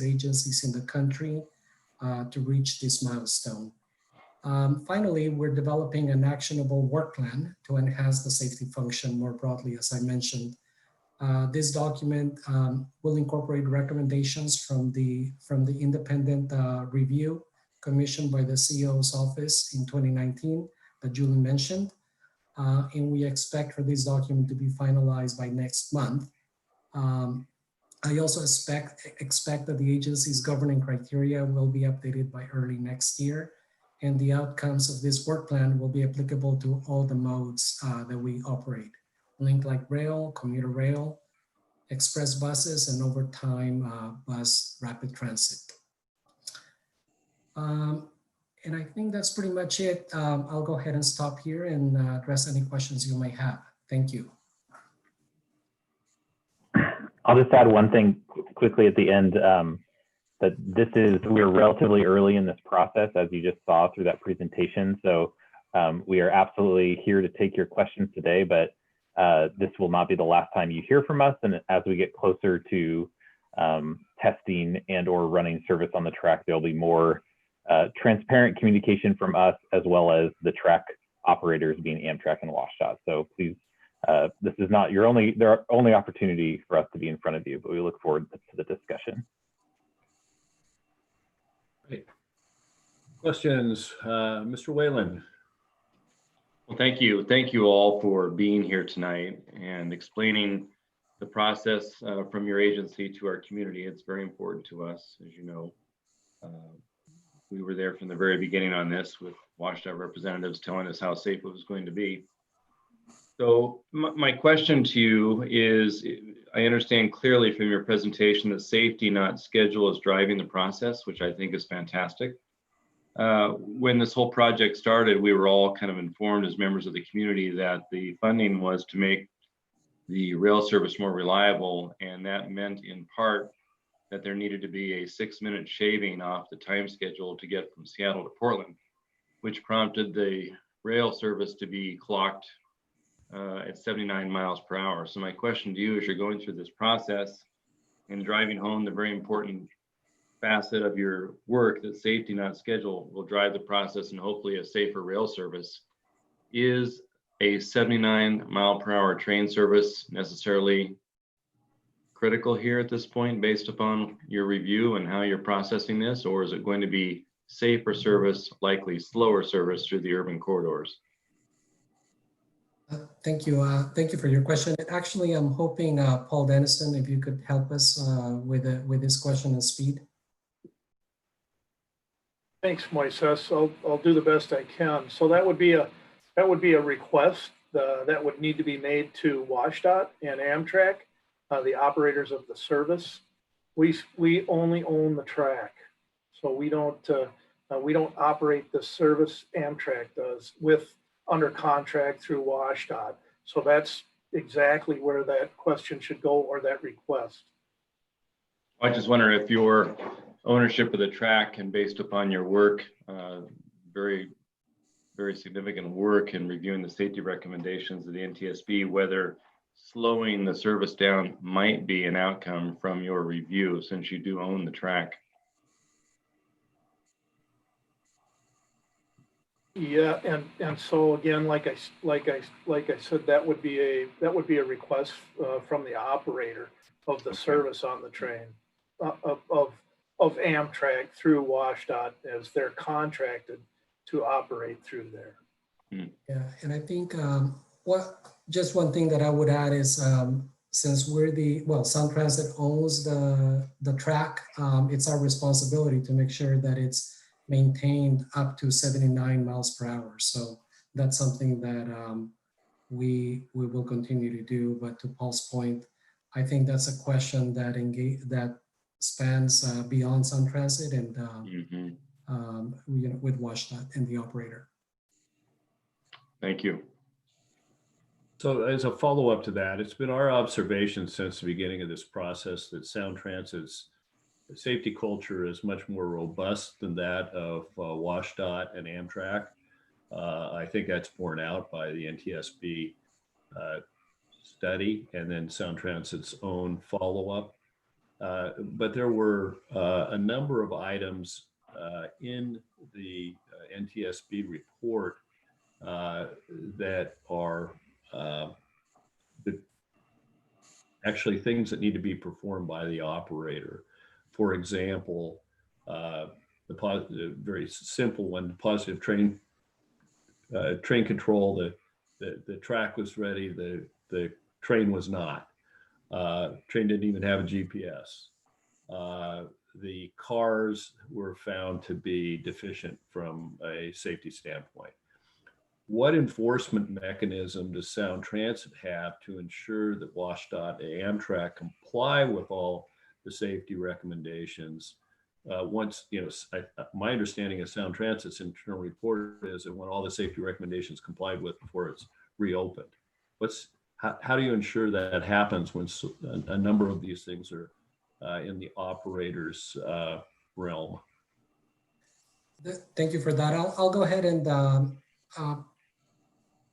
agencies in the country to reach this milestone. Finally, we're developing an actionable work plan to enhance the safety function more broadly, as I mentioned. This document will incorporate recommendations from the independent review commissioned by the CEO's office in 2019 that Julie mentioned. And we expect for this document to be finalized by next month. I also expect that the agency's governing criteria will be updated by early next year, and the outcomes of this work plan will be applicable to all the modes that we operate: Link Light Rail, commuter rail, express buses, and over time bus rapid transit. And I think that's pretty much it. I'll go ahead and stop here and address any questions you may have. Thank you. I'll just add one thing quickly at the end, that we're relatively early in this process, as you just saw through that presentation. So we are absolutely here to take your questions today, but this will not be the last time you hear from us. And as we get closer to testing and or running service on the track, there'll be more transparent communication from us, as well as the track operators being Amtrak and WashDOT. So please, this is not your only opportunity for us to be in front of you, but we look forward to the discussion. Great. Questions, Mr. Whalen? Well, thank you. Thank you all for being here tonight and explaining the process from your agency to our community. It's very important to us, as you know. We were there from the very beginning on this, with WashDOT representatives telling us how safe it was going to be. So my question to you is, I understand clearly from your presentation that safety, not schedule, is driving the process, which I think is fantastic. When this whole project started, we were all kind of informed as members of the community that the funding was to make the rail service more reliable, and that meant in part that there needed to be a 6-minute shaving off the time schedule to get from Seattle to Portland, which prompted the rail service to be clocked at 79 miles per hour. So my question to you, as you're going through this process and driving home the very important facet of your work, that safety, not schedule, will drive the process and hopefully a safer rail service, is a 79 mile per hour train service necessarily critical here at this point, based upon your review and how you're processing this, or is it going to be safer service, likely slower service through the urban corridors? Thank you. Thank you for your question. Actually, I'm hoping Paul Dennison, if you could help us with this question and speed. Thanks, Moises. I'll do the best I can. So that would be a request that would need to be made to WashDOT and Amtrak, the operators of the service. We only own the track, so we don't operate the service. Amtrak does, under contract through WashDOT. So that's exactly where that question should go, or that request. I just wonder if your ownership of the track, and based upon your work, very, very significant work in reviewing the safety recommendations of the NTSB, whether slowing the service down might be an outcome from your review, since you do own the track. Yeah, and so again, like I said, that would be a request from the operator of the service on the train, of Amtrak through WashDOT, as they're contracted to operate through there. Yeah, and I think just one thing that I would add is, since we're Sound Transit owns the track, it's our responsibility to make sure that it's maintained up to 79 miles per hour. So that's something that we will continue to do. But to Paul's point, I think that's a question that spans beyond Sound Transit and with WashDOT and the operator. Thank you. So as a follow-up to that, it's been our observation since the beginning of this process that Sound Transit's safety culture is much more robust than that of WashDOT and Amtrak. I think that's borne out by the NTSB study, and then Sound Transit's own follow-up. But there were a number of items in the NTSB report that are actually things that need to be performed by the operator. For example, the very simple one, positive train control. The track was ready. The train was not. Train didn't even have a GPS. The cars were found to be deficient from a safety standpoint. What enforcement mechanism does Sound Transit have to ensure that WashDOT and Amtrak comply with all the safety recommendations? Once, my understanding of Sound Transit's internal report is that when all the safety recommendations complied with before it's reopened. How do you ensure that happens when a number of these things are in the operator's realm? Thank you for that. I'll go ahead and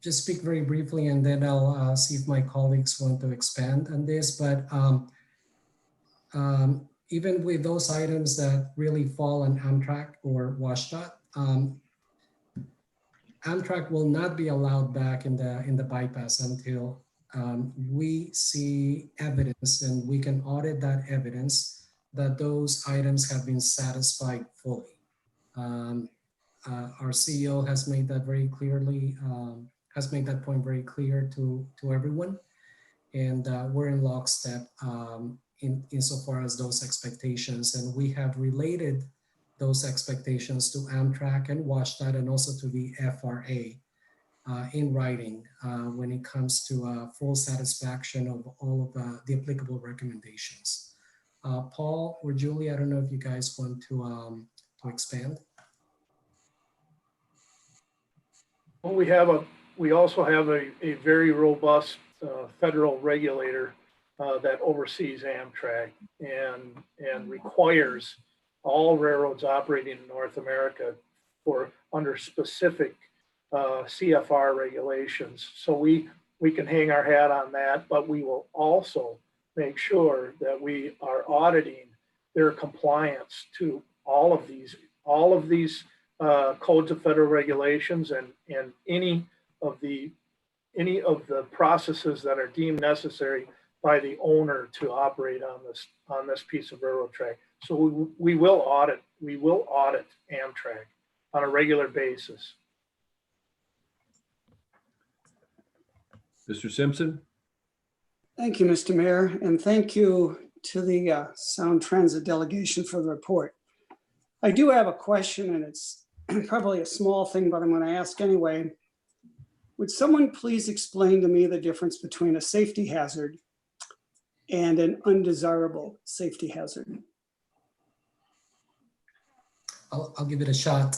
just speak very briefly, and then I'll see if my colleagues want to expand on this. But even with those items that really fall on Amtrak or WashDOT, Amtrak will not be allowed back in the bypass until we see evidence, and we can audit that evidence that those items have been satisfied fully. Our CEO has made that very clearly, has made that point very clear to everyone, and we're in lockstep insofar as those expectations, and we have related those expectations to Amtrak and WashDOT and also to the FRA in writing when it comes to full satisfaction of all of the applicable recommendations. Paul or Julie, I don't know if you guys want to expand. Well, we also have a very robust federal regulator that oversees Amtrak and requires all railroads operating in North America under specific CFR regulations. So we can hang our hat on that, but we will also make sure that we are auditing their compliance to all of these codes of federal regulations and any of the processes that are deemed necessary by the owner to operate on this piece of railroad track. So we will audit Amtrak on a regular basis. Mr. Simpson? Thank you, Mr. Mayor, and thank you to the Sound Transit delegation for the report. I do have a question, and it's probably a small thing, but I'm going to ask anyway. Would someone please explain to me the difference between a safety hazard and an undesirable safety hazard? I'll give it a shot.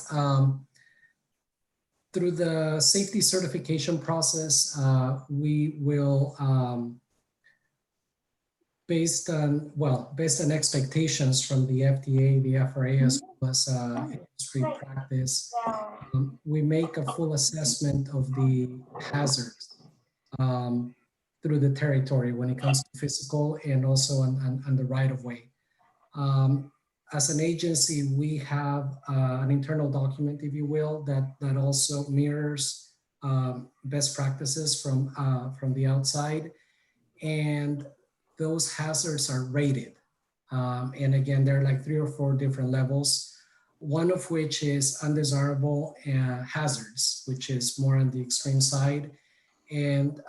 Through the safety certification process, we will, based on expectations from the FDA, the FRA, as well as industry practice, we make a full assessment of the hazards through the territory when it comes to physical and also on the right of way. As an agency, we have an internal document, if you will, that also mirrors best practices from the outside, and those hazards are rated. And again, there are like 3 or 4 different levels, one of which is undesirable hazards, which is more on the extreme side. And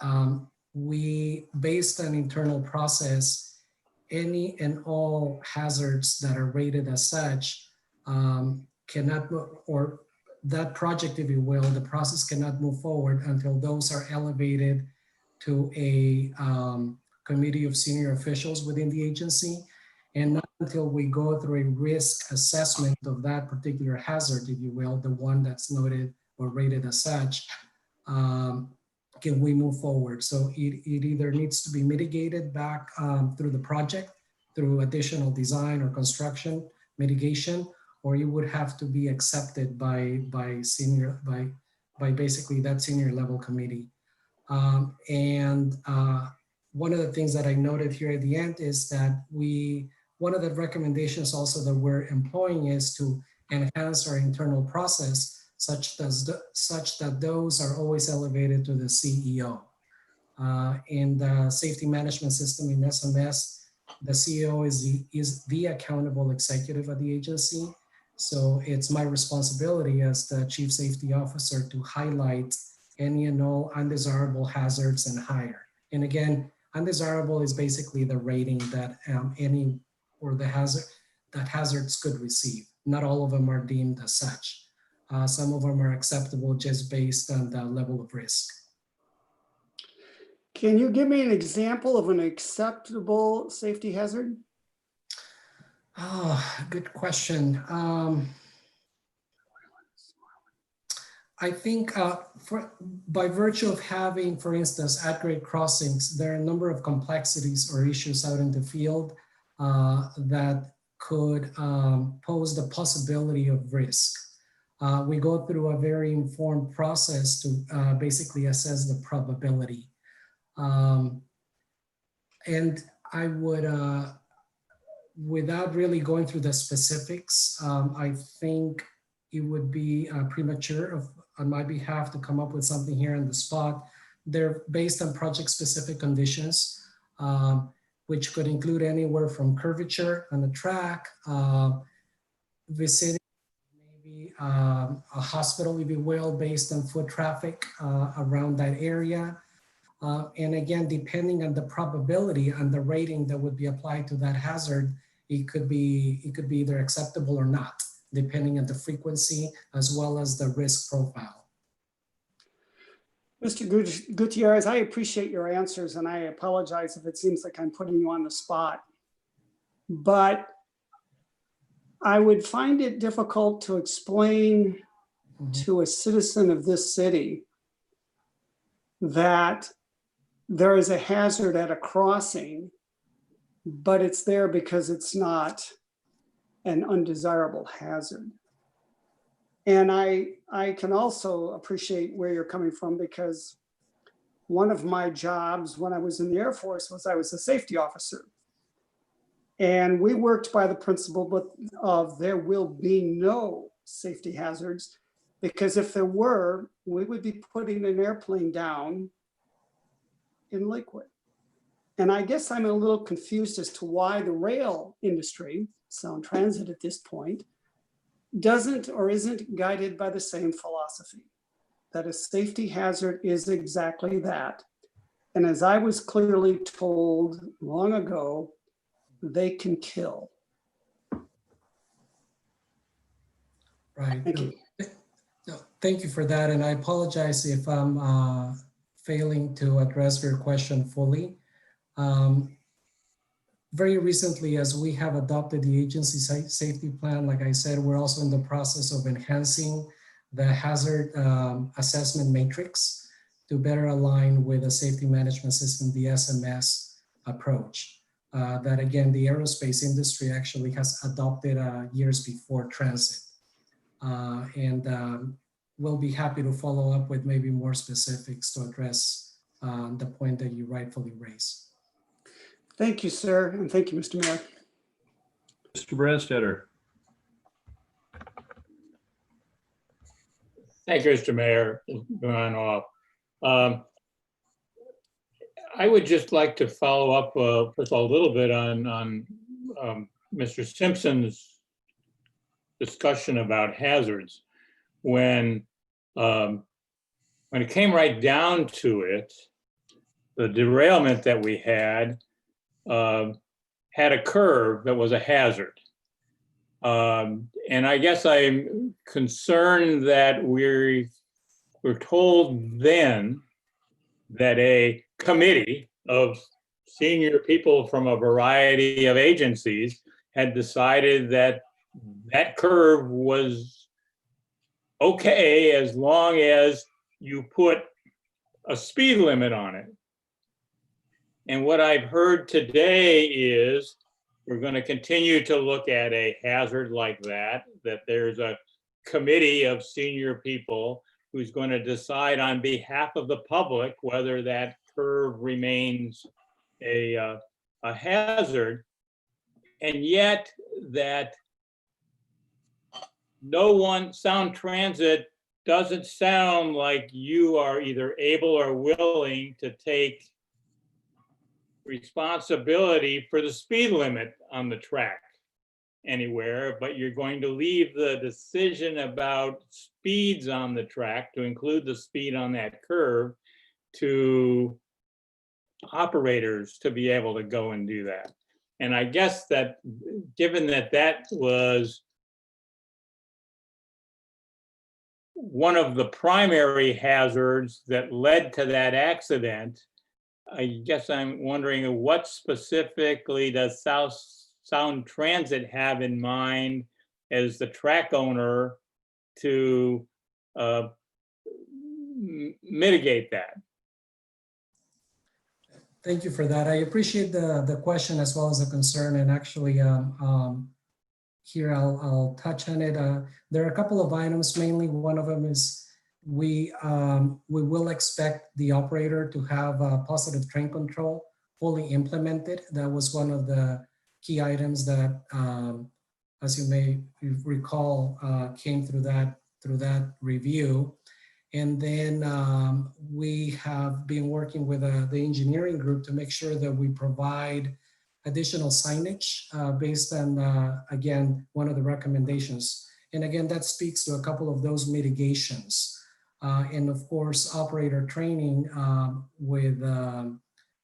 we, based on internal process, any and all hazards that are rated as such cannot, or that project, if you will, the process cannot move forward until those are elevated to a committee of senior officials within the agency, and not until we go through a risk assessment of that particular hazard, if you will, the one that's noted or rated as such, can we move forward. So it either needs to be mitigated back through the project, through additional design or construction mitigation, or you would have to be accepted by basically that senior level committee. And one of the things that I noted here at the end is that we one of the recommendations also that we're employing is to enhance our internal process such that those are always elevated to the CEO. In the safety management system in SMS, the CEO is the accountable executive at the agency. So it's my responsibility as the chief safety officer to highlight any and all undesirable hazards and higher. And again, undesirable is basically the rating that hazards could receive. Not all of them are deemed as such. Some of them are acceptable just based on the level of risk. Can you give me an example of an acceptable safety hazard? Oh, good question. I think by virtue of having, for instance, at-grade crossings, there are a number of complexities or issues out in the field that could pose the possibility of risk. We go through a very informed process to basically assess the probability. And I would, without really going through the specifics, I think it would be premature on my behalf to come up with something here on the spot. They're based on project specific conditions, which could include anywhere from curvature on the track, vicinity, maybe a hospital, if you will, based on foot traffic around that area. And again, depending on the probability and the rating that would be applied to that hazard, it could be either acceptable or not, depending on the frequency as well as the risk profile. Mr. Gutierrez, I appreciate your answers, and I apologize if it seems like I'm putting you on the spot. But I would find it difficult to explain to a citizen of this city that there is a hazard at a crossing, but it's there because it's not an undesirable hazard. And I can also appreciate where you're coming from, because one of my jobs when I was in the Air Force was I was a safety officer. And we worked by the principle of there will be no safety hazards, because if there were, we would be putting an airplane down in Lakewood. And I guess I'm a little confused as to why the rail industry, Sound Transit at this point, doesn't or isn't guided by the same philosophy, that a safety hazard is exactly that. And as I was clearly told long ago, they can kill. Right. Thank you. No, thank you for that. And I apologize if I'm failing to address your question fully. Very recently, as we have adopted the agency safety plan, like I said, we're also in the process of enhancing the hazard assessment matrix to better align with the safety management system, the SMS approach. That again, the aerospace industry actually has adopted years before transit. And we'll be happy to follow up with maybe more specifics to address the point that you rightfully raised. Thank you, sir. And thank you, Mr. Mayor. Mr. Branstetter. Thank you, Mr. Mayor. Going off. I would just like to follow up first of all, a little bit on Mr. Simpson's discussion about hazards. When it came right down to it, the derailment that we had a curve that was a hazard. And I guess I'm concerned that we're told then that a committee of senior people from a variety of agencies had decided that that curve was okay as long as you put a speed limit on it. And what I've heard today is we're going to continue to look at a hazard like that there's a committee of senior people who's going to decide on behalf of the public whether that curve remains a hazard. and yet that no one, Sound Transit doesn't sound like you are either able or willing to take responsibility for the speed limit on the track anywhere, but you're going to leave the decision about speeds on the track, to include the speed on that curve, to operators to be able to go and do that. And I guess that given that that was one of the primary hazards that led to that accident, I guess I'm wondering what specifically does Sound Transit have in mind as the track owner to mitigate that? Thank you for that. I appreciate the question as well as the concern. And actually, here I'll touch on it. There are a couple of items. Mainly, one of them is we will expect the operator to have positive train control fully implemented. That was one of the key items that, as you may recall, came through that review. And then we have been working with the engineering group to make sure that we provide additional signage based on, again, one of the recommendations. And again, that speaks to a couple of those mitigations. And of course, operator training with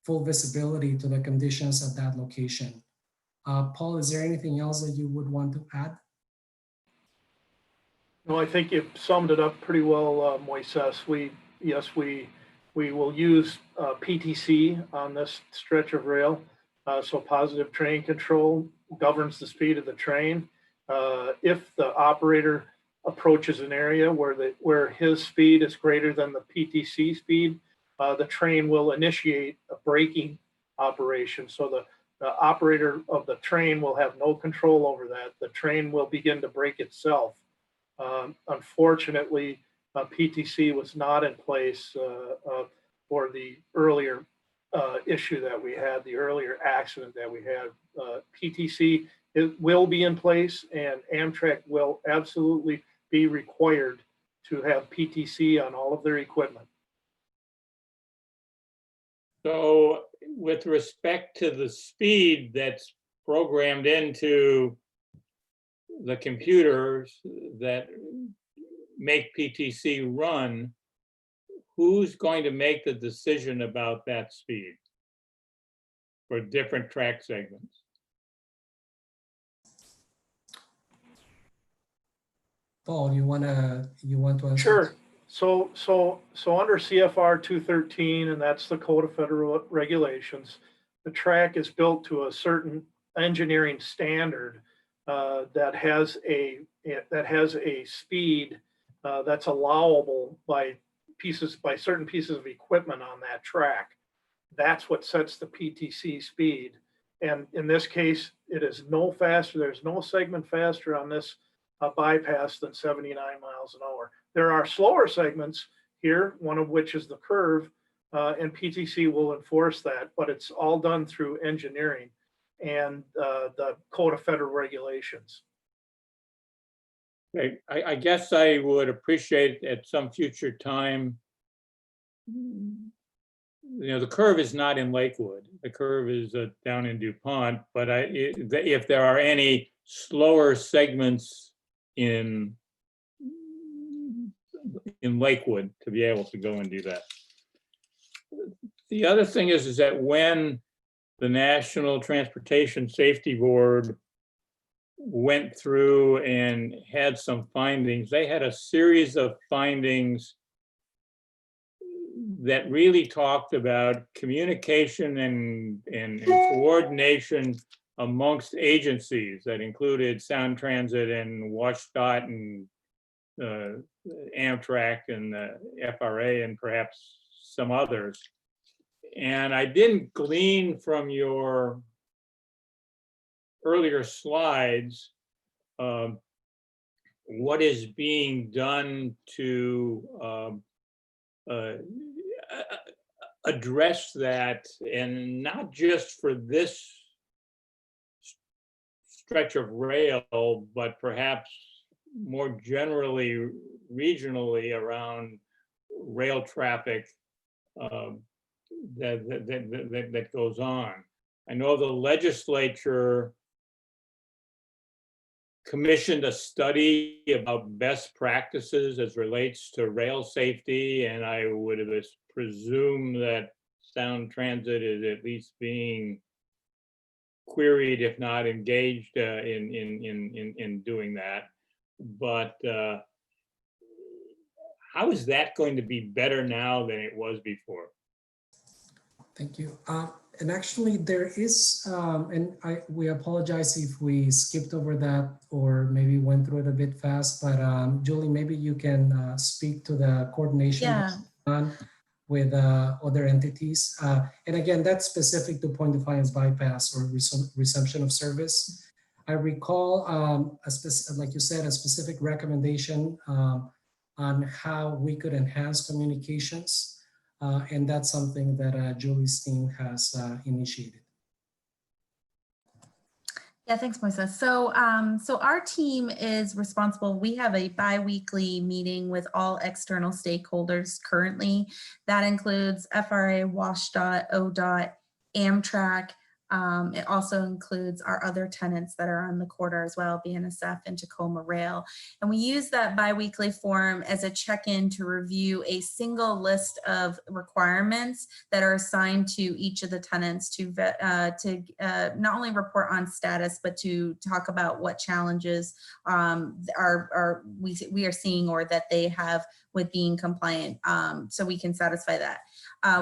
full visibility to the conditions at that location. Paul, is there anything else that you would want to add? No, I think you summed it up pretty well, Moises. We will use PTC on this stretch of rail. So positive train control governs the speed of the train. If the operator approaches an area where his speed is greater than the PTC speed, the train will initiate a braking operation. So the operator of the train will have no control over that. The train will begin to brake itself. Unfortunately, PTC was not in place for the earlier issue that we had, the earlier accident that we had. PTC will be in place, and Amtrak will absolutely be required to have PTC on all of their equipment. So with respect to the speed that's programmed into the computers that make PTC run, who's going to make the decision about that speed for different track segments? Paul, you want to answer? Sure. So under CFR 213, and that's the Code of Federal Regulations, the track is built to a certain engineering standard that has a speed that's allowable by certain pieces of equipment on that track. That's what sets the PTC speed. And in this case, it is no faster. There's no segment faster on this bypass than 79 miles an hour. There are slower segments here, one of which is the curve, and PTC will enforce that, but it's all done through engineering and the Code of Federal Regulations. Okay. I guess I would appreciate at some future time, the curve is not in Lakewood. The curve is down in DuPont, but if there are any slower segments in Lakewood, to be able to go and do that. The other thing is that when the National Transportation Safety Board went through and had some findings, they had a series of findings that really talked about communication and coordination amongst agencies that included Sound Transit and WashDOT and Amtrak and the FRA and perhaps some others. And I didn't glean from your earlier slides what is being done to address that, and not just for this stretch of rail, but perhaps more generally, regionally around rail traffic that goes on. I know the legislature commissioned a study about best practices as relates to rail safety, and I would have presumed that Sound Transit is at least being queried, if not engaged, in doing that. But how is that going to be better now than it was before? Thank you. And actually there is, and we apologize if we skipped over that or maybe went through it a bit fast, but Julie, maybe you can speak to the coordination done with other entities. And again, that's specific to point defiance bypass or resumption of service. I recall, like you said, a specific recommendation on how we could enhance communications. And that's something that Julie's team has initiated. Yeah, thanks, Moises. So, so our team is responsible. We have a bi-weekly meeting with all external stakeholders currently. That includes FRA, WashDOT, ODOT, Amtrak. It also includes our other tenants that are on the corridor as well, BNSF and Tacoma Rail. And we use that biweekly forum as a check-in to review a single list of requirements that are assigned to each of the tenants to not only report on status, but to talk about what challenges we are seeing or that they have with being compliant, so we can satisfy that.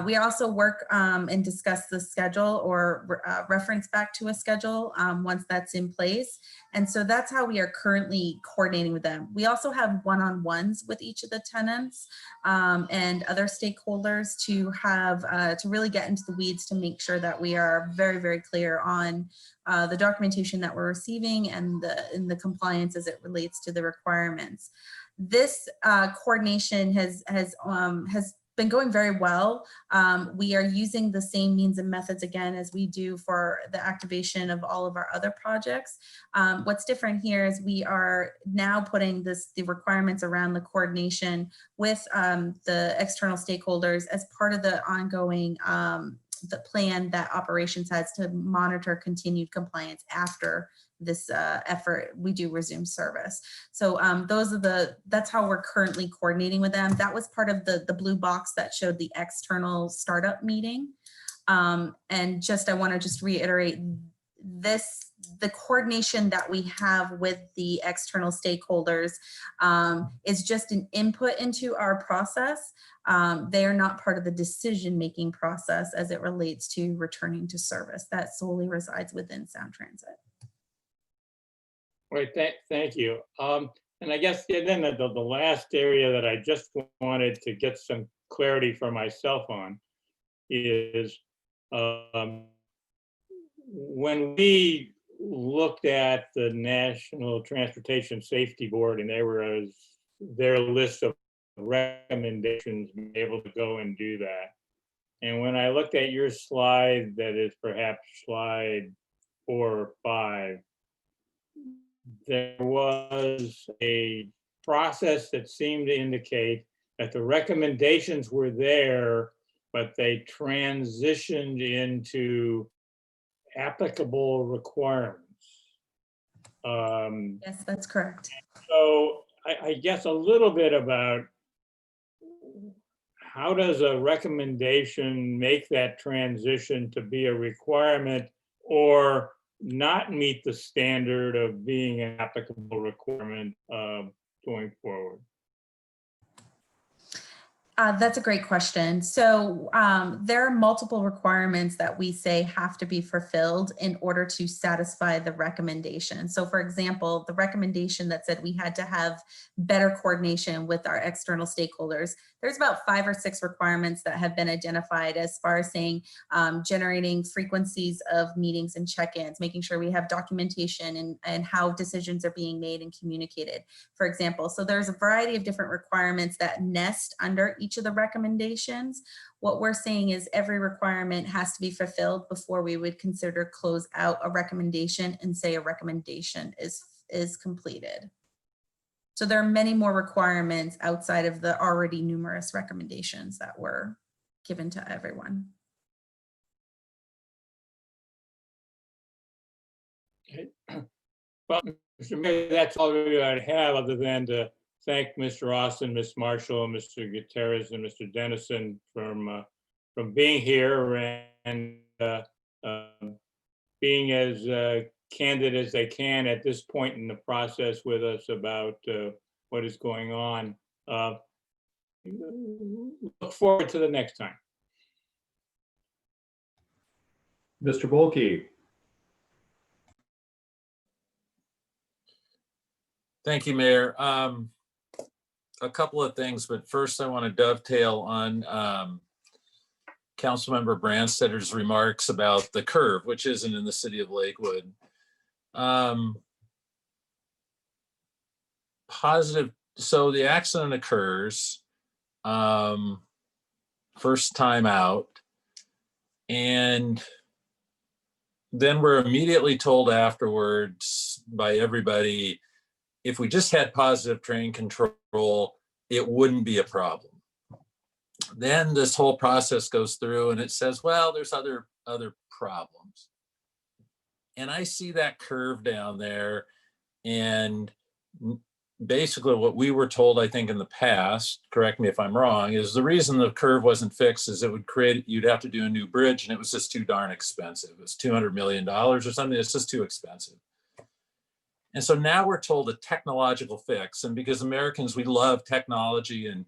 We also work and discuss the schedule or reference back to a schedule once that's in place. And so that's how we are currently coordinating with them. We also have one-on-ones with each of the tenants and other stakeholders to have to really get into the weeds to make sure that we are very, very clear on the documentation that we're receiving and the compliance as it relates to the requirements. This coordination has been going very well. We are using the same means and methods again as we do for the activation of all of our other projects. What's different here is we are now putting the requirements around the coordination with the external stakeholders as part of the ongoing the plan that operations has to monitor continued compliance after this effort, we do resume service. So that's how we're currently coordinating with them. That was part of the blue box that showed the external startup meeting. And I want to just reiterate the coordination that we have with the external stakeholders is just an input into our process. They are not part of the decision-making process as it relates to returning to service. That solely resides within Sound Transit. Right, thank you. And I guess then the last area that I just wanted to get some clarity for myself on is when we looked at the National Transportation Safety Board and their list of recommendations, being able to go and do that. And when I looked at your slide, that is perhaps slide 4 or 5, there was a process that seemed to indicate that the recommendations were there, but they transitioned into applicable requirements. Yes, that's correct. So I guess a little bit about how does a recommendation make that transition to be a requirement or not meet the standard of being an applicable requirement going forward? That's a great question. So there are multiple requirements that we say have to be fulfilled in order to satisfy the recommendation. So for example, the recommendation that said we had to have better coordination with our external stakeholders, there's about 5 or 6 requirements that have been identified as far as saying generating frequencies of meetings and check-ins, making sure we have documentation and how decisions are being made and communicated, for example. So there's a variety of different requirements that nest under each each of the recommendations. What we're saying is every requirement has to be fulfilled before we would consider close out a recommendation and say a recommendation is completed. So there are many more requirements outside of the already numerous recommendations that were given to everyone. Well, Mr. Mayor, that's all we ought to have, other than to thank Mr. Austin, Ms. Marshall, Mr. Gutierrez, and Mr. Dennison from being here and being as candid as they can at this point in the process with us about what is going on. Look forward to the next time. Mr. Volkey. Thank you, Mayor. A couple of things, but first I want to dovetail on Councilmember Branstedter's remarks about the curve, which isn't in the city of Lakewood. Positive, so the accident occurs, first time out, and then we're immediately told afterwards by everybody, if we just had positive train control, it wouldn't be a problem. Then this whole process goes through and it says, well, there's other problems. And I see that curve down there, and basically what we were told, I think in the past, correct me if I'm wrong, is the reason the curve wasn't fixed is it would create, you'd have to do a new bridge, and it was just too darn expensive. It was $200 million or something. It's just too expensive. And so now we're told a technological fix, and because Americans, we love technology and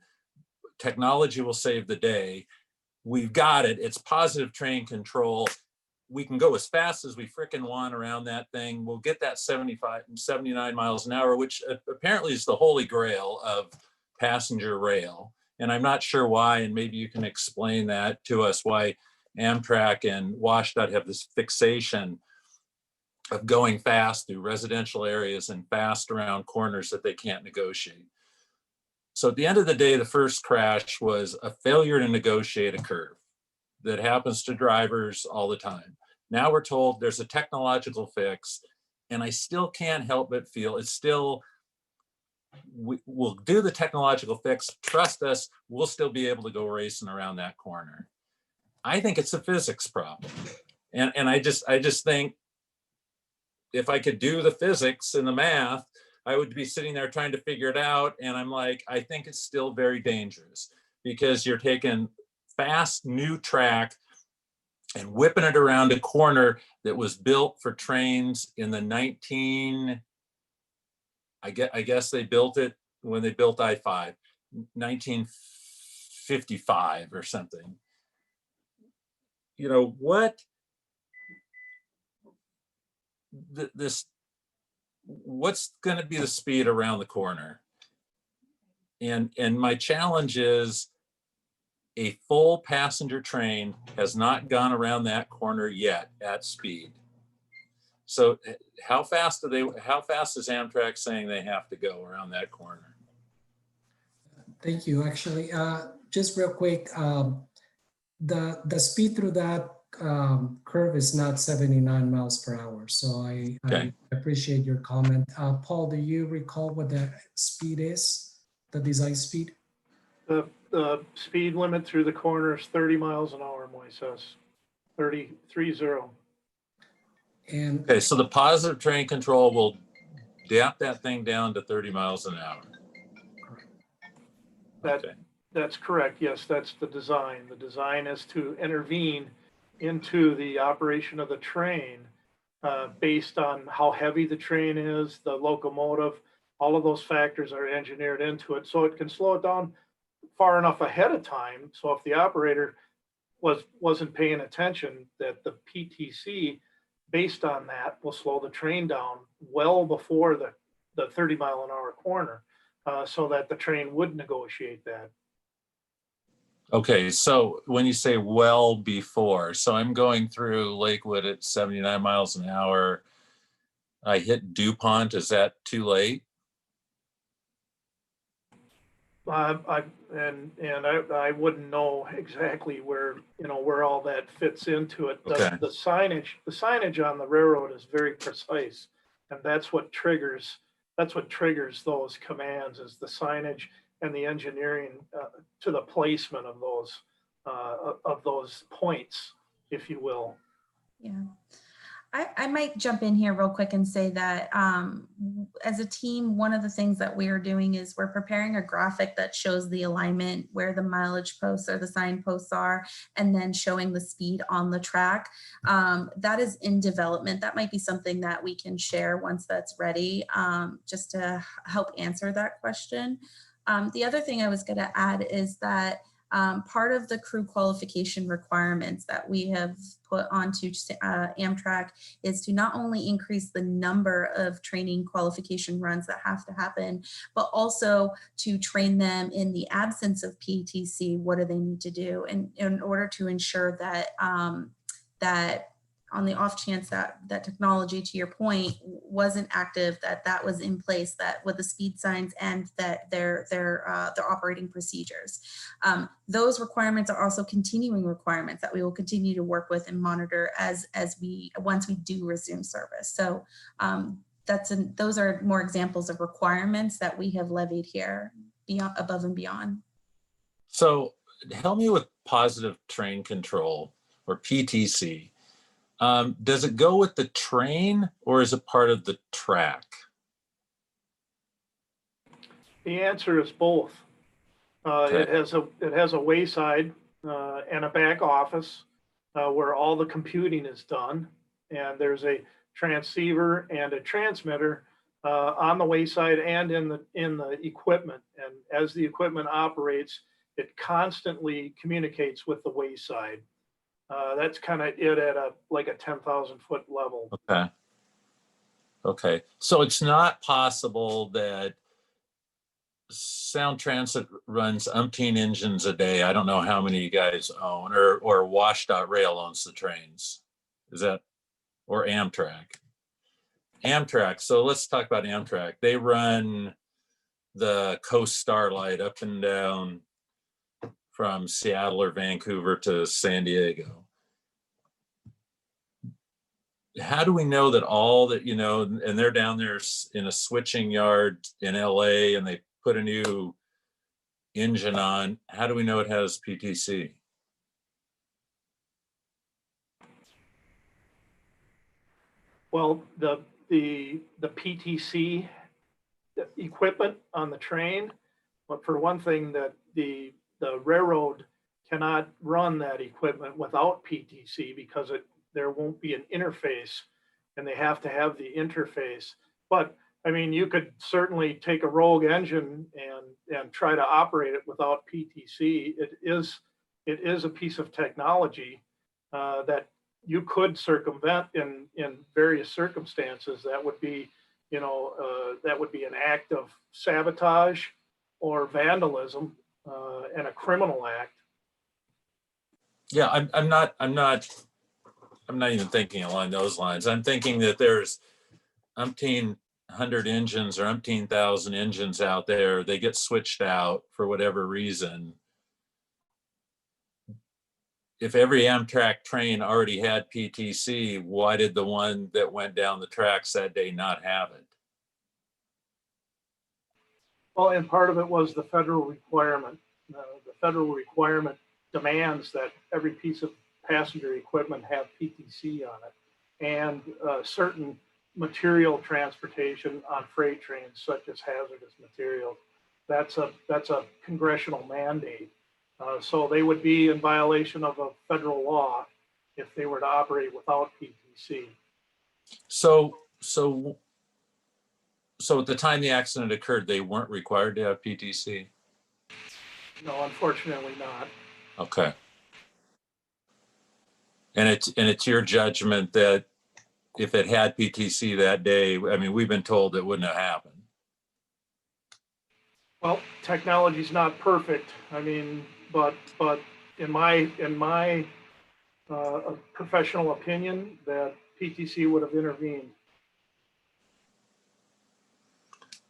technology will save the day. We've got it. It's positive train control. We can go as fast as we frickin' want around that thing. We'll get that 75 and 79 miles an hour, which apparently is the holy grail of passenger rail. And I'm not sure why, and maybe you can explain that to us, why Amtrak and WashDOT have this fixation of going fast through residential areas and fast around corners that they can't negotiate. So at the end of the day, the first crash was a failure to negotiate a curve that happens to drivers all the time. Now we're told there's a technological fix, and I still can't help but feel it's still, we'll do the technological fix, trust us, we'll still be able to go racing around that corner. I think it's a physics problem. And I just think if I could do the physics and the math, I would be sitting there trying to figure it out. And I'm like, I think it's still very dangerous because you're taking fast new track and whipping it around a corner that was built for trains in the I guess they built it when they built I-5, 1955 or something. You know, what's going to be the speed around the corner? And my challenge is a full passenger train has not gone around that corner yet at speed. So how fast is Amtrak saying they have to go around that corner? Thank you. Actually, just real quick, the speed through that curve is not 79 miles per hour. So I appreciate your comment. Paul, do you recall what the speed is, the design speed? The speed limit through the corner is 30 miles an hour, Moises, 30. And okay, so the positive train control will damp that thing down to 30 miles an hour. That's correct. Yes, that's the design. The design is to intervene into the operation of the train based on how heavy the train is, the locomotive, all of those factors are engineered into it. So it can slow it down far enough ahead of time. So if the operator wasn't paying attention, that the PTC based on that will slow the train down well before the 30 mile an hour corner so that the train would negotiate that. Okay, so when you say well before, so I'm going through Lakewood at 79 miles an hour. I hit DuPont, is that too late? I wouldn't know exactly where, where all that fits into it. Okay. The signage on the railroad is very precise, and that's what triggers those commands, is the signage and the engineering to the placement of those points, if you will. Yeah. I might jump in here real quick and say that as a team, one of the things that we are doing is we're preparing a graphic that shows the alignment where the mileage posts or the signposts are, and then showing the speed on the track. That is in development. That might be something that we can share once that's ready, just to help answer that question. The other thing I was going to add is that part of the crew qualification requirements that we have put onto Amtrak is to not only increase the number of training qualification runs that have to happen, but also to train them in the absence of PTC. What do they need to do? And in order to ensure that that on the off chance that that technology, to your point, wasn't active, that was in place, that with the speed signs and that their operating procedures. Those requirements are also continuing requirements that we will continue to work with and monitor once we do resume service. So those are more examples of requirements that we have levied here above and beyond. So help me with positive train control, or PTC. Does it go with the train, or is it part of the track? The answer is both. Okay. It has a wayside and a back office where all the computing is done, and there's a transceiver and a transmitter on the wayside and in the equipment. And as the equipment operates, it constantly communicates with the wayside. That's kind of it at a 10,000 foot level. Okay. Okay. So it's not possible that Sound Transit runs umpteen engines a day. I don't know how many you guys own, or WashDOT Rail owns the trains. Is that, or Amtrak? Amtrak. So let's talk about Amtrak. They run the Coast Starlight up and down from Seattle or Vancouver to San Diego. How do we know that all that, and they're down there in a switching yard in LA and they put a new engine on, how do we know it has PTC? Well, the PTC equipment on the train, but for one thing, that the railroad cannot run that equipment without PTC because there won't be an interface, and they have to have the interface. But I mean, you could certainly take a rogue engine and try to operate it without PTC. It is a piece of technology that you could circumvent in various circumstances. That would be, an act of sabotage or vandalism and a criminal act. Yeah, I'm not even thinking along those lines. I'm thinking that there's umpteen hundred engines or umpteen thousand engines out there. They get switched out for whatever reason. If every Amtrak train already had PTC, why did the one that went down the tracks that day not have it? Well, and part of it was the federal requirement. The federal requirement demands that every piece of passenger equipment have PTC on it, and certain material transportation on freight trains, such as hazardous materials. That's a congressional mandate. So they would be in violation of a federal law if they were to operate without PTC. So at the time the accident occurred, they weren't required to have PTC? No, unfortunately not. Okay. And it's your judgment that if it had PTC that day, I mean, we've been told it wouldn't have happened. Well, technology's not perfect. I mean, but in my professional opinion, that PTC would have intervened.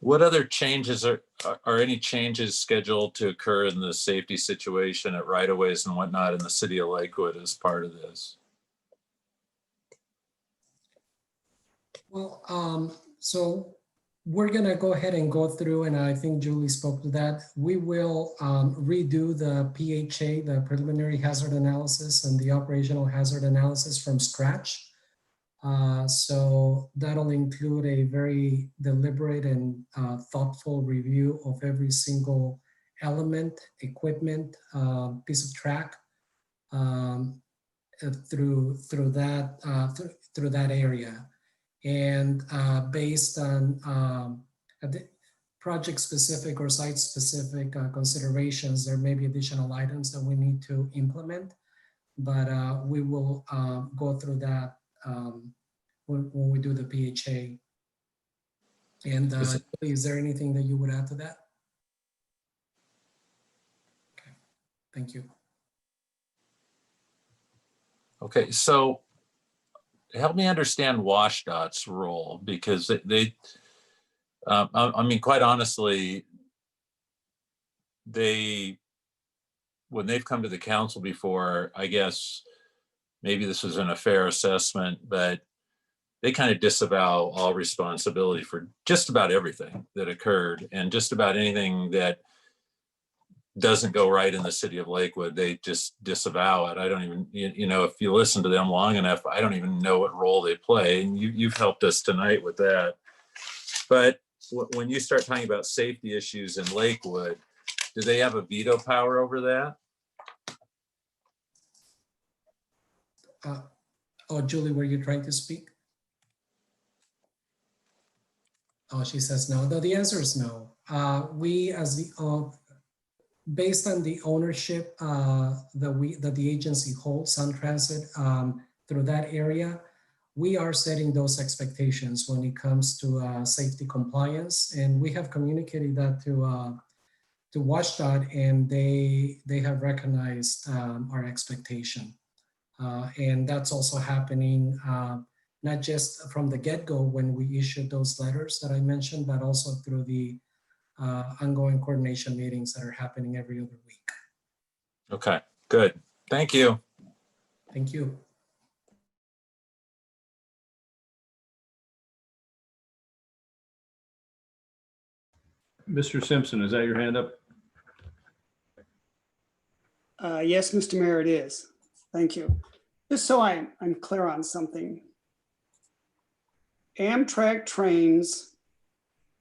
What other changes are any changes scheduled to occur in the safety situation at right-of-ways and whatnot in the city of Lakewood as part of this? Well, so we're gonna go ahead and go through, and I think Julie spoke to that. We will redo the PHA, the preliminary hazard analysis, and the operational hazard analysis from scratch. So that'll include a very deliberate and thoughtful review of every single element, equipment, piece of track through that area. And based on project specific or site specific considerations, there may be additional items that we need to implement, but we will go through that when we do the PHA. And is there anything that you would add to that? Okay, thank you. Okay, so help me understand WashDOT's role, because they I mean, quite honestly, when they've come to the council before, I guess maybe this isn't a fair assessment, but they kind of disavow all responsibility for just about everything that occurred, and just about anything that doesn't go right in the city of Lakewood. They just disavow it. I don't even, you know, if you listen to them long enough, I don't even know what role they play. And you've helped us tonight with that. But when you start talking about safety issues in Lakewood, do they have a veto power over that? Oh, Julie, were you trying to speak? Oh, she says no. No, the answer is no. We, as the based on the ownership that the agency holds, Sound Transit, through that area, we are setting those expectations when it comes to safety compliance, and we have communicated that to WashDOT, and they have recognized our expectation, and that's also happening not just from the get-go when we issued those letters that I mentioned, but also through the ongoing coordination meetings that are happening every other week. Okay, good. Thank you. Thank you. Mr. Simpson, is that your hand up? Yes, Mr. Mayor, it is. Thank you. Just so I'm clear on something. Amtrak trains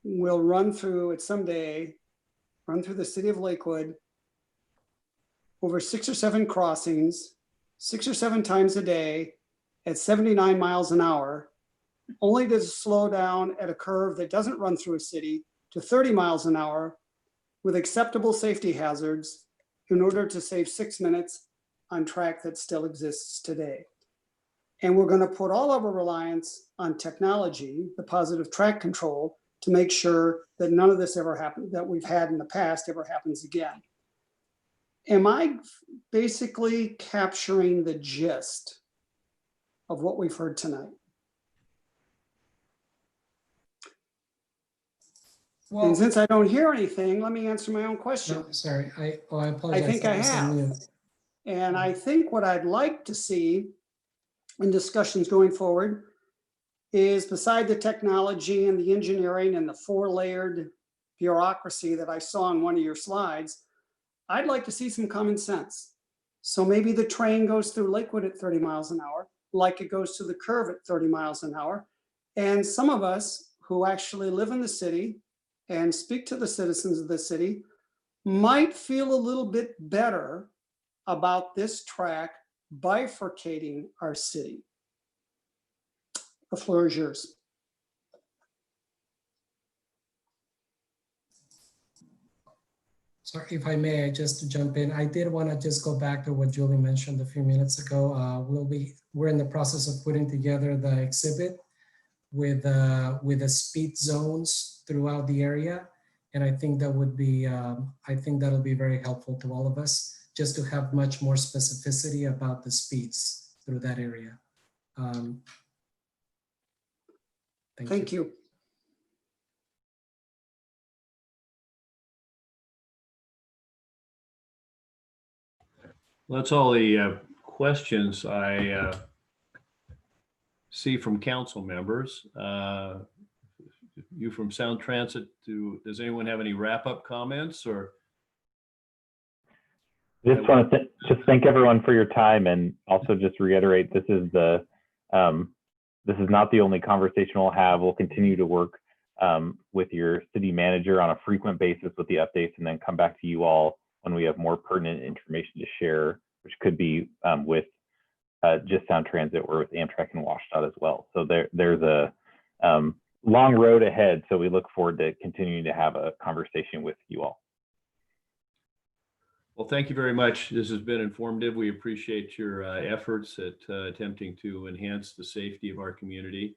will run through the city of Lakewood over 6 or 7 crossings, 6 or 7 times a day at 79 miles an hour, only to slow down at a curve that doesn't run through a city to 30 miles an hour with acceptable safety hazards in order to save 6 minutes on track that still exists today. And we're going to put all of our reliance on technology, the positive track control, to make sure that none of this ever happened, that we've had in the past, ever happens again. Am I basically capturing the gist of what we've heard tonight? Well, And since I don't hear anything, let me answer my own question. no, sorry, I apologize. I think I was on have. mute. And I think what I'd like to see in discussions going forward is, beside the technology and the engineering and the 4-layered bureaucracy that I saw on one of your slides, I'd like to see some common sense. So maybe the train goes through Lakewood at 30 miles an hour, like it goes to the curve at 30 miles an hour. And some of us who actually live in the city and speak to the citizens of the city might feel a little bit better about this track bifurcating our city. The floor is yours. Sorry, if I may, just to jump in, I did want to just go back to what Julie mentioned a few minutes ago. We're in the process of putting together the exhibit with the speed zones throughout the area, and I think that would be that'll be very helpful to all of us, just to have much more specificity about the speeds through that area. Thank you. Well, that's all the questions I see from council members. You from Sound Transit, does anyone have any wrap-up comments or? Just want to just thank everyone for your time, and also just reiterate this is not the only conversation we'll have. We'll continue to work with your city manager on a frequent basis with the updates, and then come back to you all when we have more pertinent information to share, which could be with just Sound Transit or with Amtrak and WashDOT as well. So there's a long road ahead. So we look forward to continuing to have a conversation with you all. Well, thank you very much. This has been informative. We appreciate your efforts at attempting to enhance the safety of our community.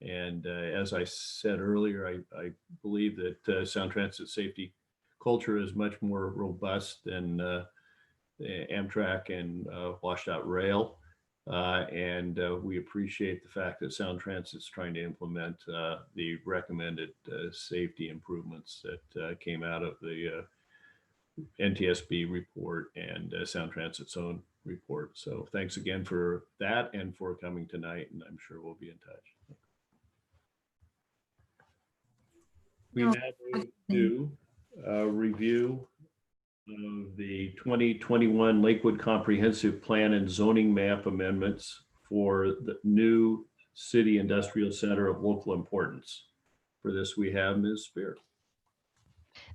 And as I said earlier, I believe that Sound Transit safety culture is much more robust than Amtrak and WashDOT Rail. And we appreciate the fact that Sound Transit is trying to implement the recommended safety improvements that came out of the NTSB report and Sound Transit's own report. So thanks again for that and for coming tonight, and I'm sure we'll be in touch. We now move to a review of the 2021 Lakewood Comprehensive Plan and Zoning Map amendments for the new City Industrial Center of local importance. For this, we have Ms. Spear.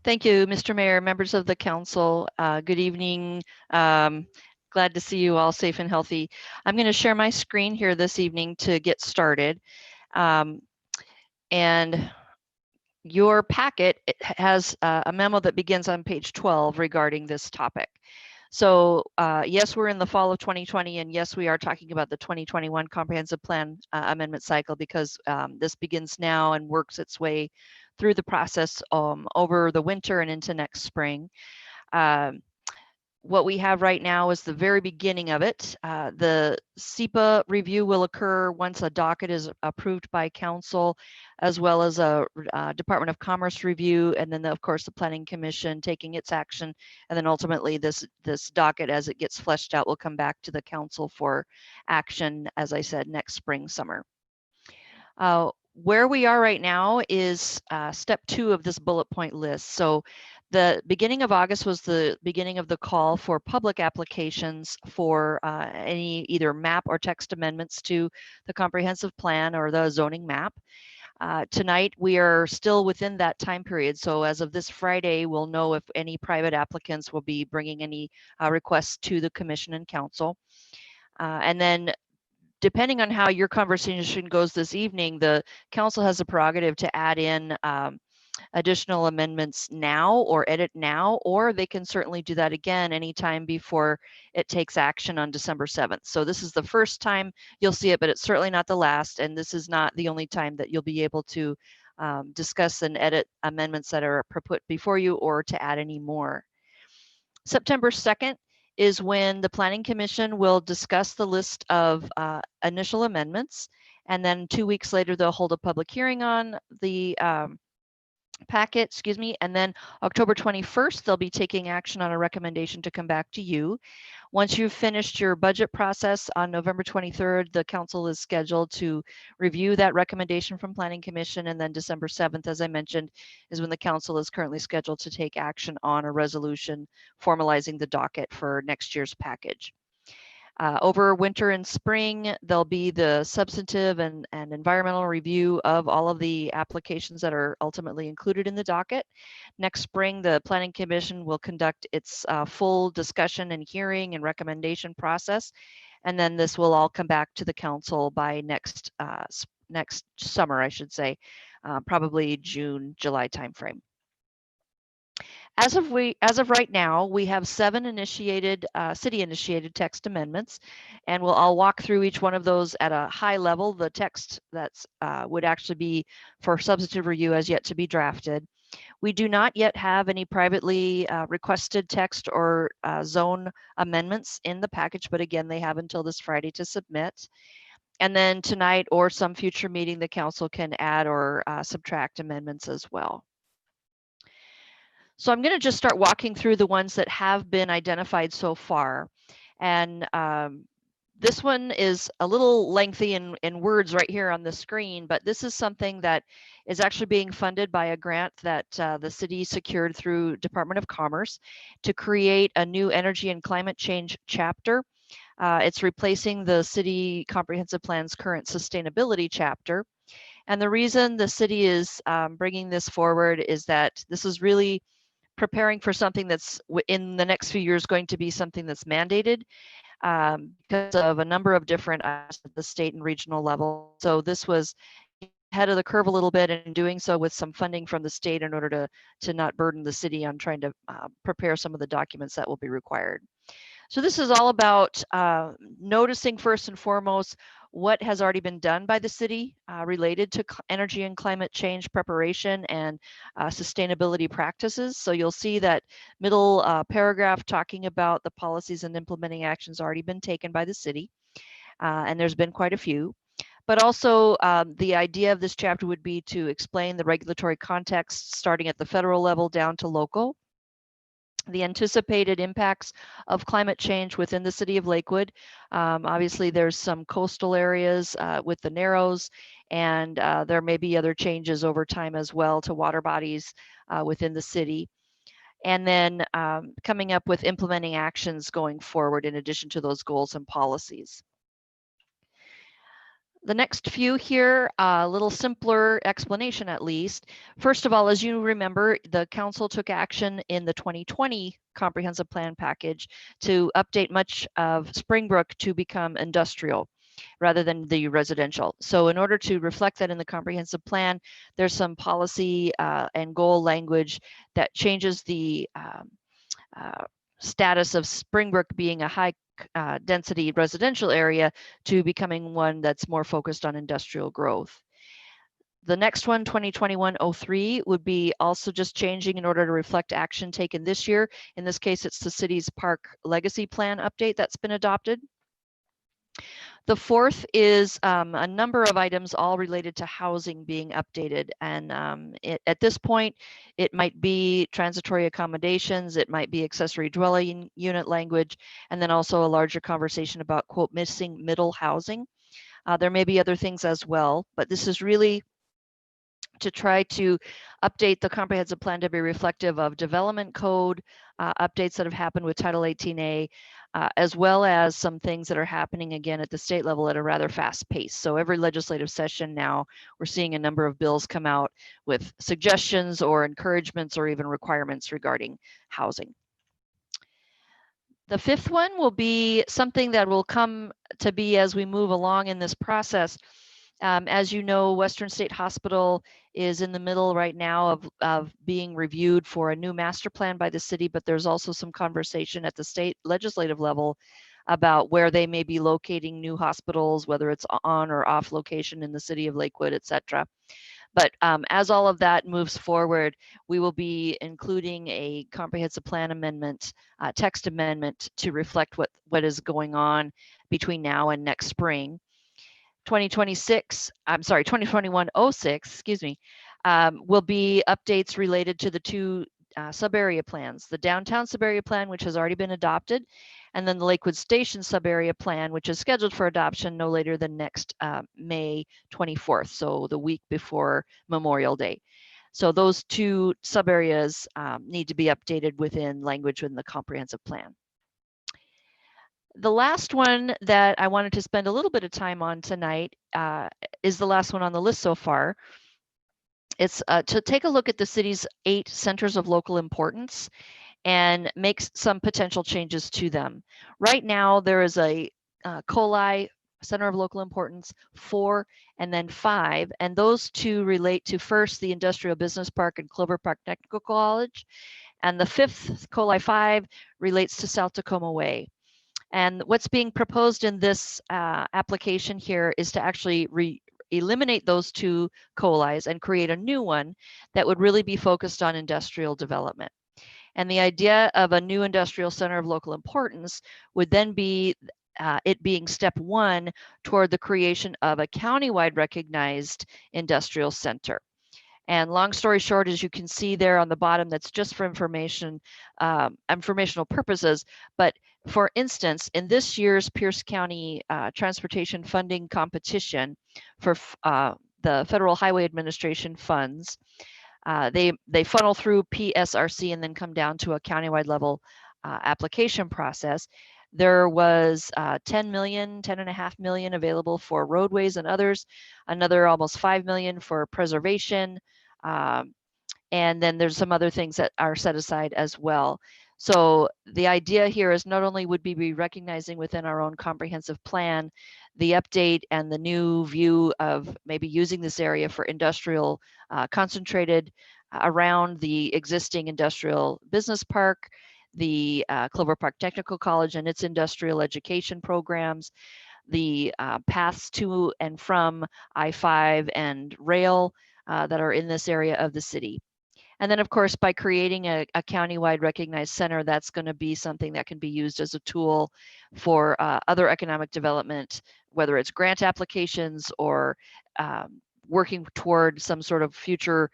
Thank you, Mr. Mayor, members of the council. Good evening. Glad to see you all safe and healthy. I'm going to share my screen here this evening to get started. And your packet has a memo that begins on page 12 regarding this topic. So yes, we're in the fall of 2020, and yes, we are talking about the 2021 Comprehensive Plan Amendment cycle, because this begins now and works its way through the process over the winter and into next spring. What we have right now is the very beginning of it. The SEPA review will occur once a docket is approved by council, as well as a Department of Commerce review, and then of course the Planning Commission taking its action, and then ultimately this docket, as it gets fleshed out, will come back to the council for action, as I said, next spring, summer. Where we are right now is step 2 of this bullet point list. So the beginning of August was the beginning of the call for public applications for any either map or text amendments to the comprehensive plan or the zoning map. Tonight, we are still within that time period. So as of this Friday, we'll know if any private applicants will be bringing any requests to the commission and council. And then depending on how your conversation goes this evening, the council has a prerogative to add in additional amendments now or edit now, or they can certainly do that again anytime before it takes action on December 7th. So this is the first time you'll see it, but it's certainly not the last, and this is not the only time that you'll be able to discuss and edit amendments that are put before you, or to add any more. September 2nd is when the Planning Commission will discuss the list of initial amendments, and then 2 weeks later they'll hold a public hearing on the packet, and then October 21st, they'll be taking action on a recommendation to come back to you. Once you've finished your budget process on November 23rd, the council is scheduled to review that recommendation from Planning Commission, and then December 7th, as I mentioned, is when the council is currently scheduled to take action on a resolution formalizing the docket for next year's package. Over winter and spring, there'll be the substantive and environmental review of all of the applications that are ultimately included in the docket. Next spring, the Planning Commission will conduct its full discussion and hearing and recommendation process. And then this will all come back to the council by next summer, I should say, probably June, July timeframe. As of right now, we have 7 initiated, city-initiated text amendments, and I'll walk through each one of those at a high level. The text that's would actually be for substantive review as yet to be drafted. We do not yet have any privately requested text or zone amendments in the package, but again, they have until this Friday to submit. And then tonight or some future meeting, the council can add or subtract amendments as well. So I'm going to just start walking through the ones that have been identified so far. And this one is a little lengthy in words right here on the screen, but this is something that is actually being funded by a grant that the city secured through Department of Commerce to create a new energy and climate change chapter. It's replacing the city comprehensive plan's current sustainability chapter. And the reason the city is bringing this forward is that this is really preparing for something that's in the next few years going to be something that's mandated because of a number of different items at the state and regional level. So this was ahead of the curve a little bit, and doing so with some funding from the state in order to not burden the city on trying to prepare some of the documents that will be required. So this is all about noticing first and foremost what has already been done by the city related to energy and climate change preparation and sustainability practices. So you'll see that middle paragraph talking about the policies and implementing actions already been taken by the city. And there's been quite a few. But also the idea of this chapter would be to explain the regulatory context starting at the federal level down to local, the anticipated impacts of climate change within the city of Lakewood. Obviously, there's some coastal areas with the Narrows, and there may be other changes over time as well to water bodies within the city. And then coming up with implementing actions going forward in addition to those goals and policies. The next few here, a little simpler explanation at least. First of all, as you remember, the council took action in the 2020 comprehensive plan package to update much of Springbrook to become industrial rather than the residential. So in order to reflect that in the comprehensive plan, there's some policy and goal language that changes the status of Springbrook being a high density residential area to becoming one that's more focused on industrial growth. The next one, 2021-03, would be also just changing in order to reflect action taken this year. In this case, it's the city's park legacy plan update that's been adopted. The fourth is a number of items all related to housing being updated. And at this point, it might be transitory accommodations, it might be accessory dwelling unit language, and then also a larger conversation about, quote, missing middle housing. There may be other things as well, but this is really to try to update the comprehensive plan to be reflective of development code updates that have happened with Title 18A, as well as some things that are happening again at the state level at a rather fast pace. So every legislative session now, we're seeing a number of bills come out with suggestions or encouragements or even requirements regarding housing. The fifth one will be something that will come to be as we move along in this process. As you know, Western State Hospital is in the middle right now of being reviewed for a new master plan by the city, but there's also some conversation at the state legislative level about where they may be locating new hospitals, whether it's on or off location in the city of Lakewood, et cetera. But as all of that moves forward, we will be including a comprehensive plan amendment, text amendment to reflect what is going on between now and next spring. 2021-06, excuse me, will be updates related to the two sub-area plans, the downtown sub-area plan, which has already been adopted, and then the Lakewood Station sub-area plan, which is scheduled for adoption no later than next May 24th, so the week before Memorial Day. So those two sub-areas need to be updated within language within the comprehensive plan. The last one that I wanted to spend a little bit of time on tonight is the last one on the list so far. It's to take a look at the city's 8 centers of local importance and make some potential changes to them. Right now, there is a COLI, Center of Local Importance 4, and then 5, and those two relate to first the Industrial Business Park and Clover Park Technical College, and the 5th, COLI 5, relates to South Tacoma Way. And what's being proposed in this application here is to actually eliminate those two COLIs and create a new one that would really be focused on industrial development. And the idea of a new industrial center of local importance would then be it being step 1 toward the creation of a countywide recognized industrial center. And long story short, as you can see there on the bottom, that's just for informational purposes. But for instance, in this year's Pierce County Transportation Funding Competition for the Federal Highway Administration funds, they funnel through PSRC and then come down to a countywide level application process. There was 10.5 million available for roadways and others, another almost 5 million for preservation. And then there's some other things that are set aside as well. So the idea here is not only would we be recognizing within our own comprehensive plan the update and the new view of maybe using this area for industrial concentrated around the existing industrial business park, the Clover Park Technical College and its industrial education programs, the paths to and from I-5 and rail that are in this area of the city. And then of course, by creating a countywide recognized center, that's going to be something that can be used as a tool for other economic development, whether it's grant applications or working toward some sort of future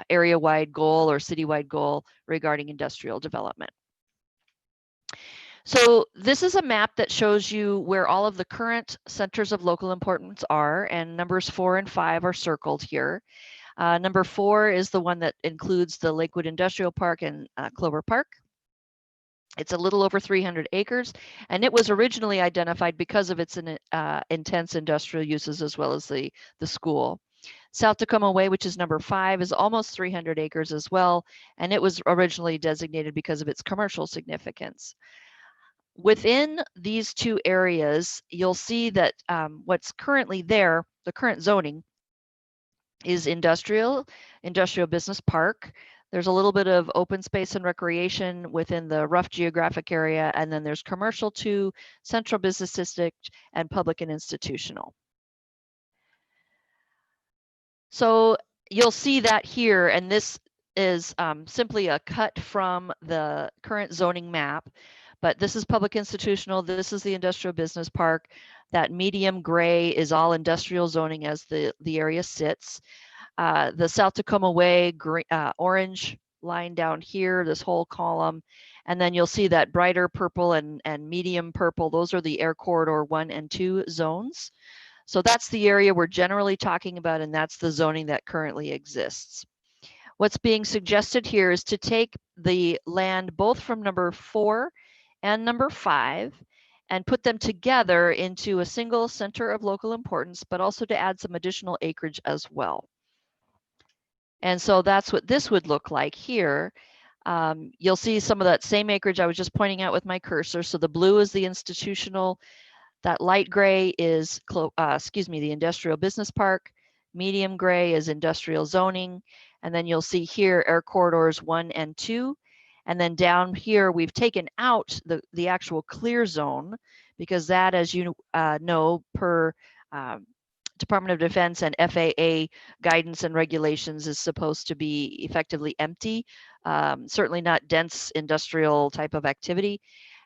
area-wide goal or citywide goal regarding industrial development. So this is a map that shows you where all of the current centers of local importance are, and numbers 4 and 5 are circled here. Number 4 is the one that includes the Lakewood Industrial Park and Clover Park. It's a little over 300 acres, and it was originally identified because of its intense industrial uses as well as the school. South Tacoma Way, which is number 5, is almost 300 acres as well, and it was originally designated because of its commercial significance. Within these two areas, you'll see that what's currently there, the current zoning, is industrial business park. There's a little bit of open space and recreation within the rough geographic area, and then there's commercial 2, central business district, and public and institutional. So you'll see that here, and this is simply a cut from the current zoning map. But this is public institutional, this is the industrial business park. That medium gray is all industrial zoning as the area sits. The South Tacoma Way orange line down here, this whole column. And then you'll see that brighter purple and medium purple, those are the Air Corridor 1 and 2 zones. So that's the area we're generally talking about, and that's the zoning that currently exists. What's being suggested here is to take the land both from number 4 and number 5 and put them together into a single center of local importance, but also to add some additional acreage as well. And so that's what this would look like here. You'll see some of that same acreage I was just pointing out with my cursor. So the blue is the institutional, that light gray is, the industrial business park, medium gray is industrial zoning, and then you'll see here Air Corridors 1 and 2. And then down here, we've taken out the actual clear zone because that, as you know, per Department of Defense and FAA guidance and regulations is supposed to be effectively empty, certainly not dense industrial type of activity.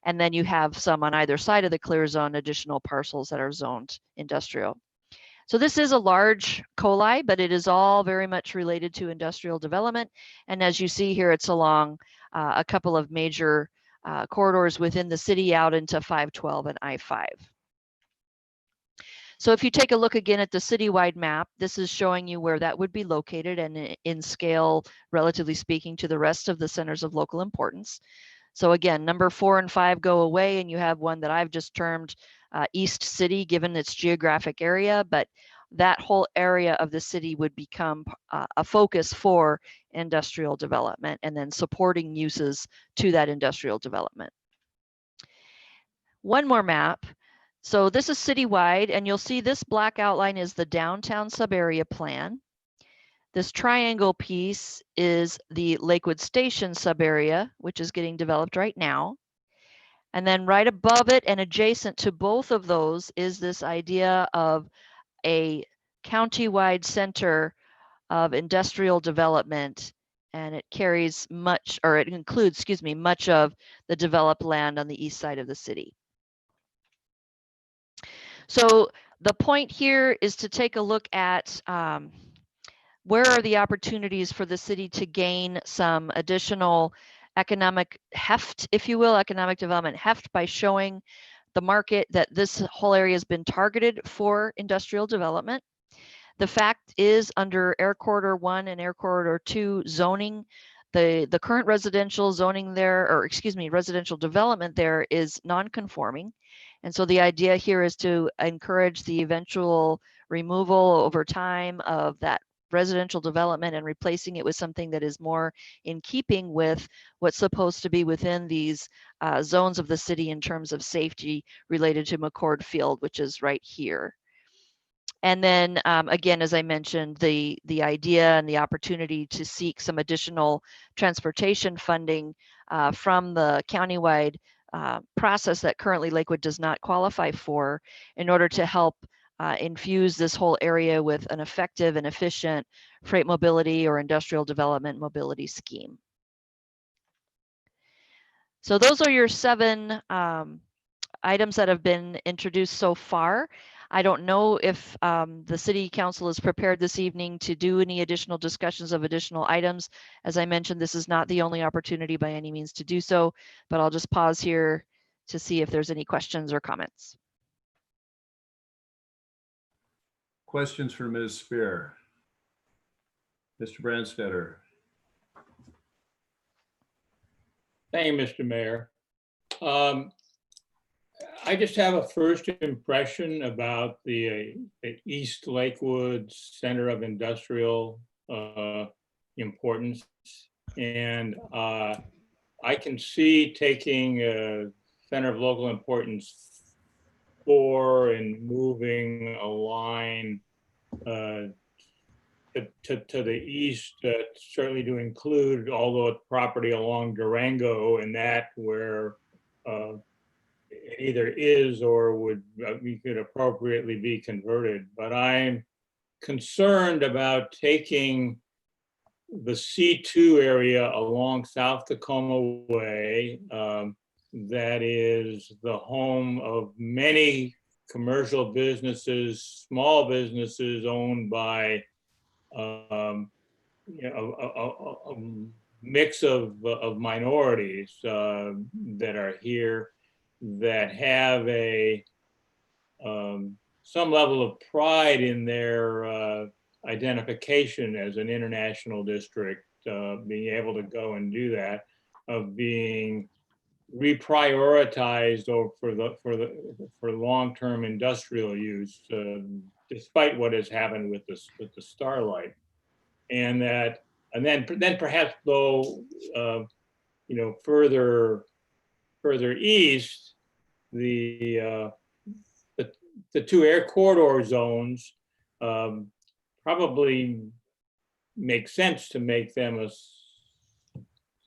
And then you have some on either side of the clear zone, additional parcels that are zoned industrial. So this is a large COLI, but it is all very much related to industrial development. And as you see here, it's along a couple of major corridors within the city out into 512 and I-5. So if you take a look again at the citywide map, this is showing you where that would be located and in scale, relatively speaking, to the rest of the centers of local importance. So again, number 4 and 5 go away, and you have one that I've just termed East City, given its geographic area, but that whole area of the city would become a focus for industrial development and then supporting uses to that industrial development. One more map. So this is citywide, and you'll see this black outline is the downtown sub-area plan. This triangle piece is the Lakewood Station sub-area, which is getting developed right now. And then right above it and adjacent to both of those is this idea of a county-wide center of industrial development, and it carries much, or it includes, excuse me, much of the developed land on the east side of the city. So the point here is to take a look at where are the opportunities for the city to gain some additional economic heft, if you will, economic development heft, by showing the market that this whole area has been targeted for industrial development. The fact is, under Air Corridor 1 and Air Corridor 2 zoning, the current residential zoning there, or excuse me, residential development there is non-conforming. And so the idea here is to encourage the eventual removal over time of that residential development and replacing it with something that is more in keeping with what's supposed to be within these zones of the city in terms of safety related to McCord Field, which is right here. And then again, as I mentioned, the idea and the opportunity to seek some additional transportation funding from the countywide process that currently Lakewood does not qualify for, in order to help infuse this whole area with an effective and efficient freight mobility or industrial development mobility scheme. So those are your 7 items that have been introduced so far. I don't know if the City Council is prepared this evening to do any additional discussions of additional items. As I mentioned, this is not the only opportunity by any means to do so, but I'll just pause here to see if there's any questions or comments. Questions for Ms. Spear? Mr. Branstetter? Thank you, Mr. Mayor. I just have a first impression about the East Lakewood Center of Industrial importance. And I can see taking a Center of Local Importance 4 and moving a line to the east, certainly to include all the property along Durango, and that where it either is or would we could appropriately be converted. But I'm concerned about taking the C2 area along South Tacoma Way, that is the home of many commercial businesses, small businesses owned by a mix of minorities that are here, that have a some level of pride in their identification as an international district, being able to go and do that, of being reprioritized for long-term industrial use, despite what has happened with the Starlight, and then perhaps though further east, the 2 air corridor zones probably make sense to make them a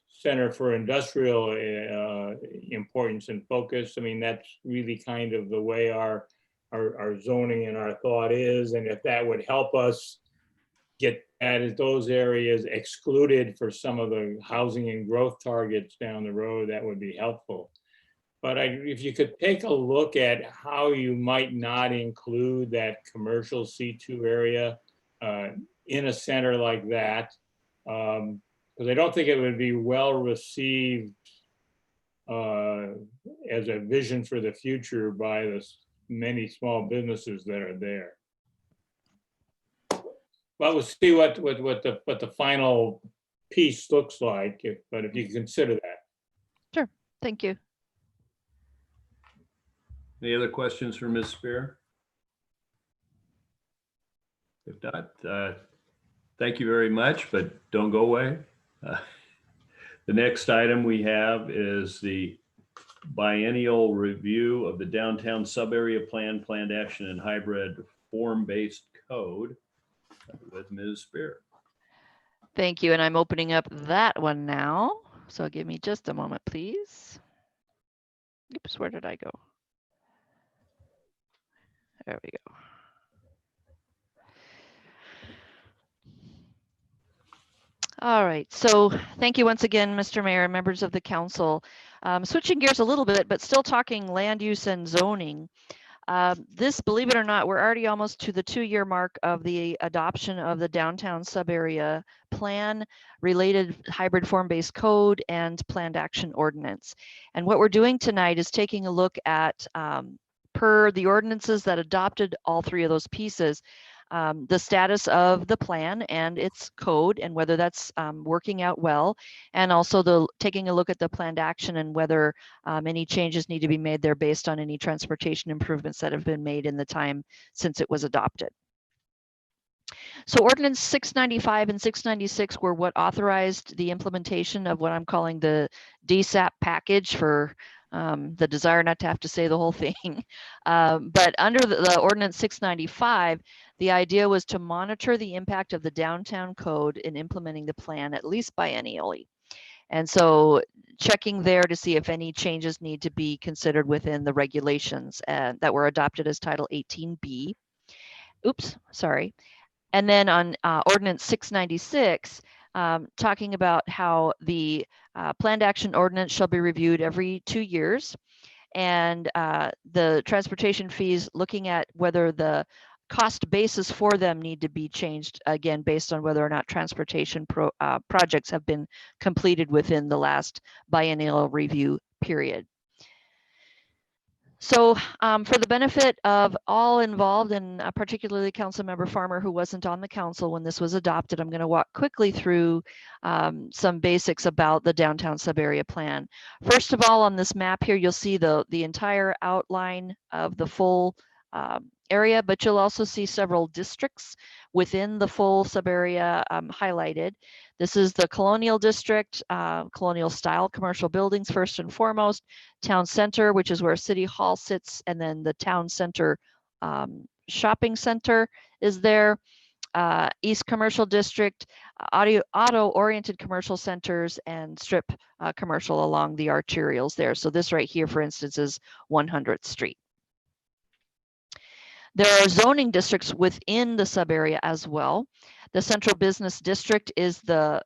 center for industrial importance and focus. I mean, that's really kind of the way our zoning and our thought is. And if that would help us get those areas excluded for some of the housing and growth targets down the road, that would be helpful. But if you could take a look at how you might not include that commercial C2 area in a center like that, because I don't think it would be well received as a vision for the future by the many small businesses that are there. But we'll see what the final piece looks like, but if you consider that. Sure, thank you. Any other questions for Ms. Spear? If not, thank you very much, but don't go away. The next item we have is the biennial review of the downtown subarea plan, planned action, and hybrid form-based code with Ms. Spear. Thank you, and I'm opening up that one now. So give me just a moment, please. Oops, where did I go? There we go. All right, so thank you once again, Mr. Mayor and members of the council. Switching gears a little bit, but still talking land use and zoning. This, believe it or not, we're already almost to the 2-year mark of the adoption of the downtown subarea plan, related hybrid form-based code, and planned action ordinance. And what we're doing tonight is taking a look at, per the ordinances that adopted all 3 of those pieces, the status of the plan and its code, and whether that's working out well, and also taking a look at the planned action and whether any changes need to be made there based on any transportation improvements that have been made in the time since it was adopted. So Ordinance 695 and 696 were what authorized the implementation of what I'm calling the DSAP package, for the desire not to have to say the whole thing. But under the Ordinance 695, the idea was to monitor the impact of the downtown code in implementing the plan, at least biennially. And so checking there to see if any changes need to be considered within the regulations that were adopted as Title 18B. Oops, sorry. And then on Ordinance 696, talking about how the planned action ordinance shall be reviewed every 2 years. And the transportation fees, looking at whether the cost basis for them need to be changed, again, based on whether or not transportation projects have been completed within the last biennial review period. So for the benefit of all involved, and particularly Councilmember Farmer, who wasn't on the council when this was adopted, I'm going to walk quickly through some basics about the downtown subarea plan. First of all, on this map here, you'll see the entire outline of the full area, but you'll also see several districts within the full subarea highlighted. This is the Colonial District, colonial style commercial buildings first and foremost, Town Center, which is where City Hall sits, and then the Town Center Shopping Center is there. East Commercial District, auto-oriented commercial centers, and strip commercial along the arterials there. So this right here, for instance, is 100th Street. There are zoning districts within the subarea as well. The Central Business District is the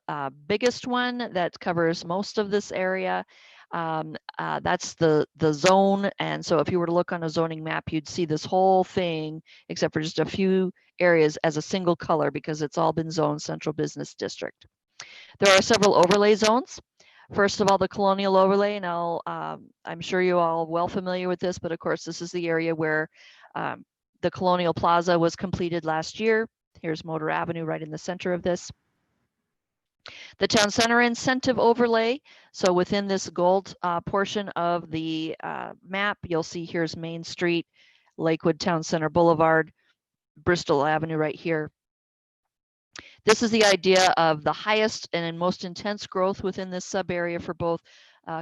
biggest one that covers most of this area. That's the zone. And so if you were to look on a zoning map, you'd see this whole thing, except for just a few areas, as a single color, because it's all been zoned Central Business District. There are several overlay zones. First of all, the Colonial Overlay, and I'm sure you all are well familiar with this, but of course, this is the area where the Colonial Plaza was completed last year. Here's Motor Avenue right in the center of this. The Town Center Incentive Overlay. So within this gold portion of the map, you'll see here's Main Street, Lakewood Town Center Boulevard, Bristol Avenue right here. This is the idea of the highest and most intense growth within this sub area for both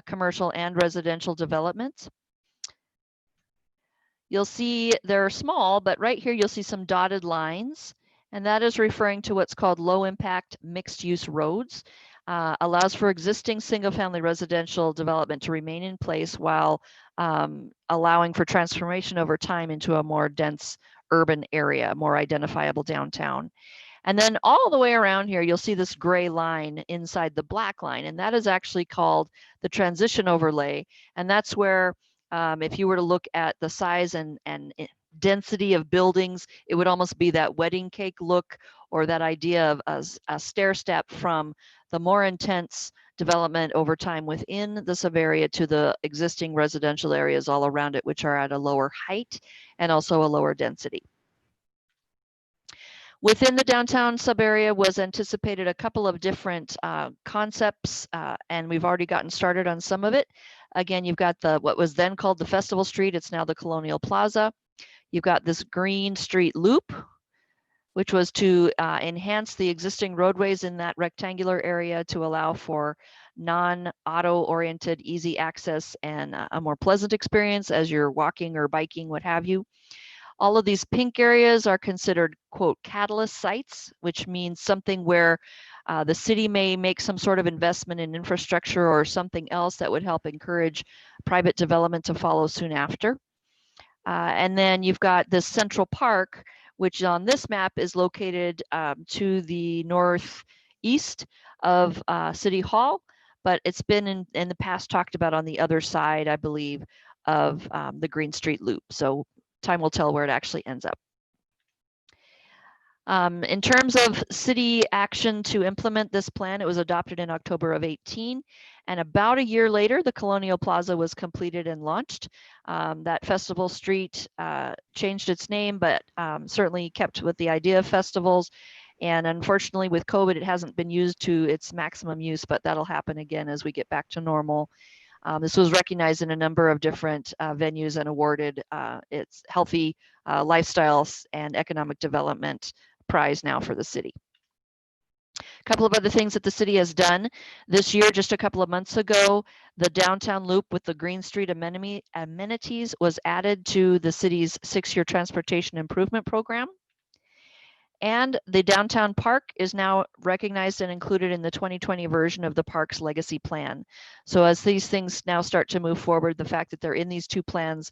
commercial and residential developments. You'll see they're small, but right here you'll see some dotted lines, and that is referring to what's called low impact mixed use roads. Allows for existing single family residential development to remain in place while allowing for transformation over time into a more dense urban area, more identifiable downtown. And then all the way around here, you'll see this gray line inside the black line, and that is actually called the transition overlay. And that's where if you were to look at the size and density of buildings, it would almost be that wedding cake look, or that idea of a stair step from the more intense development over time within the subarea to the existing residential areas all around it, which are at a lower height and also a lower density. Within the downtown subarea was anticipated a couple of different concepts, and we've already gotten started on some of it. Again, you've got what was then called the Festival Street. It's now the Colonial Plaza. You've got this Green Street Loop, which was to enhance the existing roadways in that rectangular area to allow for non-auto oriented easy access and a more pleasant experience as you're walking or biking, what have you. All of these pink areas are considered, quote, catalyst sites, which means something where the city may make some sort of investment in infrastructure or something else that would help encourage private development to follow soon after. And then you've got this Central Park, which on this map is located to the northeast of City Hall, but it's been in the past talked about on the other side, I believe, of the Green Street Loop. So time will tell where it actually ends up. In terms of city action to implement this plan, it was adopted in October of 18, and about a year later, the Colonial Plaza was completed and launched. That Festival Street changed its name, but certainly kept with the idea of festivals. And unfortunately, with COVID, it hasn't been used to its maximum use, but that'll happen again as we get back to normal. This was recognized in a number of different venues and awarded its Healthy Lifestyles and Economic Development prize now for the city. A couple of other things that the city has done this year, just a couple of months ago, the downtown loop with the Green Street amenities was added to the city's 6-year transportation improvement program. And the downtown park is now recognized and included in the 2020 version of the park's legacy plan. So as these things now start to move forward, the fact that they're in these two plans,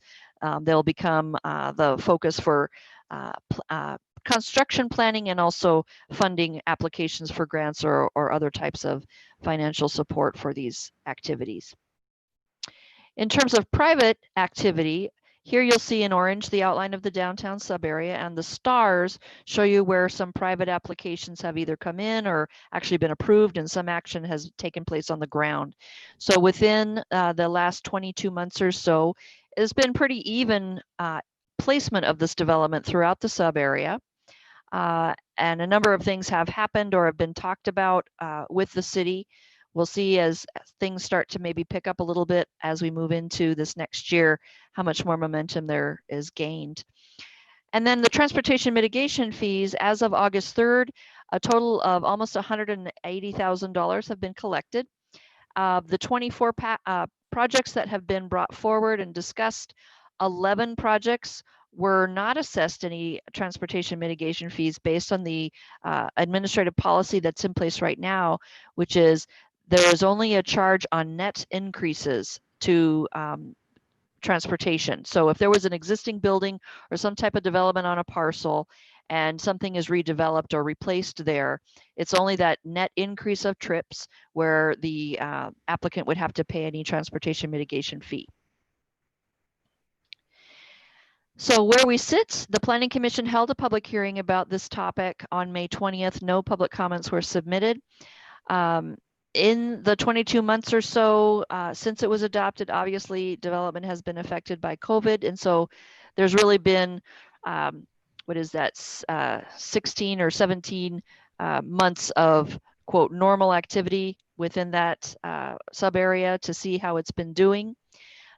they'll become the focus for construction planning and also funding applications for grants or other types of financial support for these activities. In terms of private activity, here you'll see in orange the outline of the downtown sub-area, and the stars show you where some private applications have either come in or actually been approved, and some action has taken place on the ground. So within the last 22 months or so, it's been pretty even placement of this development throughout the sub-area. And a number of things have happened or have been talked about with the city. We'll see as things start to maybe pick up a little bit as we move into this next year, how much more momentum there is gained. And then the transportation mitigation fees, as of August 3rd, a total of almost $180,000 have been collected. The 24 projects that have been brought forward and discussed, 11 projects were not assessed any transportation mitigation fees based on the administrative policy that's in place right now, which is there is only a charge on net increases to transportation. So if there was an existing building or some type of development on a parcel and something is redeveloped or replaced there, it's only that net increase of trips where the applicant would have to pay any transportation mitigation fee. So where we sit, the Planning Commission held a public hearing about this topic on May 20th. No public comments were submitted. In the 22 months or so since it was adopted, obviously development has been affected by COVID. And so there's really been, 16 or 17 months of, quote, normal activity within that sub area to see how it's been doing.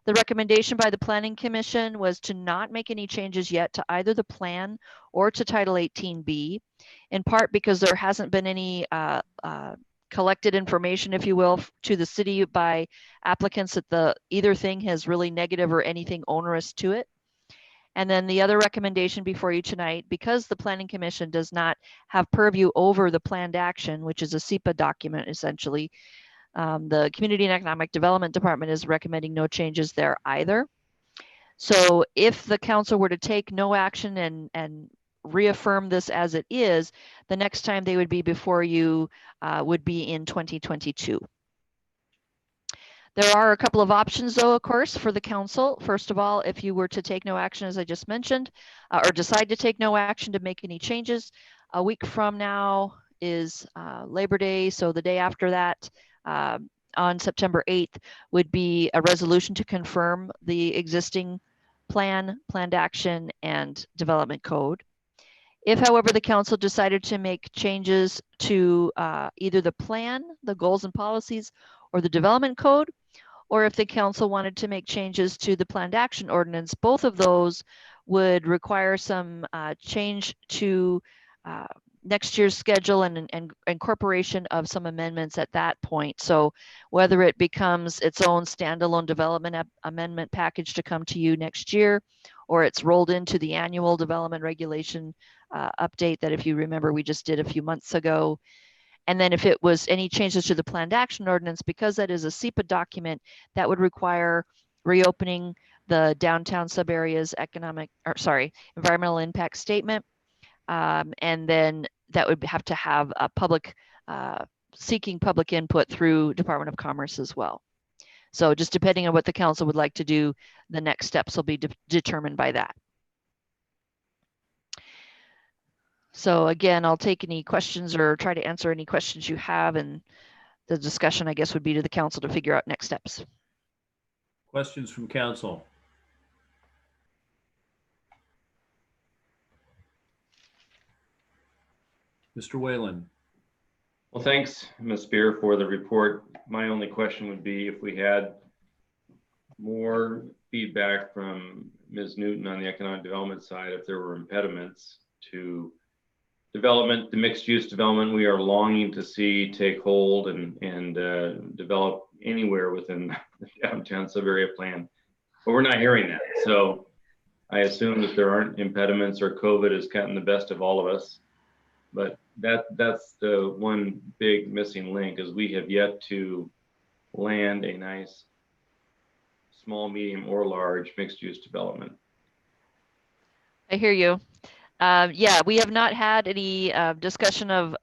The recommendation by the Planning Commission was to not make any changes yet to either the plan or to Title 18B, in part because there hasn't been any collected information, if you will, to the city by applicants that either thing has really negative or anything onerous to it. And then the other recommendation before you tonight, because the Planning Commission does not have purview over the planned action, which is a SEPA document essentially, the Community and Economic Development Department is recommending no changes there either. So if the council were to take no action and reaffirm this as it is, the next time they would be before you would be in 2022. There are a couple of options though, of course, for the council. First of all, if you were to take no action, as I just mentioned, or decide to take no action to make any changes, a week from now is Labor Day. So the day after that, on September 8th, would be a resolution to confirm the existing planned action and development code. If, however, the council decided to make changes to either the plan, the goals and policies, or the development code, or if the council wanted to make changes to the planned action ordinance, both of those would require some change to next year's schedule and incorporation of some amendments at that point. So whether it becomes its own standalone development amendment package to come to you next year, or it's rolled into the annual development regulation update that, if you remember, we just did a few months ago. And then if it was any changes to the planned action ordinance, because that is a SEPA document, that would require reopening the downtown subarea's environmental impact statement. And then that would have to have a public, seeking public input through Department of Commerce as well. So just depending on what the council would like to do, the next steps will be determined by that. So again, I'll take any questions or try to answer any questions you have, and the discussion, I guess, would be to the council to figure out next steps. Questions from council? Mr. Whalen. Well, thanks, Ms. Spear, for the report. My only question would be if we had more feedback from Ms. Newton on the economic development side, if there were impediments to development, the mixed use development we are longing to see take hold and develop anywhere within the downtown sub-area plan. But we're not hearing that. So I assume that there aren't impediments or COVID has gotten the best of all of us. But that's the one big missing link, is we have yet to land a nice small, medium, or large mixed use development. I hear you. Yeah, we have not had any discussion of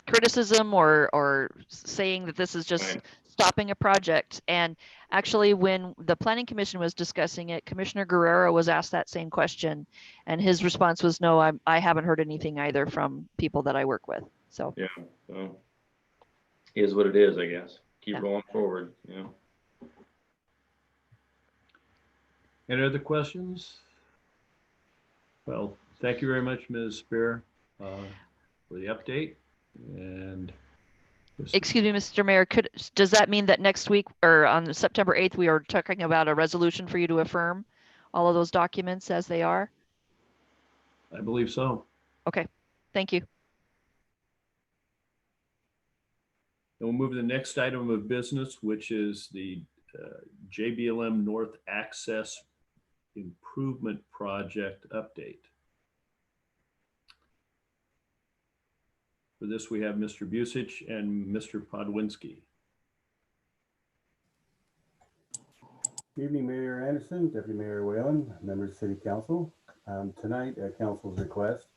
criticism or saying that this is just Right. stopping a project. And actually, when the Planning Commission was discussing it, Commissioner Guerrero was asked that same question, and his response was, no, I haven't heard anything either from people that I work with. So Yeah, so is what it is, I guess. Keep Yeah. going forward. Yeah. Any other questions? Well, thank you very much, Ms. Spear, for the update. And excuse me, Mr. Mayor, does that mean that next week or on September 8th, we are talking about a resolution for you to affirm all of those documents as they are? I believe so. Okay, thank you. And we'll move to the next item of business, which is the JBLM North Access Improvement Project update. For this, we have Mr. Busich and Mr. Podwinski. Good evening, Mayor Anderson, Deputy Mayor Whalen, members of City Council. Tonight, at Council's request,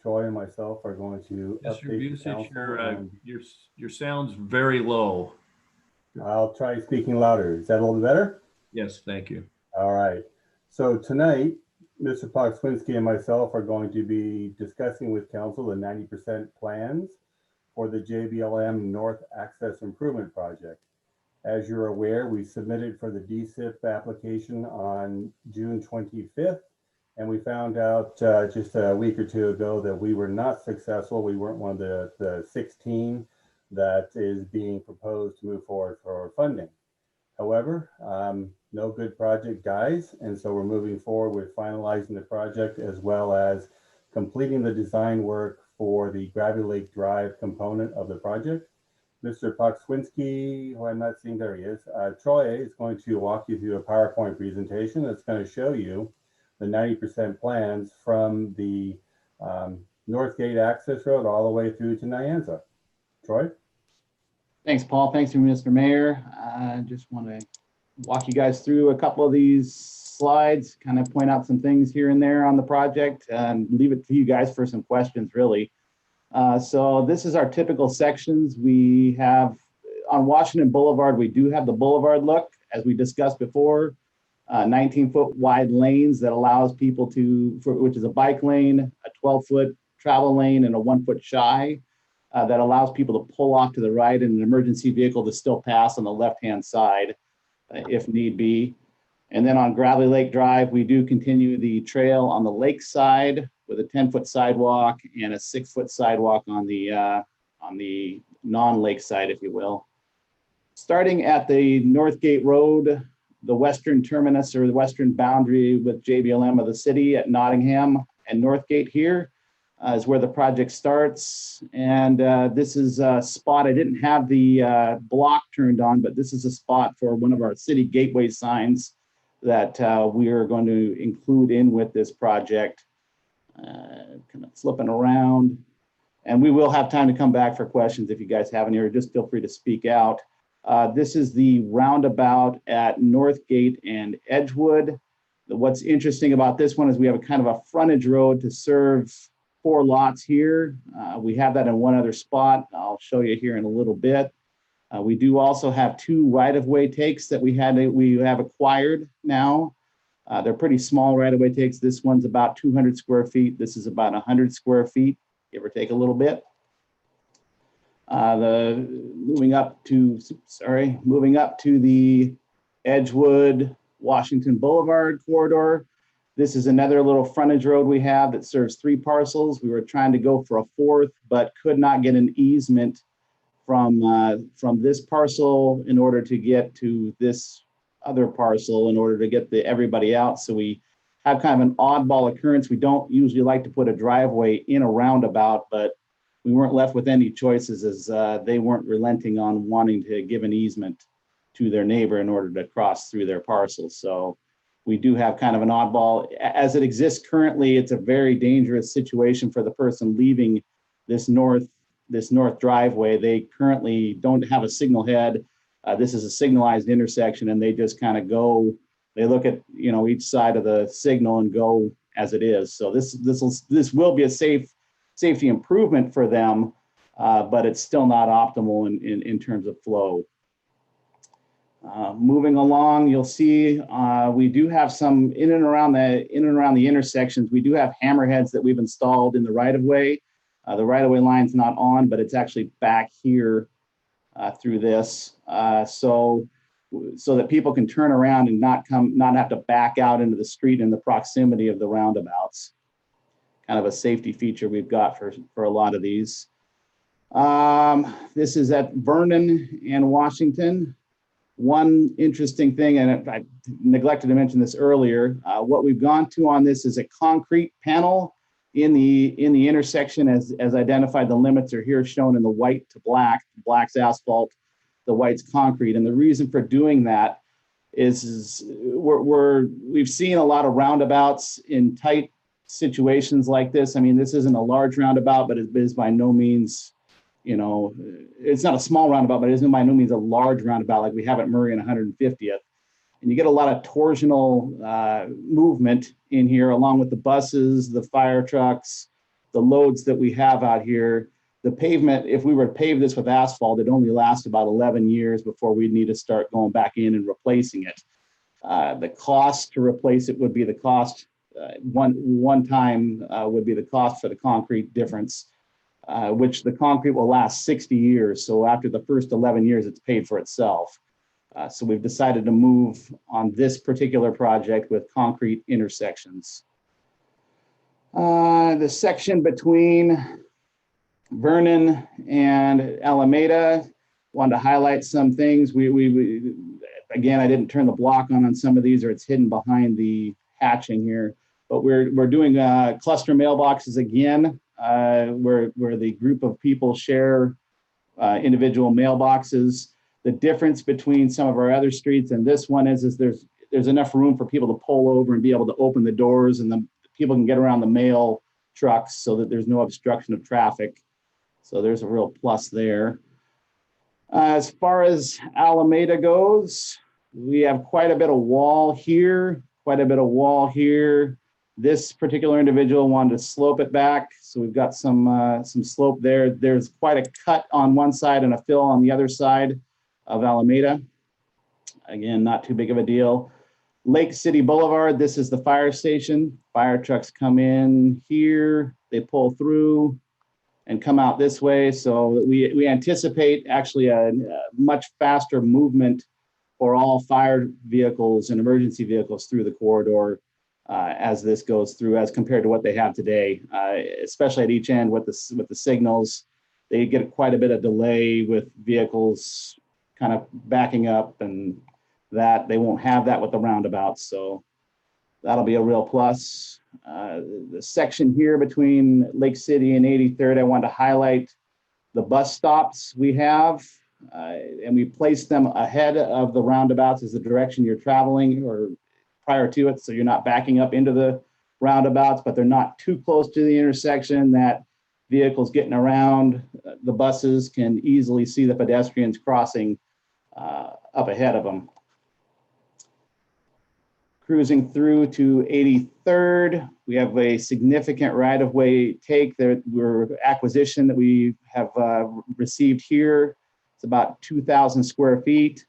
Troy and myself are going to Mr. update the Busich, council. your sound's very low. I'll try speaking louder. Is that a little better? Yes, thank you. All right. So tonight, Mr. Pokswinski and myself are going to be discussing with council the 90% plans for the JBLM North Access Improvement Project. As you're aware, we submitted for the DSIP application on June 25th, and we found out just a week or two ago that we were not successful. We weren't one of the 16 that is being proposed to move forward for funding. However, no good project dies, and so we're moving forward with finalizing the project as well as completing the design work for the Gravity Lake Drive component of the project. Mr. Pokswinski, who I'm not seeing, there he is, Troy is going to walk you through a PowerPoint presentation that's going to show you the 90% plans from the Northgate Access Road all the way through to Nyanza. Troy? Thanks, Paul. Thanks, Mr. Mayor. I just want to walk you guys through a couple of these slides, kind of point out some things here and there on the project, and leave it to you guys for some questions, really. So this is our typical sections. We have on Washington Boulevard, we do have the boulevard look, as we discussed before, 19-foot wide lanes that allows people to, which is a bike lane, a 12-foot travel lane, and a 1-foot shy. That allows people to pull off to the right and an emergency vehicle to still pass on the left-hand side if need be. And then on Gravity Lake Drive, we do continue the trail on the lake side with a 10-foot sidewalk and a 6-foot sidewalk on the non-lake side, if you will. Starting at the Northgate Road, the western terminus or the western boundary with JBLM of the city at Nottingham and Northgate here. Is where the project starts. And this is a spot, I didn't have the block turned on, but this is a spot for one of our city gateway signs that we are going to include in with this project. Kind of flipping around. And we will have time to come back for questions if you guys have any, or just feel free to speak out. This is the roundabout at Northgate and Edgewood. What's interesting about this one is we have a kind of a frontage road to serve 4 lots here. We have that in one other spot. I'll show you here in a little bit. We do also have 2 right-of-way takes that we have acquired now. They're pretty small right-of-way takes. This one's about 200 square feet. This is about 100 square feet, give or take a little bit. Moving up to the Edgewood Washington Boulevard corridor. This is another little frontage road we have that serves 3 parcels. We were trying to go for a 4th, but could not get an easement from this parcel in order to get to this other parcel in order to get everybody out. So we have kind of an oddball occurrence. We don't usually like to put a driveway in a roundabout, but we weren't left with any choices as they weren't relenting on wanting to give an easement to their neighbor in order to cross through their parcel. So we do have kind of an oddball. As it exists currently, it's a very dangerous situation for the person leaving this north driveway. They currently don't have a signal head. This is a signalized intersection, and they just kind of go, they look at, each side of the signal and go as it is. So this will be a safety improvement for them, but it's still not optimal in terms of flow. Moving along, you'll see we do have some in and around the intersections. We do have hammerheads that we've installed in the right-of-way. The right-of-way line's not on, but it's actually back here through this, so that people can turn around and not have to back out into the street in the proximity of the roundabouts. Kind of a safety feature we've got for a lot of these. This is at Vernon and Washington. One interesting thing, and I neglected to mention this earlier, what we've gone to on this is a concrete panel in the intersection as identified. The limits are here shown in the white to black. Black's asphalt, the white's concrete. And the reason for doing that is we've seen a lot of roundabouts in tight situations like this. I mean, this isn't a large roundabout, but it is by no means, it's not a small roundabout, but it isn't by no means a large roundabout like we have at Murray and 150th. And you get a lot of torsional movement in here, along with the buses, the fire trucks, the loads that we have out here. The pavement, if we were to pave this with asphalt, it'd only last about 11 years before we'd need to start going back in and replacing it. The cost to replace it would be the cost, one time would be the cost for the concrete difference, which the concrete will last 60 years. So after the first 11 years, it's paid for itself. So we've decided to move on this particular project with concrete intersections. The section between Vernon and Alameda, wanted to highlight some things. We again, I didn't turn the block on some of these, or it's hidden behind the hatching here. But we're doing cluster mailboxes again, where the group of people share individual mailboxes. The difference between some of our other streets and this one is there's enough room for people to pull over and be able to open the doors, and the people can get around the mail trucks so that there's no obstruction of traffic. So there's a real plus there. As far as Alameda goes, we have quite a bit of wall here, quite a bit of wall here. This particular individual wanted to slope it back, so we've got some slope there. There's quite a cut on one side and a fill on the other side of Alameda. Again, not too big of a deal. Lake City Boulevard, this is the fire station. Fire trucks come in here, they pull through and come out this way. So we anticipate actually a much faster movement for all fire vehicles and emergency vehicles through the corridor as this goes through, as compared to what they have today, especially at each end with the signals. They get quite a bit of delay with vehicles kind of backing up, and that they won't have that with the roundabouts. So that'll be a real plus. The section here between Lake City and 83rd, I wanted to highlight the bus stops we have, and we place them ahead of the roundabouts as the direction you're traveling or prior to it. So you're not backing up into the roundabouts, but they're not too close to the intersection that vehicles getting around the buses can easily see the pedestrians crossing up ahead of them. Cruising through to 83rd, we have a significant right-of-way take. We're acquisition that we have received here. It's about 2,000 square feet.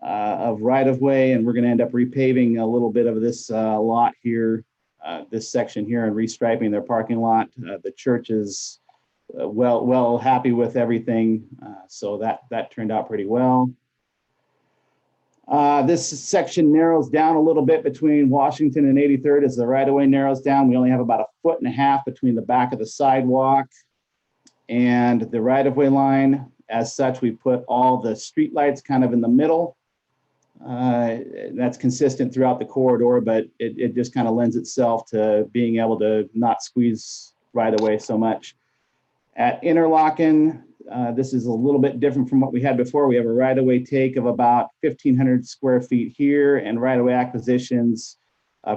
of right-of-way, and we're going to end up repaving a little bit of this lot here, this section here, and restriping their parking lot. The church is well happy with everything, so that turned out pretty well. This section narrows down a little bit between Washington and 83rd as the right-of-way narrows down. We only have about 1.5 feet between the back of the sidewalk and the right-of-way line. As such, we put all the street lights kind of in the middle. That's consistent throughout the corridor, but it just kind of lends itself to being able to not squeeze right-of-way so much. At Interlochen, this is a little bit different from what we had before. We have a right-of-way take of about 1,500 square feet here, and right-of-way acquisitions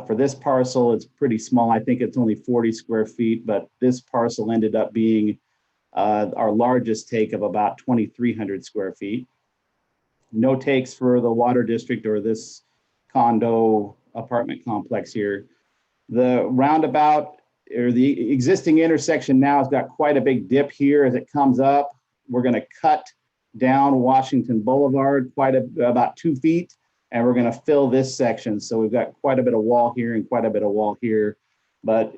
for this parcel, it's pretty small. I think it's only 40 square feet, but this parcel ended up being our largest take of about 2,300 square feet. No takes for the water district or this condo apartment complex here. The roundabout or the existing intersection now has got quite a big dip here as it comes up. We're going to cut down Washington Boulevard about 2 feet, and we're going to fill this section. So we've got quite a bit of wall here and quite a bit of wall here. But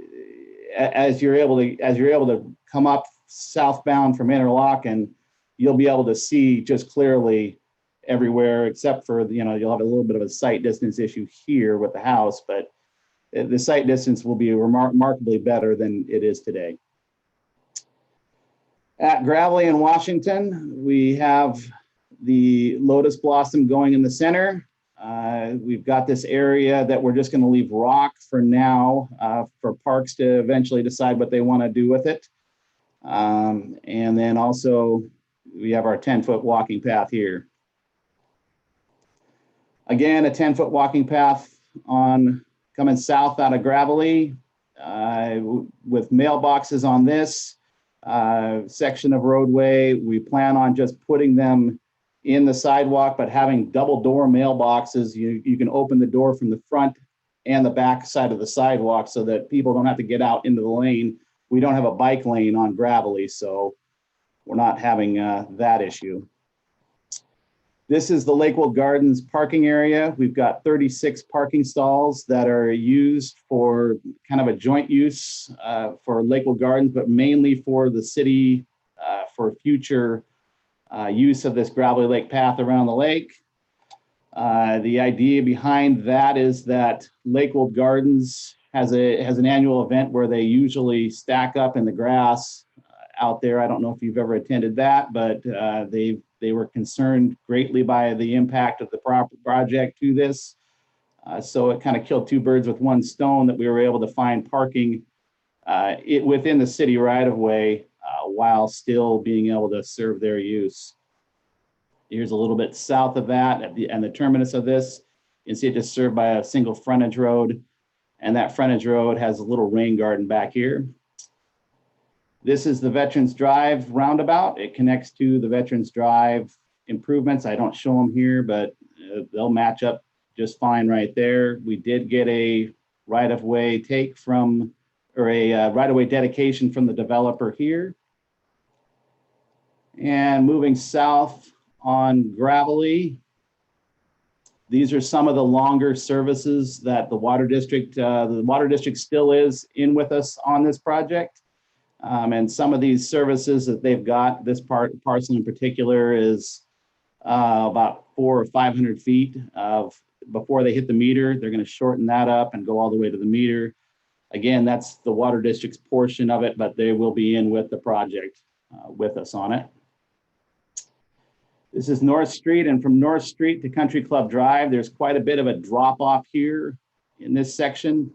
as you're able to come up southbound from Interlochen, you'll be able to see just clearly everywhere, except for, you'll have a little bit of a sight distance issue here with the house, but the sight distance will be remarkably better than it is today. At Gravelly in Washington, we have the lotus blossom going in the center. We've got this area that we're just going to leave rock for now for parks to eventually decide what they want to do with it. And then also we have our 10-foot walking path here. Again, a 10-foot walking path coming south out of Gravelly with mailboxes on this section of roadway. We plan on just putting them in the sidewalk, but having double door mailboxes. You can open the door from the front and the back side of the sidewalk so that people don't have to get out into the lane. We don't have a bike lane on Gravelly, so we're not having that issue. This is the Lakewood Gardens parking area. We've got 36 parking stalls that are used for kind of a joint use for Lakewood Gardens, but mainly for the city for future use of this Gravelly Lake path around the lake. The idea behind that is that Lakewood Gardens has an annual event where they usually stack up in the grass out there. I don't know if you've ever attended that, but they were concerned greatly by the impact of the project to this. So it kind of killed two birds with one stone that we were able to find parking within the city right of way while still being able to serve their use. Here's a little bit south of that and the terminus of this. You can see it just served by a single frontage road. And that frontage road has a little rain garden back here. This is the Veterans Drive roundabout. It connects to the Veterans Drive improvements. I don't show them here, but they'll match up just fine right there. We did get a right-of-way take from, or a right-of-way dedication from the developer here. And moving south on Gravelly, these are some of the longer services that the Water District still is in with us on this project. And some of these services that they've got, this parcel in particular is about 400 or 500 feet before they hit the meter. They're going to shorten that up and go all the way to the meter. Again, that's the Water District's portion of it, but they will be in with the project with us on it. This is North Street, and from North Street to Country Club Drive, there's quite a bit of a drop off here in this section.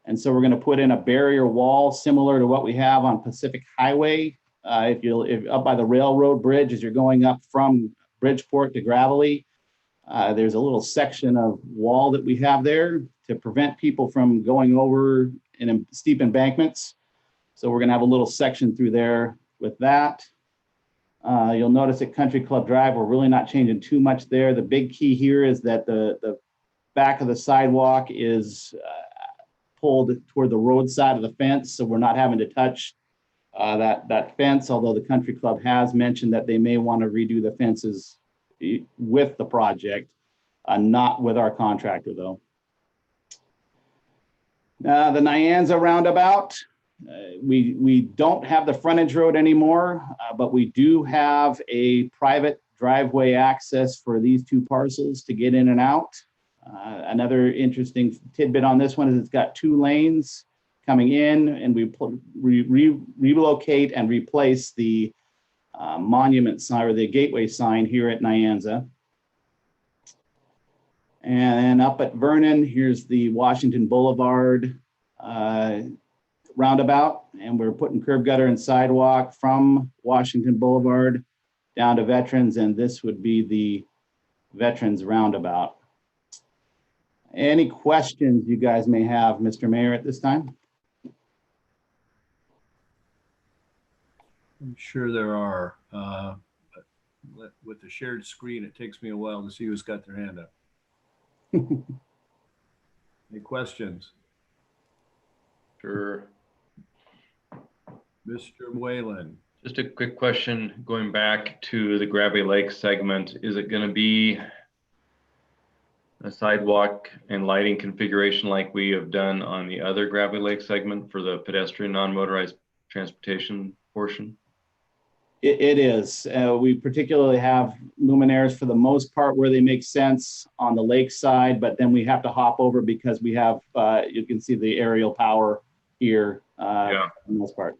And so we're going to put in a barrier wall similar to what we have on Pacific Highway. If up by the railroad bridge, as you're going up from Bridgeport to Gravelly, there's a little section of wall that we have there to prevent people from going over in steep embankments. So we're going to have a little section through there with that. You'll notice at Country Club Drive, we're really not changing too much there. The big key here is that the back of the sidewalk is pulled toward the road side of the fence, so we're not having to touch that fence, although the country club has mentioned that they may want to redo the fences with the project. not with our contractor though. The Nyanza roundabout, we don't have the frontage road anymore, but we do have a private driveway access for these two parcels to get in and out. Another interesting tidbit on this one is it's got 2 lanes coming in, and we relocate and replace the monument sign or the gateway sign here at Nyanza. And up at Vernon, here's the Washington Boulevard roundabout, and we're putting curb gutter and sidewalk from Washington Boulevard down to Veterans, and this would be the Veterans roundabout. Any questions you guys may have, Mr. Mayor, at this time? I'm sure there are. But with the shared screen, it takes me a while to see who's got their hand up. Any questions? Sure. Mr. Whalen. Just a quick question, going back to the Gravity Lake segment, is it going to be a sidewalk and lighting configuration like we have done on the other Gravity Lake segment for the pedestrian non-motorized transportation portion? It is. We particularly have luminaires for the most part where they make sense on the lake side, but then we have to hop over because we have, you can see the aerial power here for the most part.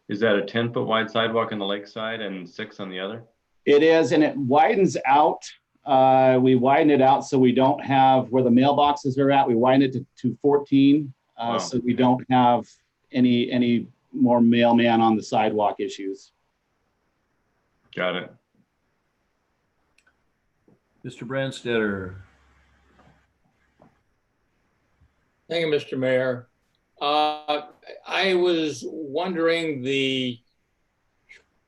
Is that a 10-foot wide sidewalk on the lake side and 6 on the other? It is, and it widens out. We widen it out so we don't have where the mailboxes are at. We widen it to 14, Wow. so we don't have any more mailman on the sidewalk issues. Got it. Mr. Branstetter. Thank you, Mr. Mayor. I was wondering the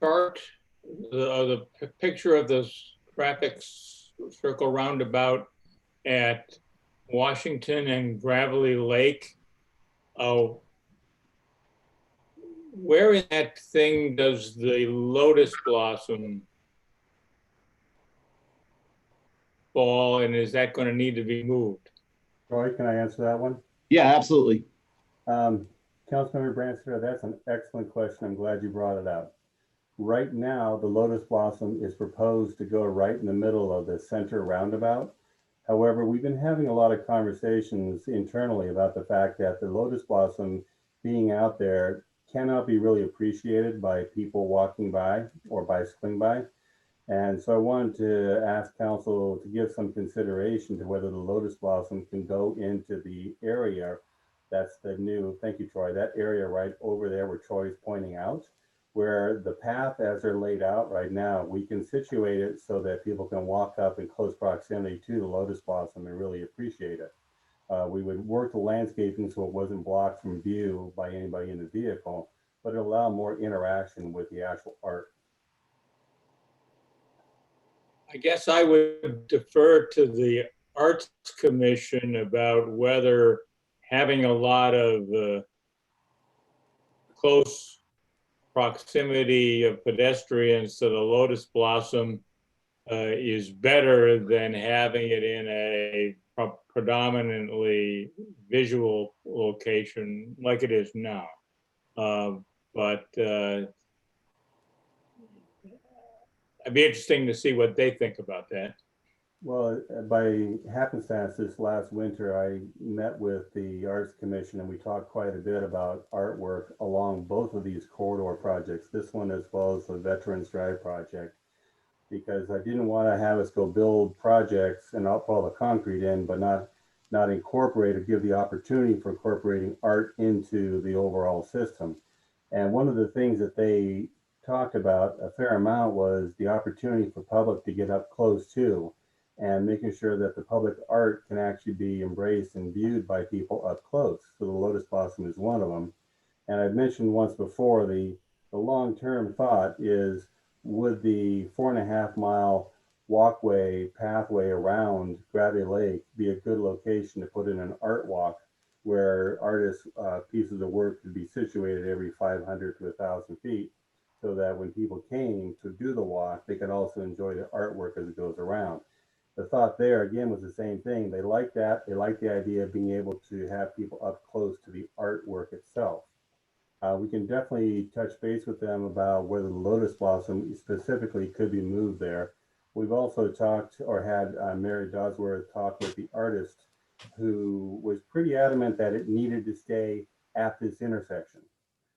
chart, the picture of the traffic circle roundabout at Washington and Gravelly Lake. Where in that thing does the lotus blossom fall, and is that going to need to be moved? Troy, can I answer that one? Yeah, absolutely. Councilmember Branstad, that's an excellent question. I'm glad you brought it up. Right now, the lotus blossom is proposed to go right in the middle of the center roundabout. However, we've been having a lot of conversations internally about the fact that the lotus blossom being out there cannot be really appreciated by people walking by or bicycling by. And so I wanted to ask council to give some consideration to whether the lotus blossom can go into the area that's the new, thank you, Troy, that area right over there where Troy is pointing out, where the path as they're laid out right now, we can situate it so that people can walk up in close proximity to the lotus blossom and really appreciate it. We would work the landscaping so it wasn't blocked from view by anybody in the vehicle, but it allowed more interaction with the actual art. I guess I would defer to the Arts Commission about whether having a lot of close proximity of pedestrians to the lotus blossom is better than having it in a predominantly visual location like it is now. But it'd be interesting to see what they think about that. Well, by happenstance, this last winter, I met with the Arts Commission and we talked quite a bit about artwork along both of these corridor projects, this one as well as the Veterans Drive project, because I didn't want to have us go build projects and put all the concrete in, but not incorporate or give the opportunity for incorporating art into the overall system. And one of the things that they talked about a fair amount was the opportunity for public to get up close to, and making sure that the public art can actually be embraced and viewed by people up close. So the lotus blossom is one of them. And I've mentioned once before, the long-term thought is, would the 4.5 mile walkway pathway around Gravity Lake be a good location to put in an art walk where artists' pieces of work could be situated every 500 to 1,000 feet, so that when people came to do the walk, they could also enjoy the artwork as it goes around. the thought there again was the same thing. They like that. They like the idea of being able to have people up close to the artwork itself. We can definitely touch base with them about whether the lotus blossom specifically could be moved there. We've also talked or had Mary Dosworth talk with the artist, who was pretty adamant that it needed to stay at this intersection.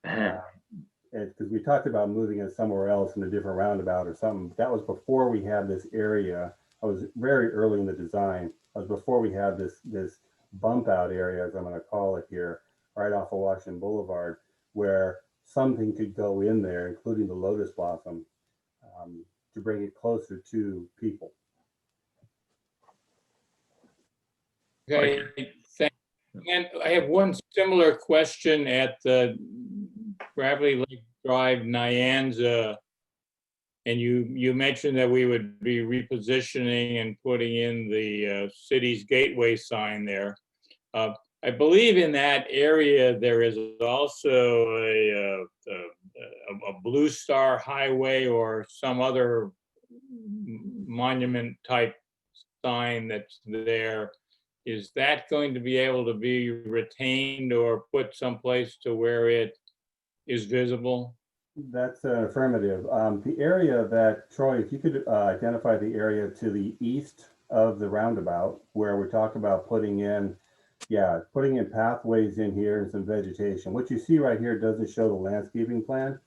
Because we talked about moving it somewhere else in a different roundabout or something. That was before we had this area. I was very early in the design. It was before we had this bump out area, as I'm going to call it here, right off of Washington Boulevard, where something could go in there, including the lotus blossom, to bring it closer to people. Okay, thank you. And I have one similar question at the Bradley Lake Drive, Nyanza. And you mentioned that we would be repositioning and putting in the city's gateway sign there. I believe in that area there is also a Blue Star Highway or some other monument type sign that's there. Is that going to be able to be retained or put someplace to where it is visible? That's an affirmative. The area that, Troy, if you could identify the area to the east of the roundabout where we talk about putting in pathways in here and some vegetation. What you see right here doesn't show the landscaping plan,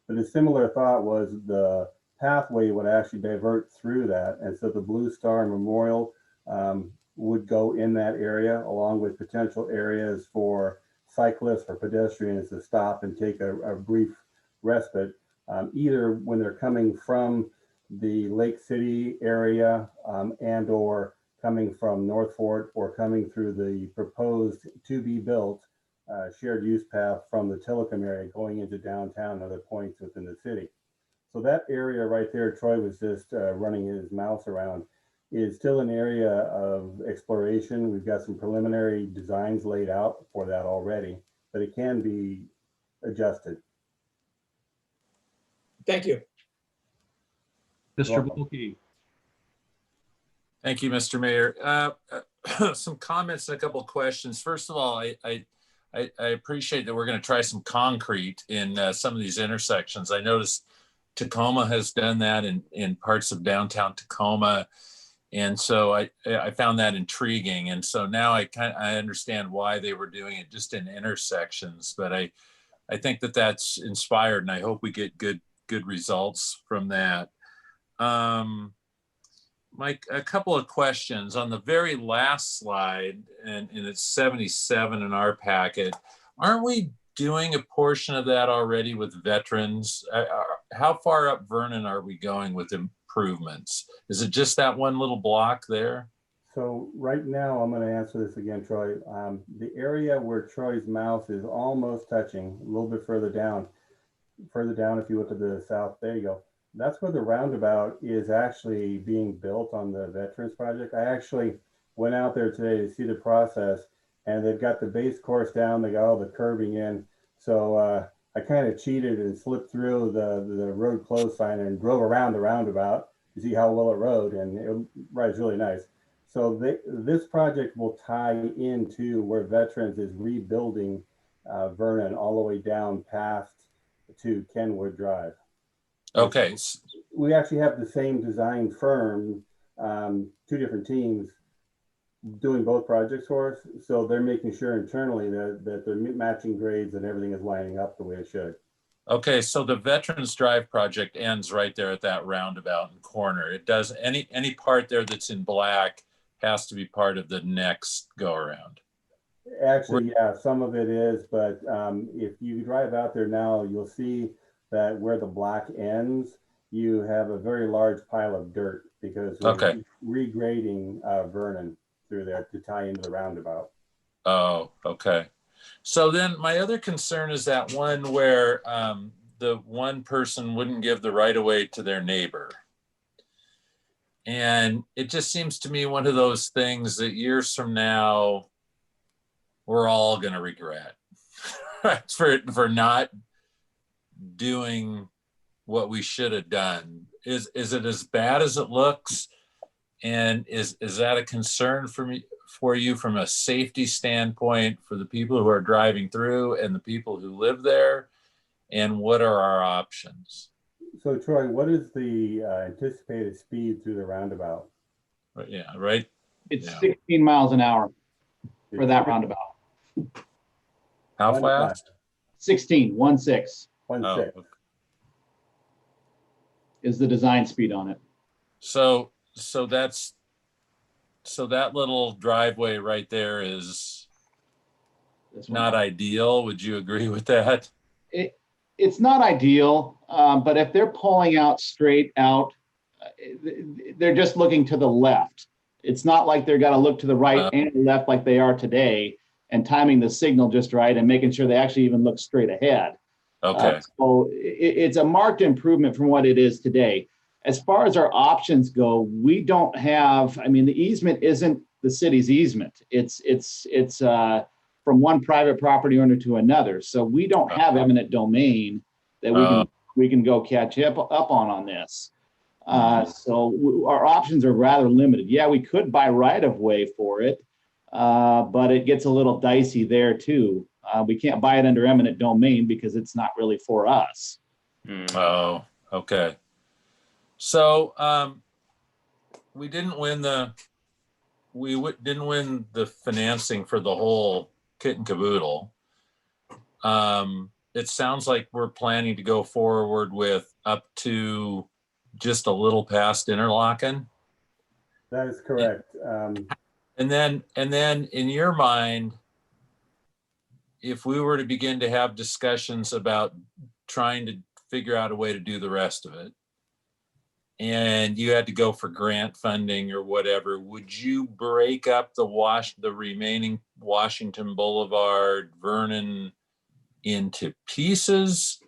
but a similar thought was the pathway would actually divert through that. And so the Blue Star Memorial would go in that area, along with potential areas for cyclists or pedestrians to stop and take a brief respite, either when they're coming from the Lake City area and or coming from North Fort or coming through the proposed to be built shared use path from the Tillicum area going into downtown and other points within the city. So that area right there, Troy was just running his mouse around, is still an area of exploration. We've got some preliminary designs laid out for that already, but it can be adjusted. Thank you. Mr. Bulkey. Thank you, Mr. Mayor. Some comments and a couple of questions. First of all, I appreciate that we're going to try some concrete in some of these intersections. I noticed Tacoma has done that in parts of downtown Tacoma. And so I found that intriguing. And so now I understand why they were doing it just in intersections, but I think that that's inspired and I hope we get good results from that. Mike, a couple of questions. On the very last slide, and it's 77 in our packet, aren't we doing a portion of that already with veterans? How far up Vernon are we going with improvements? Is it just that one little block there? So right now, I'm going to answer this again, Troy. The area where Troy's mouse is almost touching, a little bit further down if you look to the south, there you go. That's where the roundabout is actually being built on the Veterans Project. I actually went out there today to see the process, and they've got the base course down, they got all the curbing in. So I kind of cheated and slipped through the road closed sign and drove around the roundabout to see how well it rode, and it rides really nice. So this project will tie into where Veterans is rebuilding Vernon all the way down past to Kenwood Drive. Okay. We actually have the same design firm, two different teams doing both projects for us. So they're making sure internally that they're matching grades and everything is lining up the way it should. Okay, so the Veterans Drive project ends right there at that roundabout and corner. It does any part there that's in black has to be part of the next go around. Actually, yeah, some of it is, but if you drive out there now, you'll see that where the black ends, you have a very large pile of dirt because we're regrading Vernon through there to tie into the roundabout. Oh, okay. So then my other concern is that one where the one person wouldn't give the right of way to their neighbor. And it just seems to me one of those things that years from now, we're all going to regret for not doing what we should have done. Is it as bad as it looks? And is that a concern for you from a safety standpoint for the people who are driving through and the people who live there? And what are our options? So Troy, what is the anticipated speed through the roundabout? Yeah, right. It's Yeah. 16 miles an hour for that roundabout. How 1 fast? 16, 1-6 1-6. Oh, is the design speed on it. so that little driveway right there is This one. not ideal. Would you agree with that? It's not ideal, but if they're pulling out straight out, they're just looking to the left. It's not like they're got to look to the right and left like they are today and timing the signal just right and making sure they actually even look straight ahead. Okay. So it's a marked improvement from what it is today. As far as our options go, we don't have, I mean, the easement isn't the city's easement. It's from one private property owner to another. So we don't have eminent domain that we can go catch up on this. So our options are rather limited. Yeah, we could buy right of way for it, but it gets a little dicey there too. We can't buy it under eminent domain because it's not really for us. Oh, okay. So we didn't win the financing for the whole kit and caboodle. It sounds like we're planning to go forward with up to just a little past Interlochen. That is correct. And then in your mind, if we were to begin to have discussions about trying to figure out a way to do the rest of it, and you had to go for grant funding or whatever, would you break up the remaining Washington Boulevard, Vernon into pieces?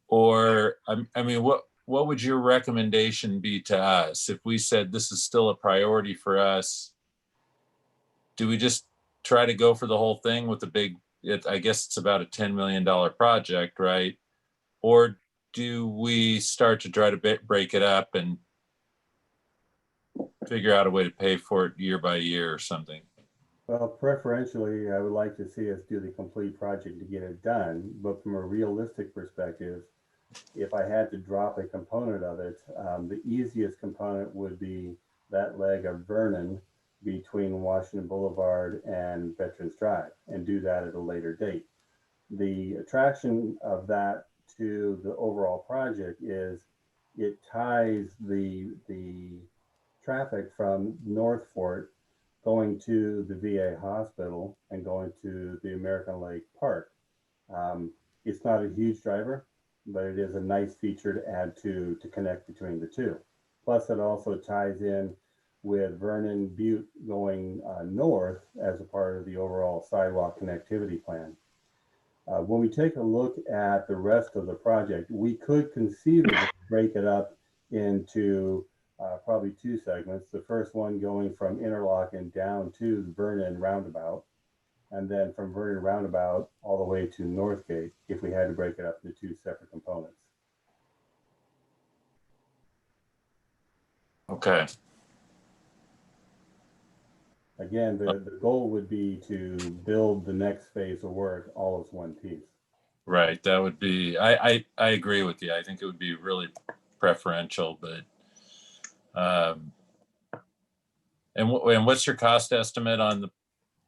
Or, I mean, what would your recommendation be to us if we said this is still a priority for us? Do we just try to go for the whole thing with the big, I guess it's about a $10 million project, right? Or do we start to try to break it up and figure out a way to pay for it year by year or something? Well, preferentially, I would like to see us do the complete project to get it done. But from a realistic perspective, if I had to drop a component of it, the easiest component would be that leg of Vernon between Washington Boulevard and Veterans Drive, and do that at a later date. The attraction of that to the overall project is it ties the traffic from North Fort going to the VA hospital and going to the American Lake Park. It's not a huge driver, but it is a nice feature to add to connect between the two. Plus, it also ties in with Vernon Butte going north as a part of the overall sidewalk connectivity plan. When we take a look at the rest of the project, we could conceivably break it up into probably two segments. The first one going from Interlochen down to the Vernon roundabout, and then from Vernon roundabout all the way to Northgate, if we had to break it up into two separate components. Okay. Again, the goal would be to build the next phase of work all as one piece. Right. That would be, I agree with you. I think it would be really preferential, but, and what's your cost estimate on the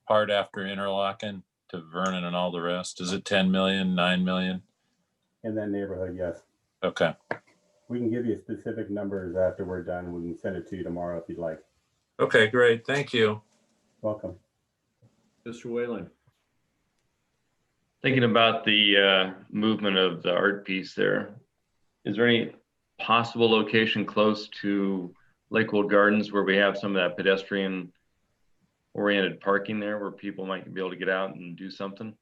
part after Interlochen to Vernon and all the rest? Is it 10 million, 9 million? In that neighborhood, yes. Okay. We can give you specific numbers after we're done. We can send it to you tomorrow if you'd like. Okay, great. Thank you. Welcome. Mr. Whalen. Thinking about the movement of the art piece there, is there any possible location close to Lakewood Gardens where we have some of that pedestrian oriented parking there where people might be able to get out and do something?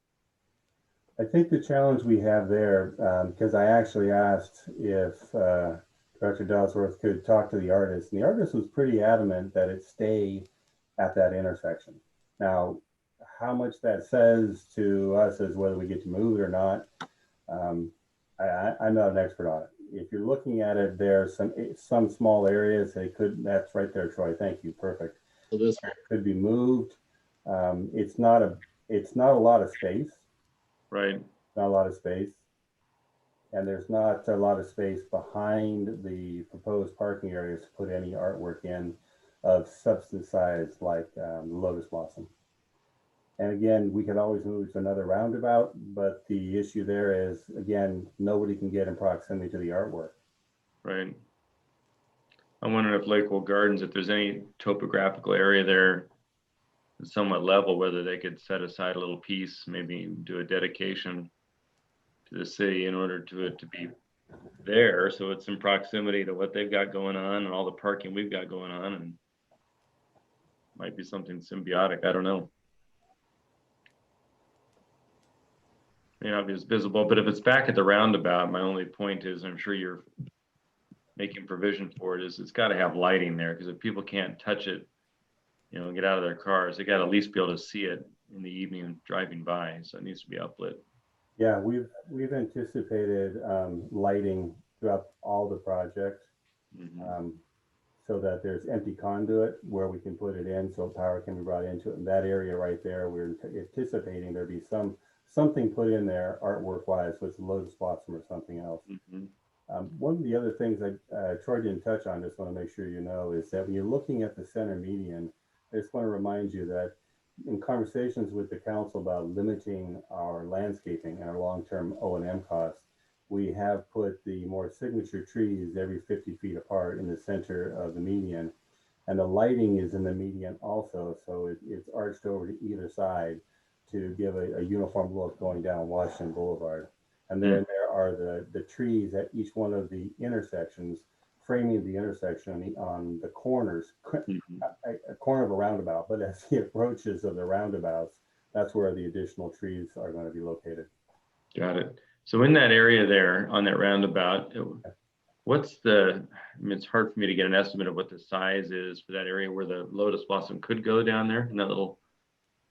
I think the challenge we have there, because I actually asked if Director Delsworth could talk to the artist, and the artist was pretty adamant that it stay at that intersection. Now, how much that says to us as whether we get to move it or not, I'm not an expert on it. if you're looking at it, there are some small areas they could, that's right there, Troy, thank you, perfect. So this, Could be moved. It's not a lot of space, Right. not a lot of space. And there's not a lot of space behind the proposed parking areas to put any artwork in of substance size like Lotus Blossom. And again, we could always move to another roundabout, but the issue there is, again, nobody can get in proximity to the artwork. Right. I'm wondering if Lakeville Gardens, if there's any topographical area there that's somewhat level, whether they could set aside a little piece, maybe do a dedication to the city in order to it to be there, so it's in proximity to what they've got going on and all the parking we've got going on, and might be something symbiotic. I don't know. May not be as visible, but if it's back at the roundabout, my only point is, I'm sure you're making provision for it, is it's got to have lighting there, because if people can't touch it, you know, get out of their cars, they got to at least be able to see it in the evening driving by. So it needs to be uplit. Yeah, we've anticipated lighting throughout all the projects, so that there's empty conduit where we can put it in, so power can be brought into it. In that area right there, we're anticipating there'd be something put in there artwork wise with Lotus Blossom or something else. One of the other things that Troy didn't touch on, just want to make sure you know, is that when you're looking at the center median, I just want to remind you that in conversations with the council about limiting our landscaping and our long-term O&M costs, we have put the more signature trees every 50 feet apart in the center of the median. And the lighting is in the median also, so it's arched over to either side to give a uniform look going down Washington Boulevard. And then there are the trees at each one of the intersections, framing the intersection on the corners, a corner of a roundabout, but as the approaches of the roundabouts, that's where the additional trees are going to be located. Got it. So in that area there on that roundabout, what's the, I mean, it's hard for me to get an estimate of what the size is for that area where the Lotus Blossom could go down there in that little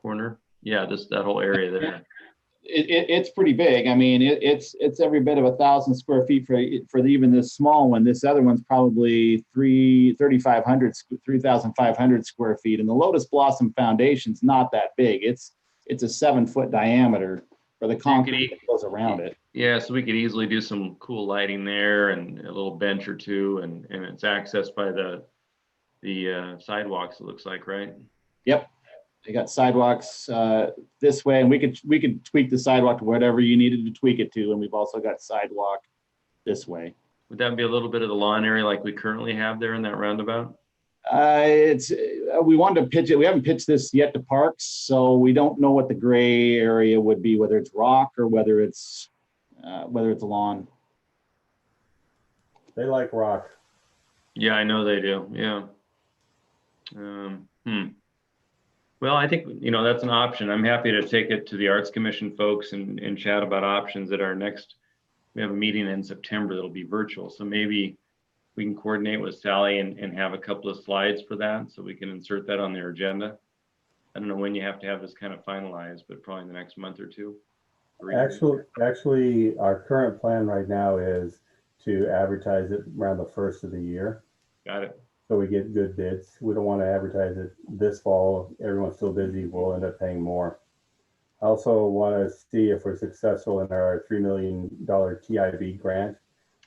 corner. Yeah, that whole area there. It's pretty big. I mean, it's every bit of 1,000 square feet for even this small one. This other one's probably 3,500 square feet. And the Lotus Blossom Foundation's not that big. It's a 7-foot diameter for the concrete that goes around it. Yeah, so we could easily do some cool lighting there and a little bench or two, and it's accessed by the sidewalks, it looks like, right? Yep. They got sidewalks this way, and we could tweak the sidewalk to whatever you needed to tweak it to. And we've also got sidewalk this way. Would that be a little bit of the lawn area like we currently have there in that roundabout? We wanted to pitch it. We haven't pitched this yet to parks, so we don't know what the gray area would be, whether it's rock or whether it's a lawn. They like rock. Yeah, I know they do. Yeah. Well, I think, that's an option. I'm happy to take it to the Arts Commission folks and chat about options at our next, we have a meeting in September that'll be virtual. So maybe we can coordinate with Sally and have a couple of slides for that so we can insert that on their agenda. I don't know when you have to have this kind of finalized, but probably in the next month or two. Actually, our current plan right now is to advertise it around the first of the year. Got it. So we get good bids. We don't want to advertise it this fall. Everyone's still busy. We'll end up paying more. I also want to see if we're successful in our $3 million TIB grant,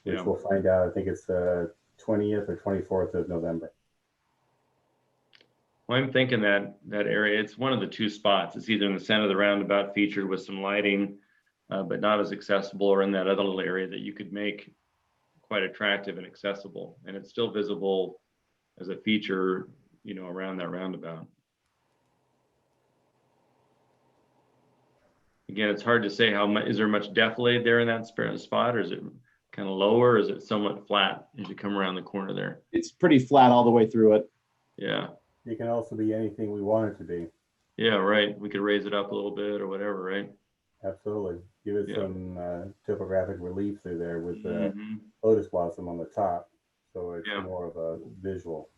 which we'll find out. I think it's the 20th or 24th of November. Well, I'm thinking that area, it's one of the two spots. It's either in the center of the roundabout featured with some lighting, but not as accessible, or in that other little area that you could make quite attractive and accessible. And it's still visible as a feature, around that roundabout. Again, it's hard to say how much, is there much defilade there in that spot, or is it kind of lower, or is it somewhat flat as you come around the corner there? It's pretty flat all the way through it. Yeah. It can also be anything we want it to be. Yeah, right. We could raise it up a little bit or whatever, right? Absolutely. Give it some topographic relief through there with the Lotus Blossom on the top. So it's more of a visual.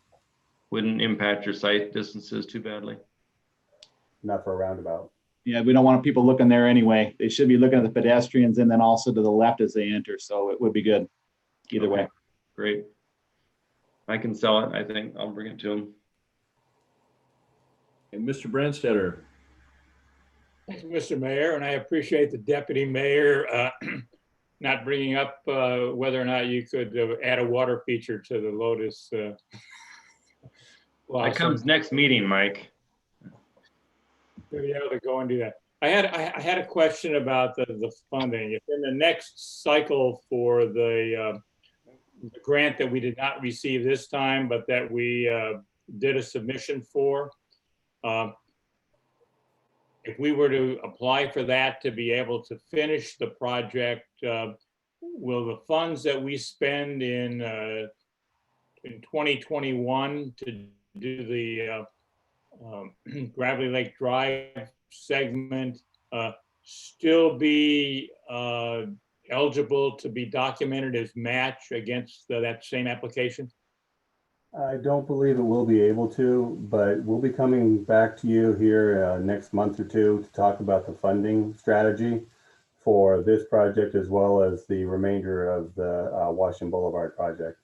Wouldn't impact your sight distances too badly. Not for a roundabout. Yeah, we don't want people looking there anyway. They should be looking at the pedestrians and then also to the left as they enter. So it would be good. either way. Great. I can sell it. I think I'll bring it to him. And Mr. Branstetter. Thanks, Mr. Mayor, and I appreciate the deputy mayor not bringing up whether or not you could add a water feature to the Lotus. That blossom. comes next meeting, Mike. To be able to go and do that. I had a question about the funding. If in the next cycle for the grant that we did not receive this time, but that we did a submission for, if we were to apply for that to be able to finish the project, will the funds that we spend in 2021 to do the Gravely Lake Drive segment still be eligible to be documented as match against that same application? I don't believe it will be able to, but we'll be coming back to you here next month or two to talk about the funding strategy for this project as well as the remainder of the Washington Boulevard project.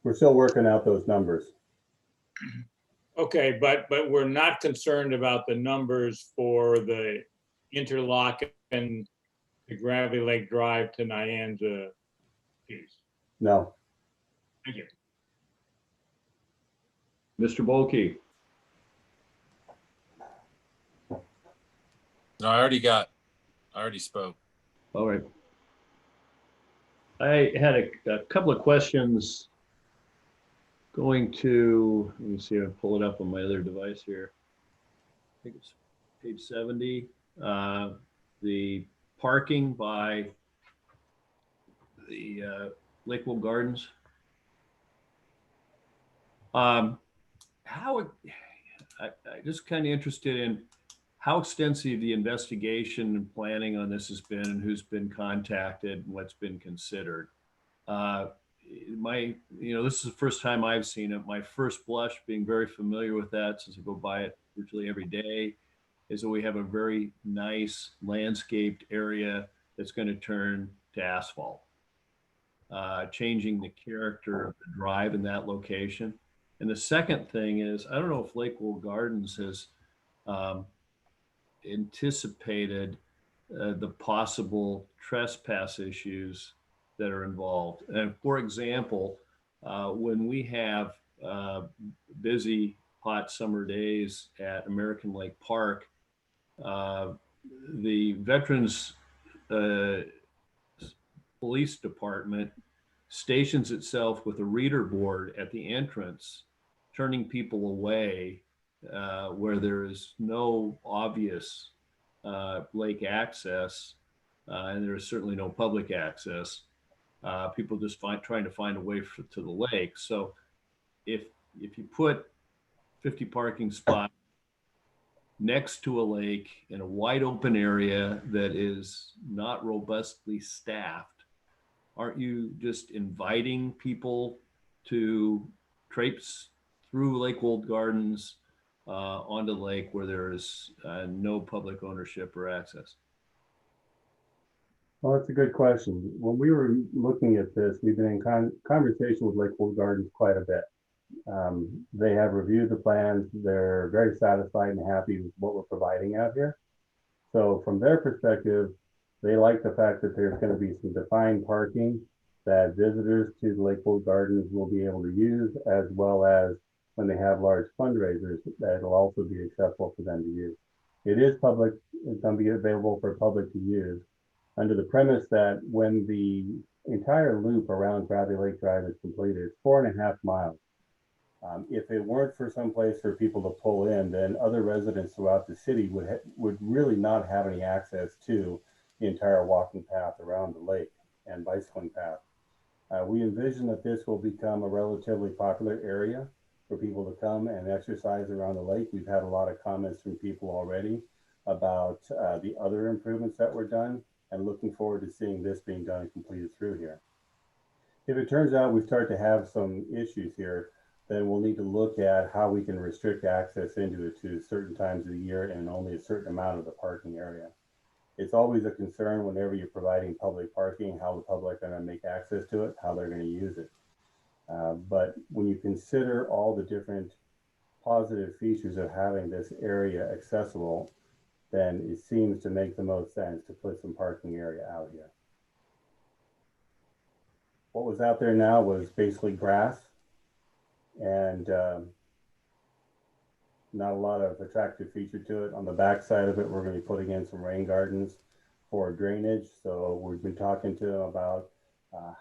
We're still working out those numbers. Okay, but we're not concerned about the numbers for the interlock and the Gravely Lake Drive to Nyanza piece. No. Thank you. Mr. Bulkey. No, I already spoke. All right. I had a couple of questions going to, let me see if I pull it up on my other device here. I think it's page 70. The parking by the Lakewood Gardens. I'm just kind of interested in how extensive the investigation and planning on this has been and who's been contacted and what's been considered. This is the first time I've seen it. My first blush, being very familiar with that since I go by it virtually every day, is that we have a very nice landscaped area that's going to turn to asphalt, changing the character of the drive in that location. And the second thing is, I don't know if Lakewood Gardens has anticipated the possible trespass issues that are involved. And for example, when we have busy hot summer days at American Lake Park, the Veterans Police Department stations itself with a reader board at the entrance, turning people away where there is no obvious lake access, and there is certainly no public access. People just trying to find a way to the lake. So if you put 50 parking spots next to a lake in a wide open area that is not robustly staffed, aren't you just inviting people to traipse through Lakewood Gardens onto the lake where there is no public ownership or access? Well, that's a good question. When we were looking at this, we've been in conversation with Lakewood Gardens quite a bit. They have reviewed the plans. They're very satisfied and happy with what we're providing out here. So from their perspective, they like the fact that there's going to be some defined parking that visitors to the Lakewood Gardens will be able to use, as well as when they have large fundraisers, that it'll also be accessible for them to use. It is public, it's going to be available for public to use under the premise that when the entire loop around Gravely Lake Drive is completed, it's 4.5 miles. If it weren't for some place for people to pull in, then other residents throughout the city would really not have any access to the entire walking path around the lake and bicycling path. We envision that this will become a relatively popular area for people to come and exercise around the lake. We've had a lot of comments from people already about the other improvements that were done, and looking forward to seeing this being done and completed through here. If it turns out we start to have some issues here, then we'll need to look at how we can restrict access into it to certain times of the year and only a certain amount of the parking area. It's always a concern whenever you're providing public parking, how the public are going to make access to it, how they're going to use it. But when you consider all the different positive features of having this area accessible, then it seems to make the most sense to put some parking area out here. What was out there now was basically grass and not a lot of attractive feature to it. On the back side of it, we're going to be putting in some rain gardens for drainage. So we've been talking to them about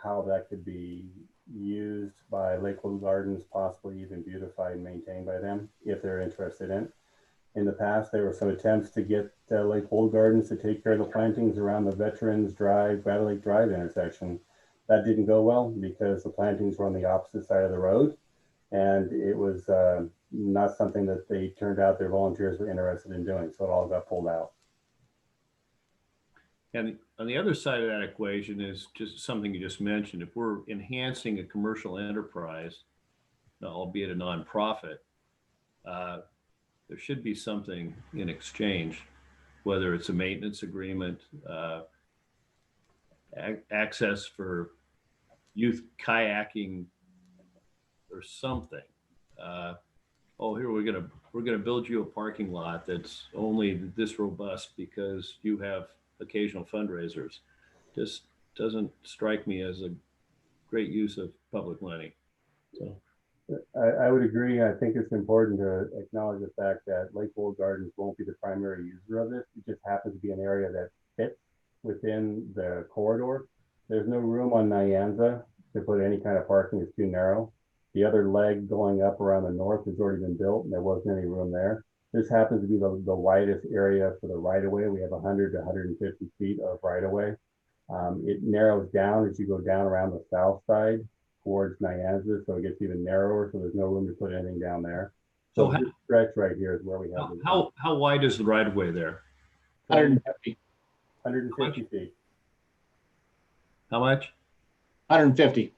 how that could be used by Lakewood Gardens, possibly even beautified and maintained by them if they're interested in. In the past, there were some attempts to get Lakewood Gardens to take care of the plantings around the Veterans Drive, Battle Lake Drive intersection. That didn't go well because the plantings were on the opposite side of the road, and it was not something that they turned out their volunteers were interested in doing, so it all got pulled out. And on the other side of that equation is just something you just mentioned. If we're enhancing a commercial enterprise, albeit a nonprofit, there should be something in exchange, whether it's a maintenance agreement, access for youth kayaking or something. Oh, here we're gonna build you a parking lot that's only this robust because you have occasional fundraisers. Just doesn't strike me as a great use of public money. So I would agree. I think it's important to acknowledge the fact that Lakewood Gardens won't be the primary user of this. It just happens to be an area that fits within the corridor. There's no room on Nyanza to put any kind of parking. It's too narrow. The other leg going up around the north has already been built and there wasn't any room there. This happens to be the widest area for the right-of-way. We have 100 to 150 feet of right-of-way. It narrows down as you go down around the south side towards Nyanza, so it gets even narrower, so there's no room to put anything down there. So this stretch right here is where we have how wide is the right-of-way there? 150. 150 feet. How much? 150.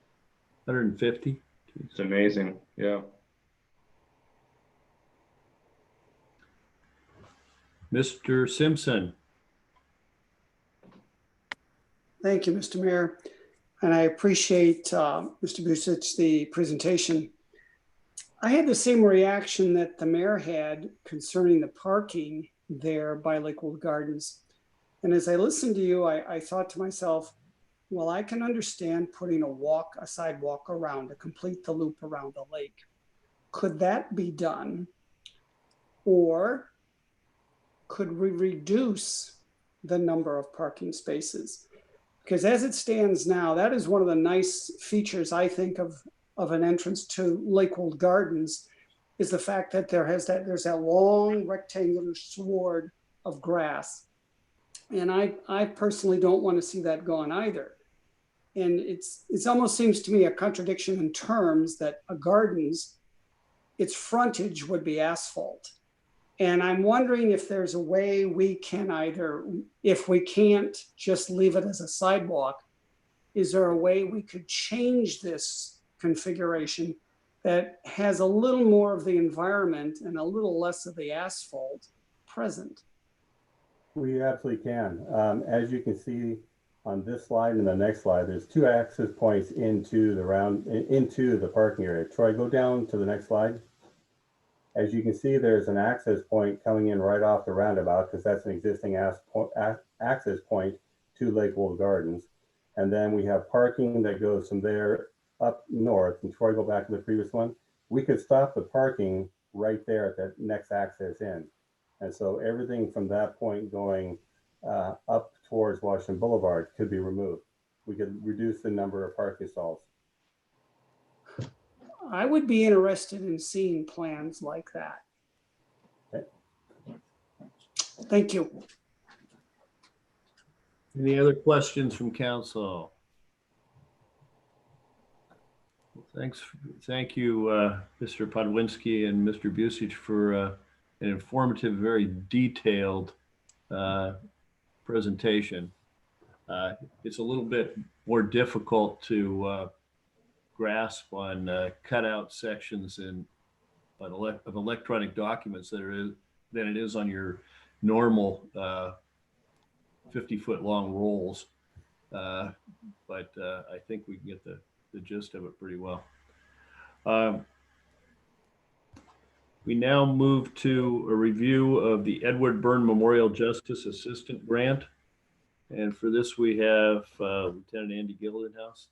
150? It's amazing. Yeah. Mr. Simpson. Thank you, Mr. Mayor. And I appreciate, Mr. Busich, the presentation. I had the same reaction that the mayor had concerning the parking there by Lakewood Gardens. And as I listened to you, I thought to myself, well, I can understand putting a sidewalk around to complete the loop around the lake. Could that be done? Or could we reduce the number of parking spaces? Because as it stands now, that is one of the nice features, I think, of an entrance to Lakewood Gardens, is the fact that there's that long rectangular sward of grass. And I personally don't want to see that gone either. And it almost seems to me a contradiction in terms that a gardens, its frontage would be asphalt. And I'm wondering if there's a way we can either, if we can't just leave it as a sidewalk, is there a way we could change this configuration that has a little more of the environment and a little less of the asphalt present? We absolutely can. As you can see on this slide and the next slide, there's two access points into the parking area. Troy, go down to the next slide. As you can see, there's an access point coming in right off the roundabout because that's an existing access point to Lakewood Gardens. And then we have parking that goes from there up north. And Troy, go back to the previous one. We could stop the parking right there at that next access in. And so everything from that point going up towards Washington Boulevard could be removed. We could reduce the number of parking stalls. I would be interested in seeing plans like that. Okay. Thank you. Any other questions from council? Thank you, Mr. Podwinski and Mr. Busich for an informative, very detailed presentation. It's a little bit more difficult to grasp on cutout sections of electronic documents than it is on your normal 50-foot long rolls. But I think we can get the gist of it pretty well. We now move to a review of the Edward Byrne Memorial Justice Assistant Grant. And for this, we have Lieutenant Andy Gildenhouse.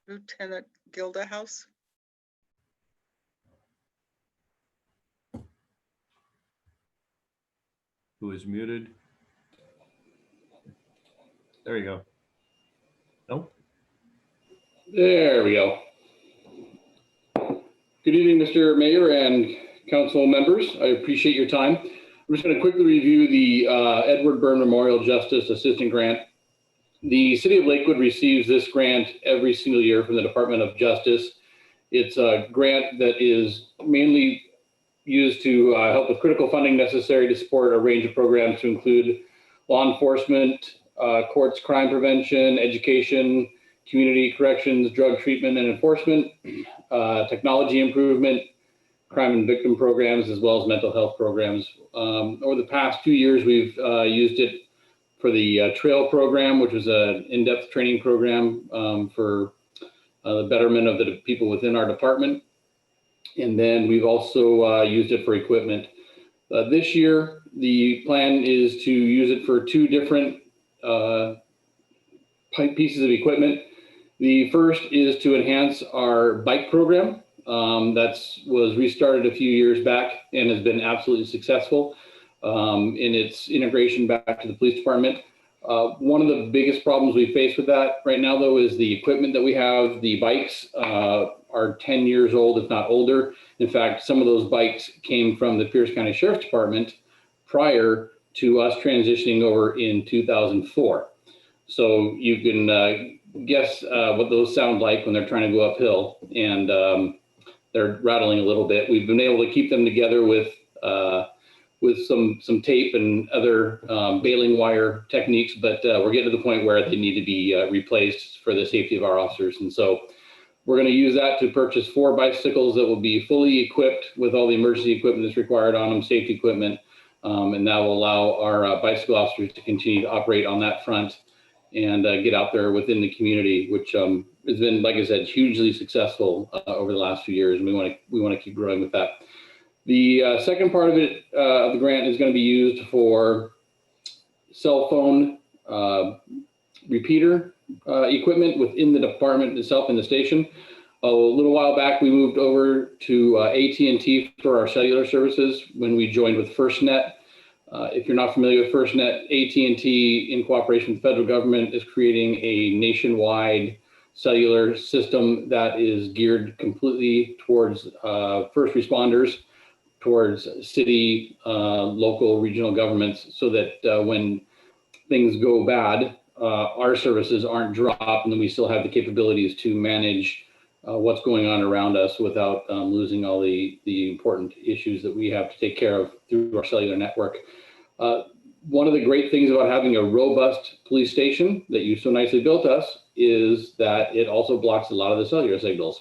Lieutenant Gildenhouse. Who is muted. There you go. Nope. There we go. Good evening, Mr. Mayor and council members. I appreciate your time. I'm just going to quickly review the Edward Byrne Memorial Justice Assistant Grant. The City of Lakewood receives this grant every single year from the Department of Justice. It's a grant that is mainly used to help with critical funding necessary to support a range of programs to include law enforcement, courts, crime prevention, education, community corrections, drug treatment and enforcement, technology improvement, crime and victim programs, as well as mental health programs. Over the past 2 years, we've used it for the trail program, which was an in-depth training program for the betterment of the people within our department. And then we've also used it for equipment. This year, the plan is to use it for 2 different pieces of equipment. The first is to enhance our bike program. That was restarted a few years back and has been absolutely successful in its integration back to the police department. One of the biggest problems we face with that right now, though, is the equipment that we have. The bikes are 10 years old, if not older. In fact, some of those bikes came from the Pierce County Sheriff's Department prior to us transitioning over in 2004. So you can guess what those sound like when they're trying to go uphill, and they're rattling a little bit. We've been able to keep them together with some tape and other baling wire techniques, but we're getting to the point where they need to be replaced for the safety of our officers. And so we're going to use that to purchase 4 bicycles that will be fully equipped with all the emergency equipment that's required on them, safety equipment, and that will allow our bicycle officers to continue to operate on that front and get out there within the community, which has been, like I said, hugely successful over the last few years, and we want to keep growing with that. The second part of it, of the grant, is going to be used for cell phone repeater equipment within the department itself in the station. A little while back, we moved over to AT&T for our cellular services when we joined with FirstNet. If you're not familiar with FirstNet, AT&T, in cooperation with the federal government, is creating a nationwide cellular system that is geared completely towards first responders, towards city, local, regional governments, so that when things go bad, our services aren't dropped, and then we still have the capabilities to manage what's going on around us without losing all the important issues that we have to take care of through our cellular network. One of the great things about having a robust police station that you so nicely built us is that it also blocks a lot of the cellular signals.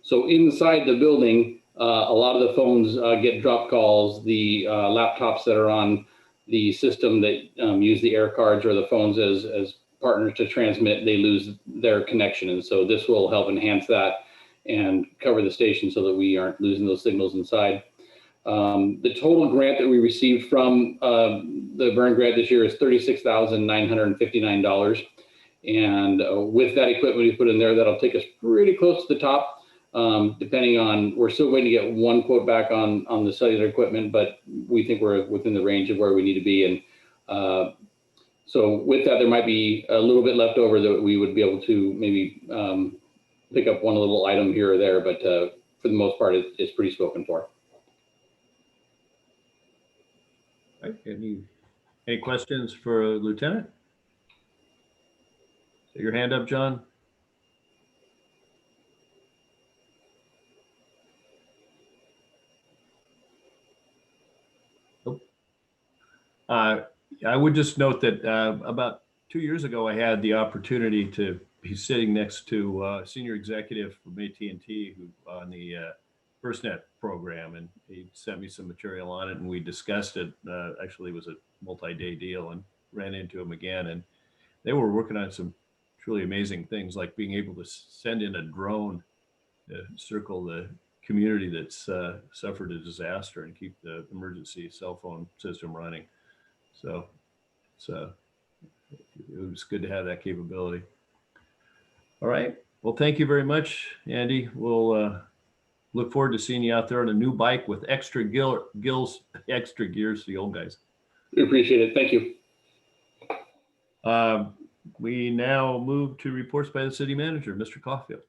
So inside the building, a lot of the phones get drop calls. The laptops that are on the system that use the air cards or the phones as partners to transmit, they lose their connection. And so this will help enhance that and cover the station so that we aren't losing those signals inside. The total grant that we received from the Byrne grant this year is $36,959. And with that equipment we put in there, that'll take us pretty close to the top. Depending on, we're still waiting to get one quote back on the cellular equipment, but we think we're within the range of where we need to be. And so with that, there might be a little bit left over that we would be able to maybe pick up one little item here or there, but for the most part, it's pretty spoken for. Right. Any questions for Lieutenant? Your hand up, John. would just note that about 2 years ago, I had the opportunity to be sitting next to a senior executive from AT&T who on the FirstNet program, and he sent me some material on it, and we discussed it. Actually, it was a multi-day deal, and ran into him again, and they were working on some truly amazing things, like being able to send in a drone to circle the community that's suffered a disaster and keep the emergency cell phone system running. So it was good to have that capability. All right. Well, thank you very much, Andy. We'll look forward to seeing you out there on a new bike with extra extra gears for the old guys. We appreciate it. Thank you. We now move to reports by the city manager, Mr. Caulfield.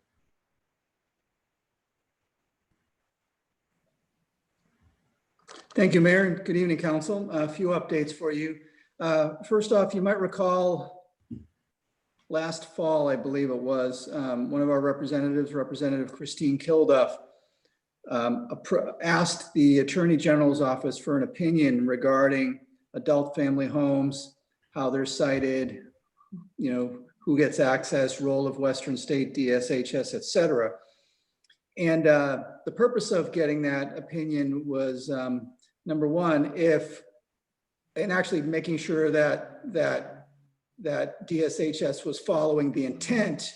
Thank you, Mayor. Good evening, Council. A few updates for you. First off, you might recall last fall, I believe it was, one of our representatives, Representative Christine Kilduff, asked the Attorney General's office for an opinion regarding adult family homes, how they're cited, you know, who gets access, role of Western State, DSHS, et cetera. And the purpose of getting that opinion was, number one, and actually making sure that DSHS was following the intent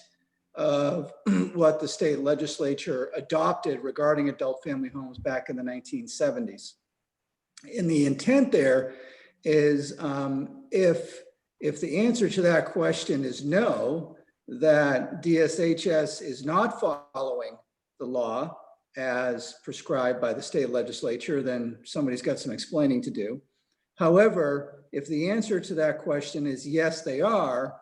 of what the state legislature adopted regarding adult family homes back in the 1970s. And the intent there is if the answer to that question is no, that DSHS is not following the law as prescribed by the state legislature, then somebody's got some explaining to do. However, if the answer to that question is yes, they are,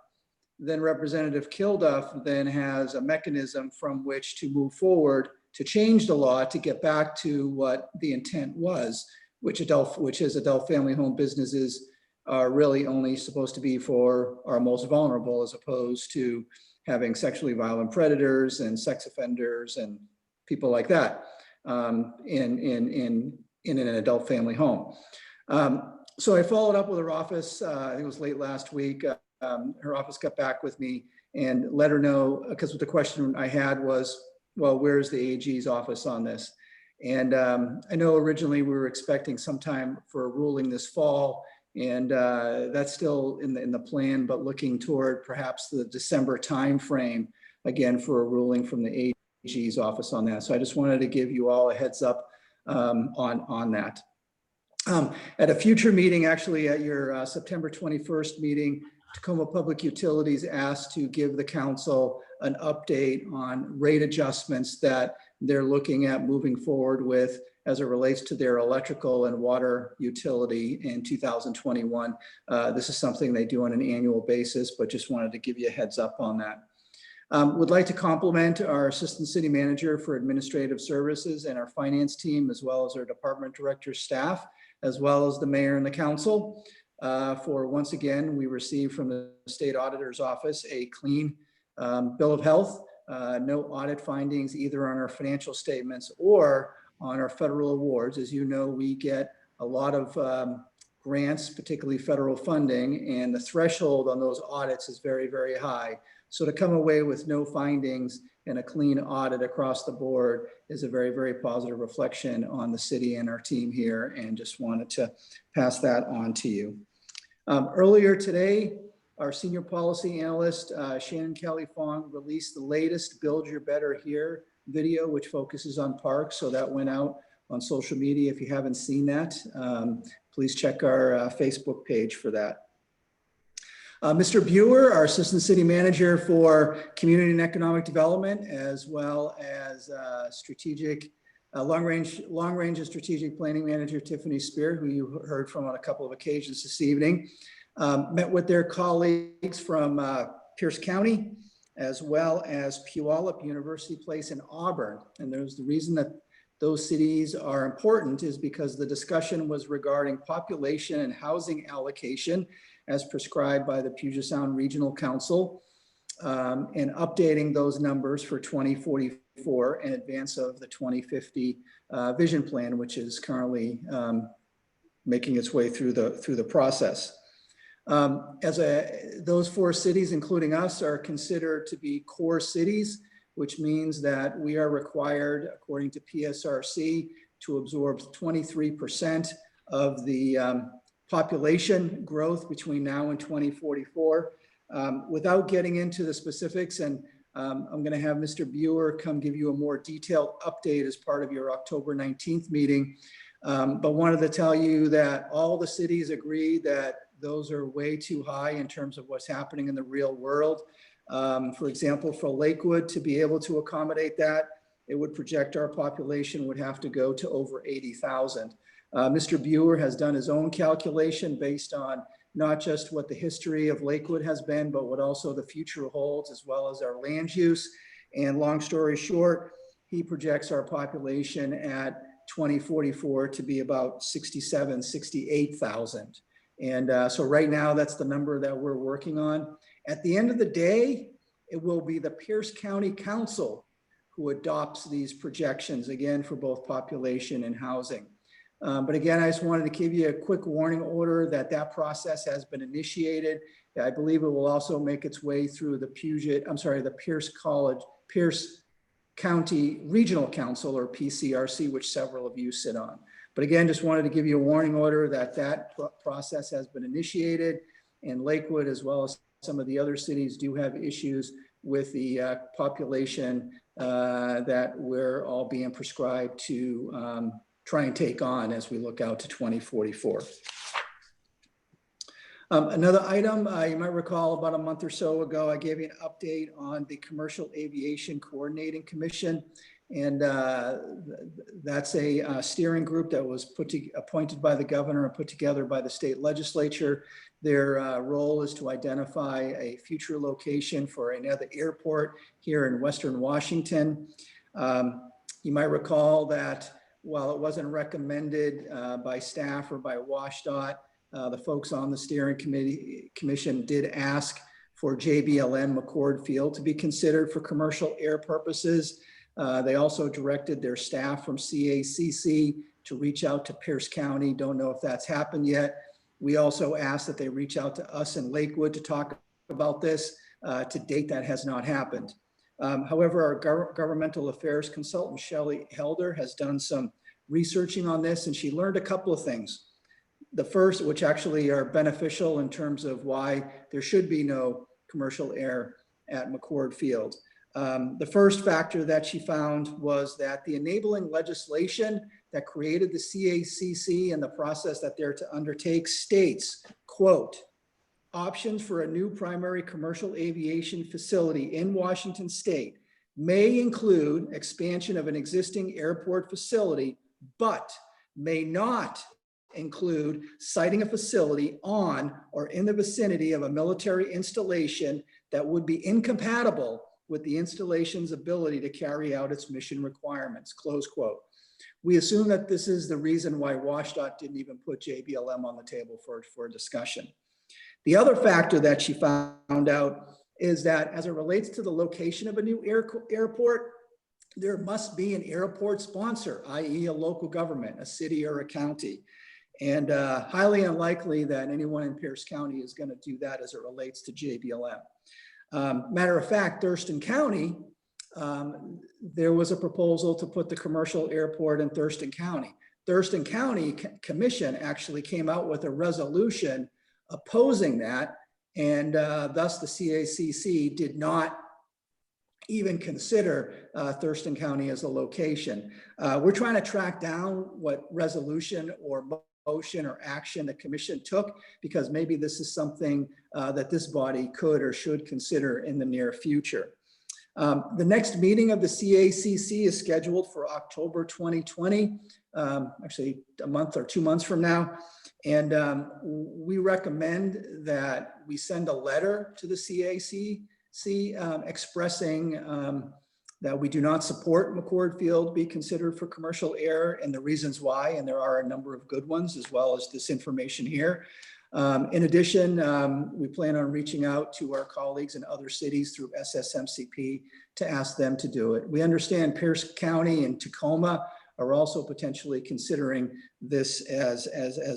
then Representative Kilduff then has a mechanism from which to move forward to change the law to get back to what the intent was, which is adult family home businesses are really only supposed to be for our most vulnerable, as opposed to having sexually violent predators and sex offenders and people like that in an adult family home. So I followed up with her office. I think it was late last week. Her office got back with me and let her know, because the question I had was, well, where's the AG's office on this? And I know originally we were expecting some time for a ruling this fall, and that's still in the plan, but looking toward perhaps the December timeframe again for a ruling from the AG's office on that. So I just wanted to give you all a heads up on that. At a future meeting, actually at your September 21st meeting, Tacoma Public Utilities asked to give the council an update on rate adjustments that they're looking at moving forward with as it relates to their electrical and water utility in 2021. This is something they do on an annual basis, but just wanted to give you a heads up on that. Would like to compliment our Assistant City Manager for Administrative Services and our finance team, as well as our department director staff, as well as the mayor and the council. For once again, we received from the state auditor's office a clean bill of health, no audit findings either on our financial statements or on our federal awards. As you know, we get a lot of grants, particularly federal funding, and the threshold on those audits is very, very high. So to come away with no findings and a clean audit across the board is a very, very positive reflection on the city and our team here, and just wanted to pass that on to you. Earlier today, our senior policy analyst, Shannon Kelly Fong, released the latest Build Your Better Here video, which focuses on parks. So that went out on social media. If you haven't seen that, please check our Facebook page for that. Mr. Buer, our Assistant City Manager for Community and Economic Development, as well as long range and strategic planning manager, Tiffany Spear, who you heard from on a couple of occasions this evening, met with their colleagues from Pierce County, as well as Puyallup, University Place, and Auburn. And there's the reason that those cities are important is because the discussion was regarding population and housing allocation as prescribed by the Puget Sound Regional Council, and updating those numbers for 2044 in advance of the 2050 vision plan, which is currently making its way through the process. Those 4 cities, including us, are considered to be core cities, which means that we are required, according to PSRC, to absorb 23% of the population growth between now and 2044. Without getting into the specifics, and I'm going to have Mr. Buer come give you a more detailed update as part of your October 19th meeting. But wanted to tell you that all the cities agree that those are way too high in terms of what's happening in the real world. For example, for Lakewood to be able to accommodate that, it would project our population would have to go to over 80,000. Mr. Buer has done his own calculation based on not just what the history of Lakewood has been, but what also the future holds, as well as our land use. And long story short, he projects our population at 2044 to be about 67, 68,000. And so right now, that's the number that we're working on. At the end of the day, it will be the Pierce County Council who adopts these projections, again, for both population and housing. But again, I just wanted to give you a quick warning order that that process has been initiated. I believe it will also make its way through the Pierce County Regional Council, or PCRC, which several of you sit on. But again, just wanted to give you a warning order that that process has been initiated, and Lakewood, as well as some of the other cities, do have issues with the population that we're all being prescribed to try and take on as we look out to 2044. Another item, you might recall about a month or so ago, I gave you an update on the Commercial Aviation Coordinating Commission. And that's a steering group that was appointed by the governor and put together by the state legislature. Their role is to identify a future location for another airport here in Western Washington. You might recall that while it wasn't recommended by staff or by WashDOT, the folks on the steering commission did ask for JBLM McCord Field to be considered for commercial air purposes. They also directed their staff from CACC to reach out to Pierce County. Don't know if that's happened yet. We also asked that they reach out to us in Lakewood to talk about this. To date, that has not happened. However, our governmental affairs consultant, Shelley Helder, has done some researching on this, and she learned a couple of things. The first, which actually are beneficial in terms of why there should be no commercial air at McCord Field. The first factor that she found was that the enabling legislation that created the CACC and the process that they're to undertake states, quote, options for a new primary commercial aviation facility in Washington state may include expansion of an existing airport facility, but may not include siting a facility on or in the vicinity of a military installation that would be incompatible with the installation's ability to carry out its mission requirements, close quote. We assume that this is the reason why WashDOT didn't even put JBLM on the table for discussion. The other factor that she found out is that as it relates to the location of a new airport, there must be an airport sponsor, i.e. a local government, a city or a county. And highly unlikely that anyone in Pierce County is going to do that as it relates to JBLM. Matter of fact, Thurston County, there was a proposal to put the commercial airport in Thurston County. Thurston County Commission actually came out with a resolution opposing that, and thus the CACC did not even consider Thurston County as a location. We're trying to track down what resolution or motion or action the commission took, because maybe this is something that this body could or should consider in the near future. The next meeting of the CACC is scheduled for October 2020, actually a month or 2 months from now. And we recommend that we send a letter to the CACC expressing that we do not support McCord Field be considered for commercial air and the reasons why, and there are a number of good ones, as well as this information here. In addition, we plan on reaching out to our colleagues in other cities through SSMCP to ask them to do it. We understand Pierce County and Tacoma are also potentially considering this as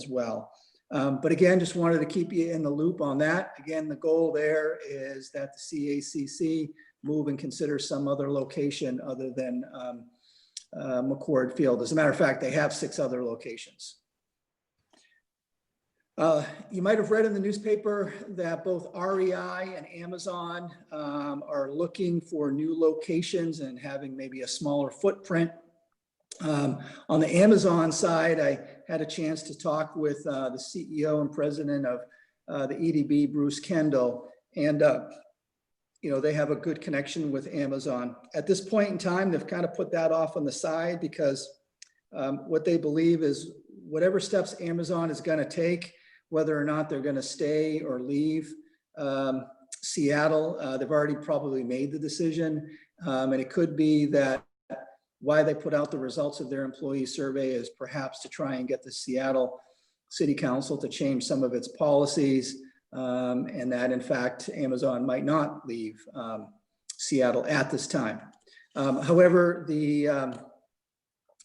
well. But again, just wanted to keep you in the loop on that. Again, the goal there is that the CACC move and consider some other location other than McCord Field. As a matter of fact, they have 6 other locations. You might have read in the newspaper that both REI and Amazon are looking for new locations and having maybe a smaller footprint. On the Amazon side, I had a chance to talk with the CEO and president of the EDB, Bruce Kendall, and you know, they have a good connection with Amazon. At this point in time, they've kind of put that off on the side because what they believe is whatever steps Amazon is going to take, whether or not they're going to stay or leave Seattle, they've already probably made the decision. And it could be that why they put out the results of their employee survey is perhaps to try and get the Seattle City Council to change some of its policies, and that in fact, Amazon might not leave Seattle at this time. However, the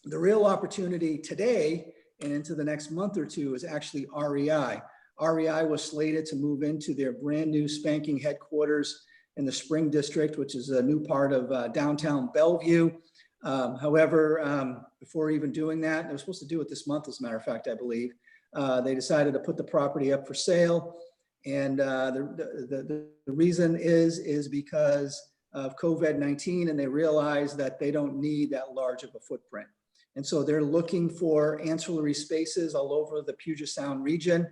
real opportunity today and into the next month or two is actually REI. REI was slated to move into their brand new spanking headquarters in the Spring District, which is a new part of downtown Bellevue. However, before even doing that, they were supposed to do it this month, as a matter of fact, I believe, they decided to put the property up for sale. And the reason is because of COVID-19, and they realized that they don't need that large of a footprint. And so they're looking for ancillary spaces all over the Puget Sound region.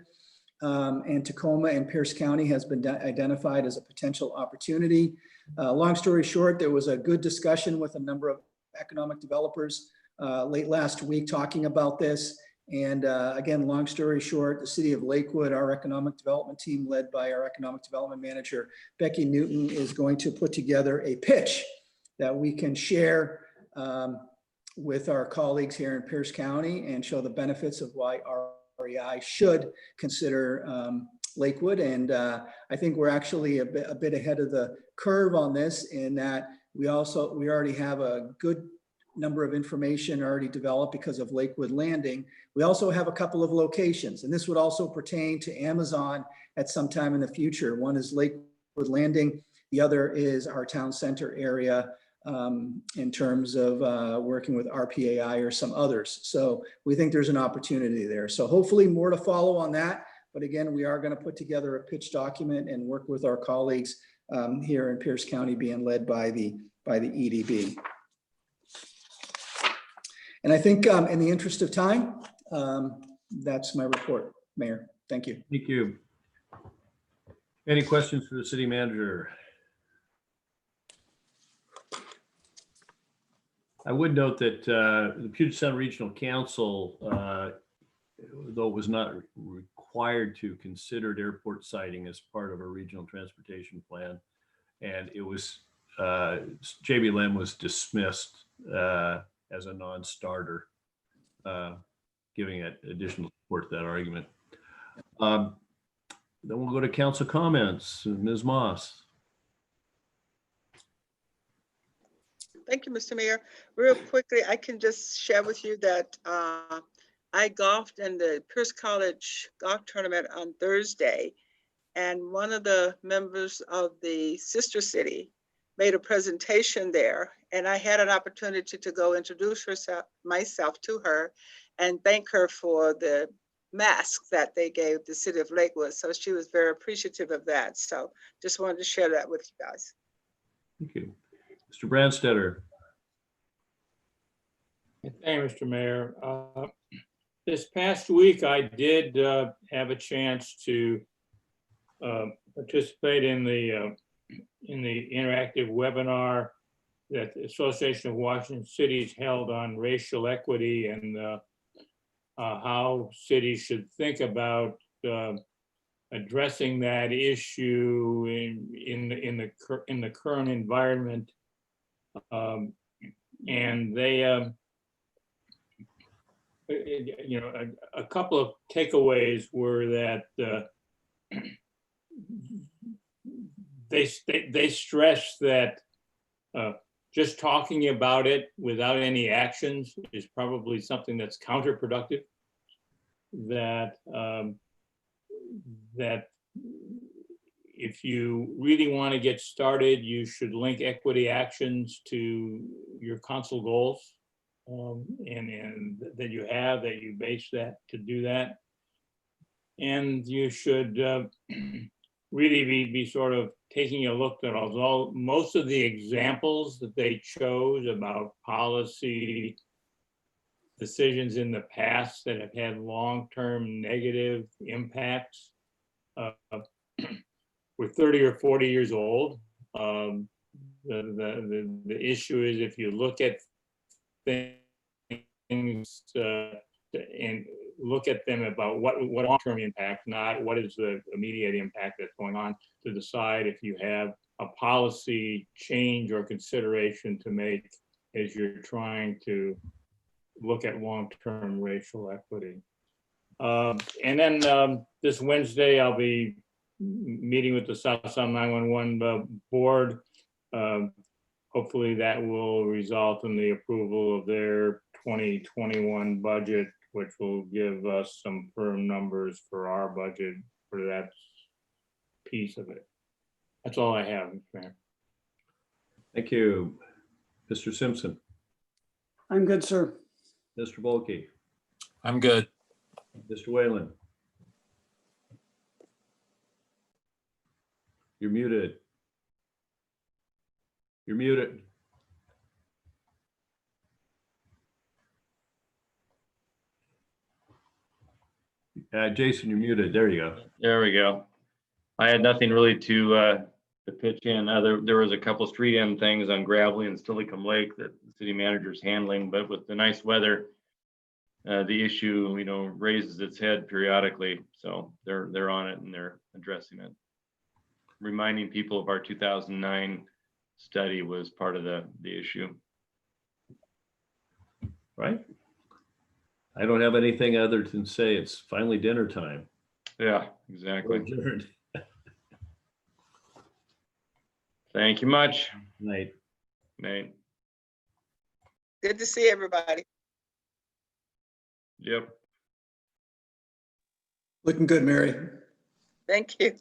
And Tacoma and Pierce County has been identified as a potential opportunity. Long story short, there was a good discussion with a number of economic developers late last week talking about this. And again, long story short, the city of Lakewood, our economic development team led by our economic development manager, Becky Newton, is going to put together a pitch that we can share with our colleagues here in Pierce County and show the benefits of why REI should consider Lakewood. And I think we're actually a bit ahead of the curve on this in that we already have a good number of information already developed because of Lakewood Landing. We also have a couple of locations, and this would also pertain to Amazon at some time in the future. One is Lakewood Landing. The other is our town center area in terms of working with RPAI or some others. So we think there's an opportunity there. So hopefully more to follow on that. But again, we are going to put together a pitch document and work with our colleagues here in Pierce County, being led by the EDB. And I think in the interest of time, that's my report, Mayor. Thank you. Thank you. Any questions for the city manager? I would note that the Puget Sound Regional Council, though it was not required to consider airport siting as part of a regional transportation plan, and it was JBLM was dismissed as a non-starter, giving it additional support to that argument. Then we'll go to council comments. Ms. Moss. Thank you, Mr. Mayor. Real quickly, I can just share with you that I golfed in the Pierce College golf tournament on Thursday, and one of the members of the sister city made a presentation there, and I had an opportunity to go introduce myself to her and thank her for the mask that they gave the city of Lakewood. So she was very appreciative of that. So just wanted to share that with you guys. Thank you. Mr. Brandstetter. Thank you, Mr. Mayor. This past week, I did have a chance to participate in the interactive webinar that the Association of Washington Cities held on racial equity and how cities should think about addressing that issue in the current environment. And they, you know, a couple of takeaways were that they stress that just talking about it without any actions is probably something that's counterproductive. That that if you really want to get started, you should link equity actions to your council goals. And that you have, that you base that to do that. And you should really be sort of taking a look at although most of the examples that they chose about policy decisions in the past that have had long-term negative impacts were 30 or 40 years old. The issue is if you look at things and look at them about what long-term impact, not what is the immediate impact that's going on, to decide if you have a policy change or consideration to make as you're trying to look at long-term racial equity. And then this Wednesday, I'll be meeting with the South Sound 911 board. Hopefully that will result in the approval of their 2021 budget, which will give us some firm numbers for our budget for that piece of it. That's all I have, Mr. Mayor. Thank you. Mr. Simpson, I'm good, sir. Mr. Volkey, I'm good. Mr. Whalen. You're muted. You're muted. Jason, you're muted. There you go. There we go. I had nothing really to pitch in. There was a couple street end things on Gravelly and Stillicum Lake that the city manager's handling, but with the nice weather, the issue, raises its head periodically. So they're on it and they're addressing it. Reminding people of our 2009 study was part of the issue. Right. I don't have anything other than say it's finally dinner time. Yeah, exactly. We're adjourned. Thank you much. Night. Night. Good to see everybody. Yep. Looking good, Mary. Thank you.